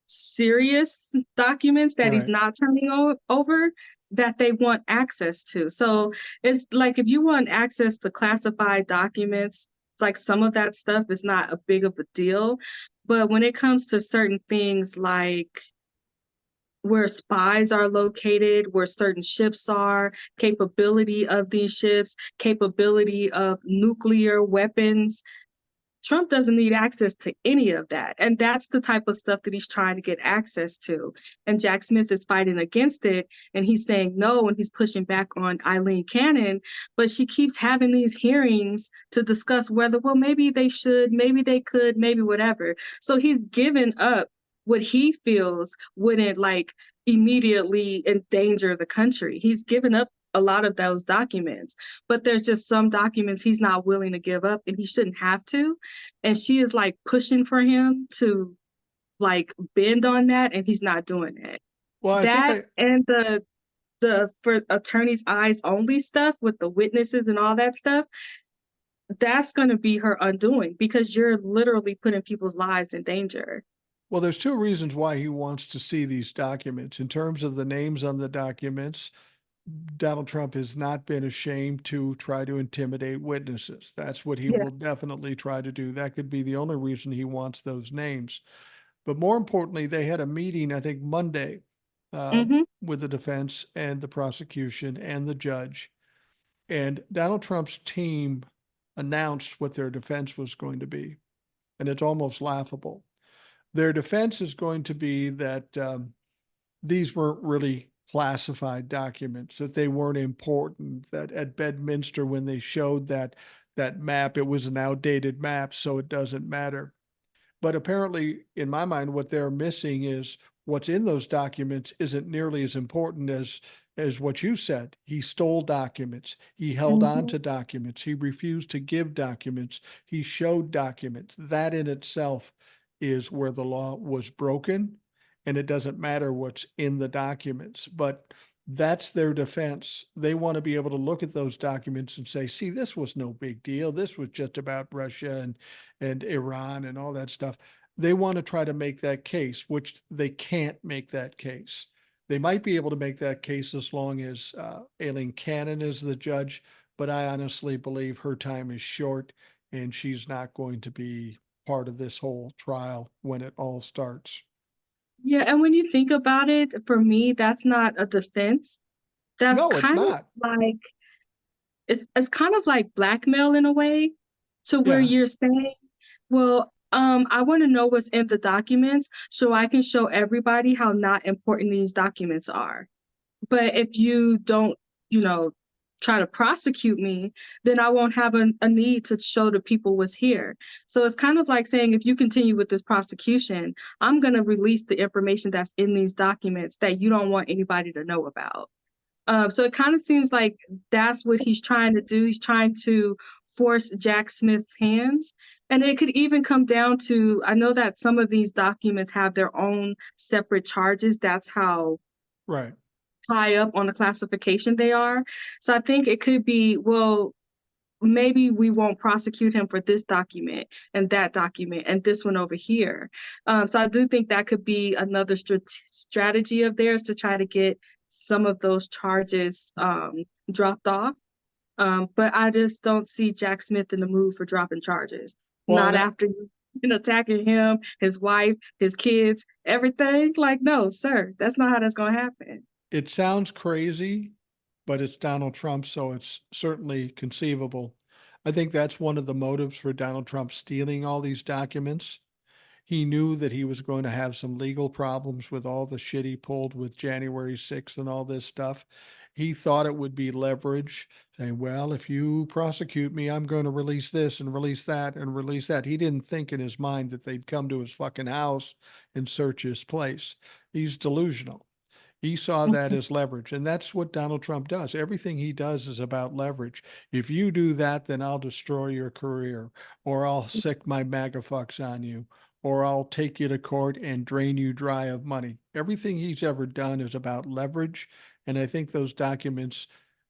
serious documents that he's
Right.
not turning over that they want access to. So it's like if you want access to classified documents, like some of that stuff is not a big of a deal. But when it comes to certain things like where spies are located, where certain ships are, capability of these ships, capability of nuclear weapons, Trump doesn't need access to any of that. And that's the type of stuff that he's trying to get access to. And Jack Smith is fighting against it. And he's saying no, and he's pushing back on Eileen Cannon. But she keeps having these hearings to discuss whether, well, maybe they should, maybe they could, maybe whatever. So he's given up what he feels wouldn't like immediately endanger the country. He's given up a lot of those documents, but there's just some documents he's not willing to give up, and he shouldn't have to. And she is like pushing for him to like bend on that, and he's not doing it.
Well, I think
That and the for attorney's eyes only stuff with the witnesses and all that stuff, that's going to be her undoing because you're literally putting people's lives in danger.
well, there's two reasons why he wants to see these documents. In terms of the names on the documents, Donald Trump has not been ashamed to try to intimidate witnesses. That's what he
Yeah.
will definitely try to do. That could be the only reason he wants those names. But more importantly, they had a meeting, I think Monday,
Mm-hmm.
with the defense and the prosecution and the judge. And Donald Trump's team announced what their defense was going to be. And it's almost laughable. Their defense is going to be that these weren't really classified documents, that they weren't important, that at Bedminster, when they showed that map, it was an outdated map, so it doesn't matter. But apparently, in my mind, what they're missing is what's in those documents isn't nearly as important as what you said. He stole documents. He held on
Mm-hmm.
to documents. He refused to give documents. He showed documents. That in itself is where the law was broken. And it doesn't matter what's in the documents, but that's their defense. They want to be able to look at those documents and say, see, this was no big deal. This was just about Russia and Iran and all that stuff. They want to try to make that case, which they can't make that case. They might be able to make that case as long as Aileen Cannon is the judge, but I honestly believe her time is short and she's not going to be part of this whole trial when it all starts.
Yeah, and when you think about it, for me, that's not a defense. That's
No, it's
kind of
not.
like it's kind of like blackmail in a way, to where
Yeah,
you're saying, well, I want to know what's in the documents so I can show everybody how not important these documents are. But if you don't, you know, try to prosecute me, then I won't have a need to show the people what's here. So it's kind of like saying, if you continue with this prosecution, I'm going to release the information that's in these documents that you don't want anybody to know about. So it kind of seems like that's what he's trying to do. He's trying to force Jack Smith's hands. And it could even come down to, I know that some of these documents have their own separate charges. That's how
right.
high up on the classification they are. So I think it could be, well, maybe we won't prosecute him for this document and that document and this one over here. So I do think that could be another strategy of theirs to try to get some of those charges dropped off. But I just don't see Jack Smith in the mood for dropping charges.
Well,
Not
and
after you've been attacking him, his wife, his kids, everything. Like, no, sir, that's not how that's going to happen.
it sounds crazy, but it's Donald Trump, so it's certainly conceivable. I think that's one of the motives for Donald Trump stealing all these documents. He knew that he was going to have some legal problems with all the shit he pulled with January 6th and all this stuff. He thought it would be leverage, saying, well, if you prosecute me, I'm going to release this and release that and release that. He didn't think in his mind that they'd come to his fucking house and search his place. He's delusional. He saw that
Mhm.
as leverage. And that's what Donald Trump does. Everything he does is about leverage. If you do that, then I'll destroy your career, or I'll sick my MAGA fucks on you, or I'll take you to court and drain you dry of money. Everything he's ever done is about leverage. And I think those documents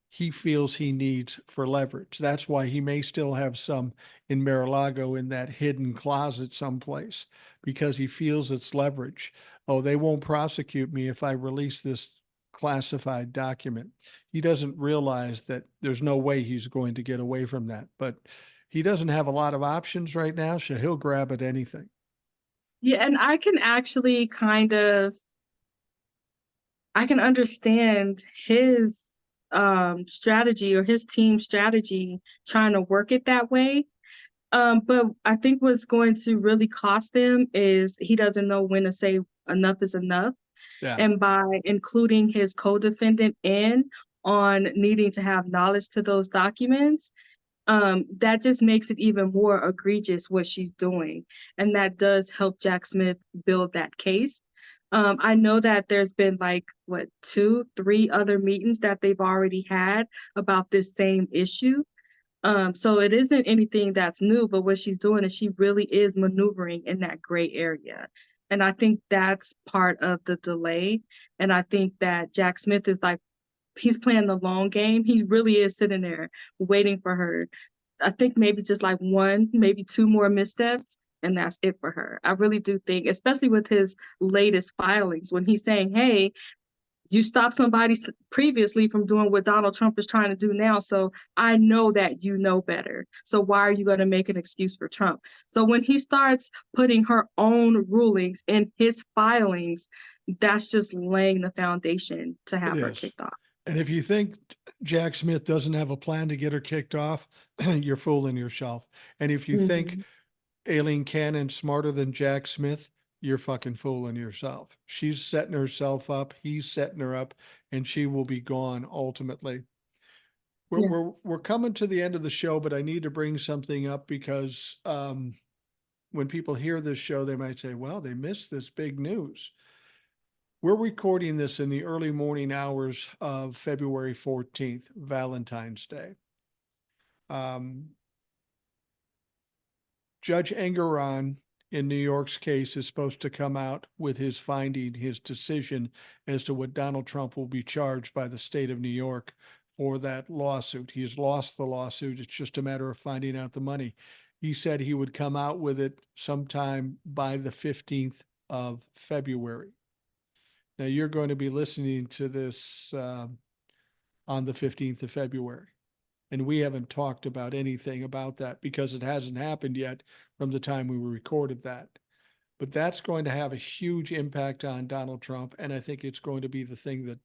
he feels he needs for leverage. That's why he may still have some in Mar-a-Lago in that hidden closet someplace, because he feels it's leverage. Oh, they won't prosecute me if I release this classified document. He doesn't realize that there's no way he's going to get away from that. But he doesn't have a lot of options right now, so he'll grab at anything.
Yeah, and I can actually I can understand his strategy or his team strategy trying to work it that way. But I think what's going to really cost him is he doesn't know when to say enough is enough.
Yeah,
And by including his co-defendant in on needing to have knowledge to those documents, that just makes it even more egregious what she's doing. And that does help Jack Smith build that case. I know that there's been like, what, 2, 3 other meetings that they've already had about this same issue. So it isn't anything that's new, but what she's doing is she really is maneuvering in that gray area. And I think that's part of the delay. And I think that Jack Smith is like, he's playing the long game. He really is sitting there waiting for her. I think maybe just like 1, maybe 2 more missteps, and that's it for her. I really do think, especially with his latest filings, when he's saying, hey, you stopped somebody previously from doing what Donald Trump is trying to do now. So I know that you know better. So why are you going to make an excuse for Trump? So when he starts putting her own rulings in his filings, that's just laying the foundation to
it
have her
is.
kicked off.
And if you think Jack Smith doesn't have a plan to get her kicked off, you're fooling yourself. And if you think
Mhm.
Aileen Cannon's smarter than Jack Smith, you're fucking fooling yourself. She's setting herself up, he's setting her up, and she will be gone ultimately. We're,
Yeah.
we're, we're coming to the end of the show, but I need to bring something up because when people hear this show, they might say, well, they missed this big news. We're recording this in the early morning hours of February 14th, Valentine's Day. Um, Judge Engeron in New York's case is supposed to come out with his finding, his decision as to what Donald Trump will be charged by the state of New York for that lawsuit. He has lost the lawsuit. It's just a matter of finding out the money. He said he would come out with it sometime by the 15th of February. Now, you're going to be listening to this on the 15th of February. And we haven't talked about anything about that because it hasn't happened yet from the time we recorded that. But that's going to have a huge impact on Donald Trump. And I think it's going to be the thing that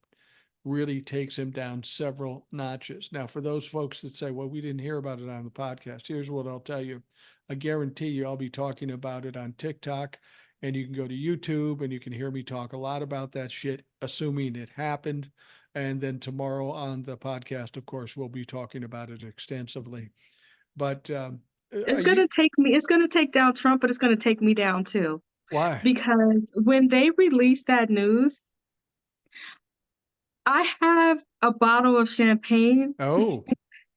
really takes him down several notches. Now, for those folks that say, well, we didn't hear about it on the podcast, here's what I'll tell you. I guarantee you I'll be talking about it on TikTok, and you can go to YouTube and you can hear me talk a lot about that shit, assuming it happened. And then tomorrow on the podcast, of course, we'll be talking about it extensively. But
It's
are you,
gonna take me, it's gonna take down Trump, but it's gonna take me down too.
why?
Because when they released that news, I have a bottle of champagne
Oh,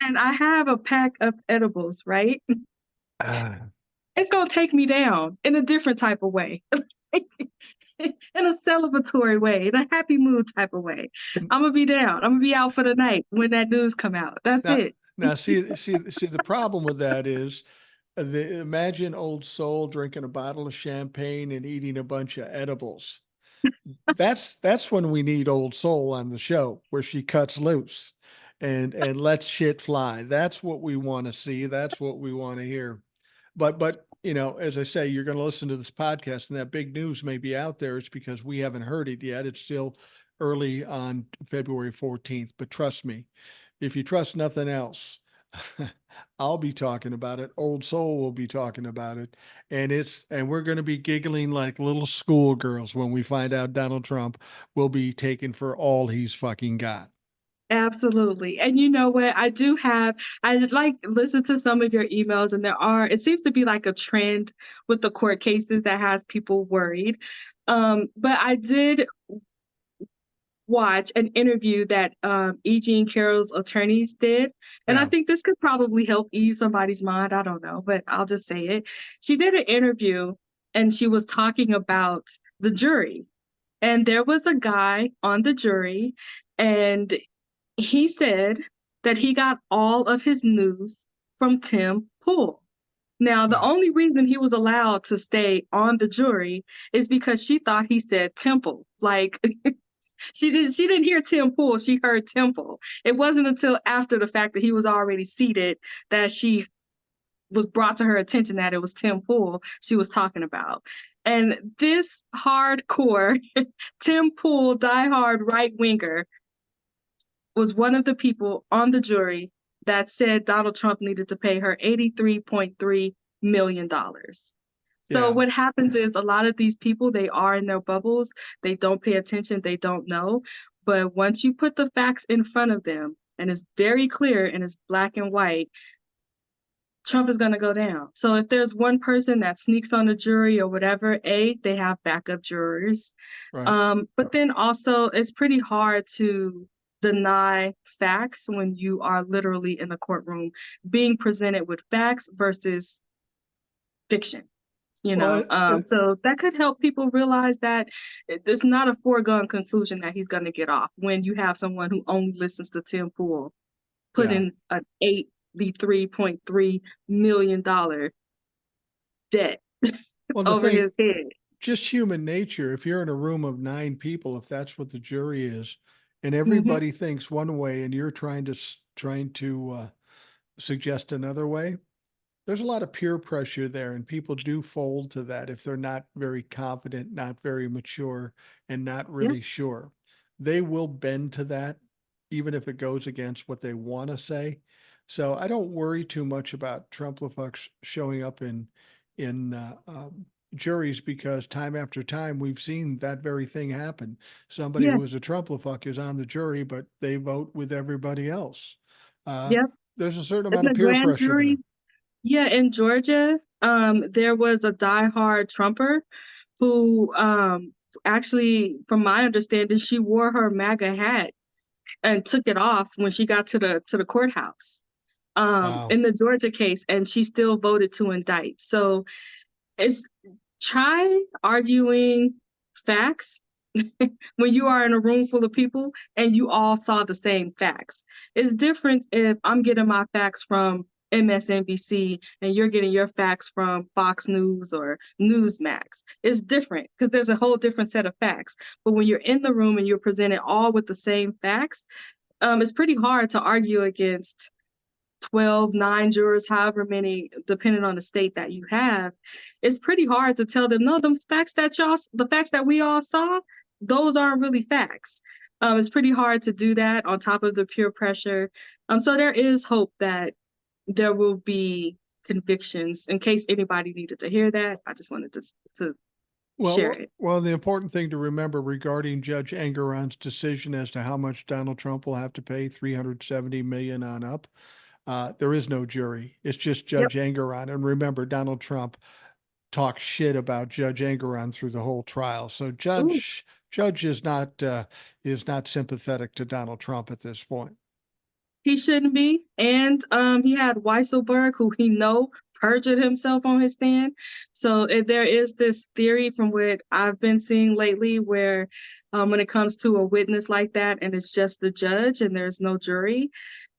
and I have a pack of edibles, right?
ah,
It's gonna take me down in a different type of way. In a celebratory way, in a happy mood type of way. I'm gonna be down. I'm gonna be out for the night when that news come out. That's
now,
it.
see, the problem with that is imagine old soul drinking a bottle of champagne and eating a bunch of edibles. That's when we need old soul on the show, where she cuts loose and lets shit fly. That's what we want to see. That's what we want to hear. But as I say, you're going to listen to this podcast, and that big news may be out there. It's because we haven't heard it yet. It's still early on February 14th. But trust me, if you trust nothing else, I'll be talking about it. Old Soul will be talking about it. And we're going to be giggling like little schoolgirls when we find out Donald Trump will be taken for all he's fucking got.
Absolutely. And you know what? I like listen to some of your emails, and it seems to be like a trend with the court cases that has people worried. But I did watch an interview that E. Jean Carroll's attorneys did. And I
Yeah.
think this could probably help ease somebody's mind. I don't know, but I'll just say it. She did an interview and she was talking about the jury. And there was a guy on the jury, and he said that he got all of his news from Tim Pool. Now, the
Yeah.
only reason he was allowed to stay on the jury is because she thought he said temple. Like she didn't hear Tim Pool, she heard temple. It wasn't until after the fact that he was already seated that she was brought to her attention that it was Tim Pool she was talking about. And this hardcore Tim Pool diehard right winger was one of the people on the jury that said Donald Trump needed to pay her $83.3 million. So
Yeah.
what happens is a lot of these people, they are in their bubbles. They don't pay attention. They don't know. But once you put the facts in front of them and it's very clear and it's black and white, Trump is going to go down. So if there's one person that sneaks on the jury or whatever, they have backup jurors.
Right.
But then also, it's pretty hard to deny facts when you are literally in the courtroom being presented with facts versus fiction.
Well, and
So that could help people realize that it's not a foregone conclusion that he's going to get off when you have someone who only listens to Tim Pool put
yeah.
in an $83.3 million debt
Well, the
over
thing,
his head.
just human nature. If you're in a room of 9 people, if that's what the jury is, and
Hmm.
everybody thinks one way, and you're trying to suggest another way, there's a lot of peer pressure there, and people do fold to that if they're not very confident, not very mature, and not
Yeah,
really sure. They will bend to that, even if it goes against what they want to say. So I don't worry too much about Trump showing up in juries, because time after time we've seen that very thing happen. Somebody
yeah,
who is a Trump is on the jury, but they vote with everybody else. Uh,
yeah.
there's a certain
In
amount of
the
peer
grand
pressure there.
jury, yeah, in Georgia, there was a diehard Trumper who actually, from my understanding, she wore her MAGA hat and took it off when she got to the courthouse
Wow.
in the Georgia case, and she still voted to indict. So it's try arguing facts when you are in a room full of people and you all saw the same facts. It's different if I'm getting my facts from MSNBC and you're getting your facts from Fox News or Newsmax. It's different because there's a whole different set of facts. But when you're in the room and you're presented all with the same facts, it's pretty hard to argue against 12, 9 jurors, however many, depending on the state that you have. It's pretty hard to tell them, no, the facts that we all saw, those aren't really facts. It's pretty hard to do that on top of the peer pressure. So there is hope that there will be convictions. In case anybody needed to hear that, I just wanted to share it.
The important thing to remember regarding Judge Engoron's decision as to how much Donald Trump will have to pay, 370 million on up, there is no jury. It's just
Yep.
Judge Engoron. And remember, Donald Trump talked shit about Judge Engoron through the whole trial. So
Ooh.
Judge is not sympathetic to Donald Trump at this point.
He shouldn't be. And he had Weisselberg, who he know perjured himself on his stand. So there is this theory from what I've been seeing lately where when it comes to a witness like that and it's just the judge and there's no jury,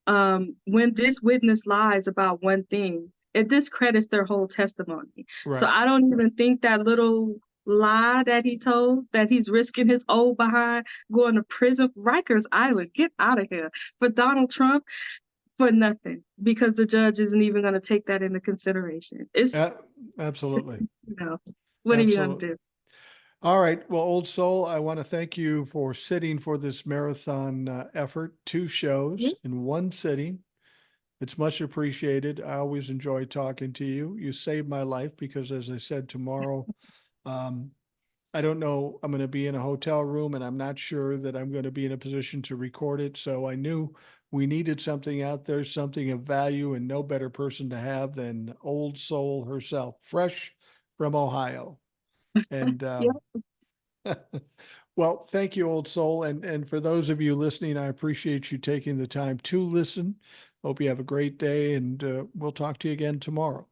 when this witness lies about one thing, it discredits their whole testimony. So
Right.
I don't even think that little lie that he told that he's risking his old behind going to prison, Rikers Island, get out of here, for Donald Trump, for nothing, because the judge isn't even going to take that into consideration.
Uh,
It's,
Absolutely.
you know, what are you going to
Absolutely.
do?
All right. Well, Old Soul, I want to thank you for sitting for this marathon effort, 2
Yeah.
shows in one sitting. It's much appreciated. I always enjoy talking to you. You saved my life because, as I said, tomorrow, um, I don't know, I'm going to be in a hotel room and I'm not sure that I'm going to be in a position to record it. So I knew we needed something out there, something of value, and no better person to have than Old Soul herself, fresh from Ohio. And
Yeah.
well, thank you, Old Soul. And for those of you listening, I appreciate you taking the time to listen. Hope you have a great day, and we'll talk to you again tomorrow.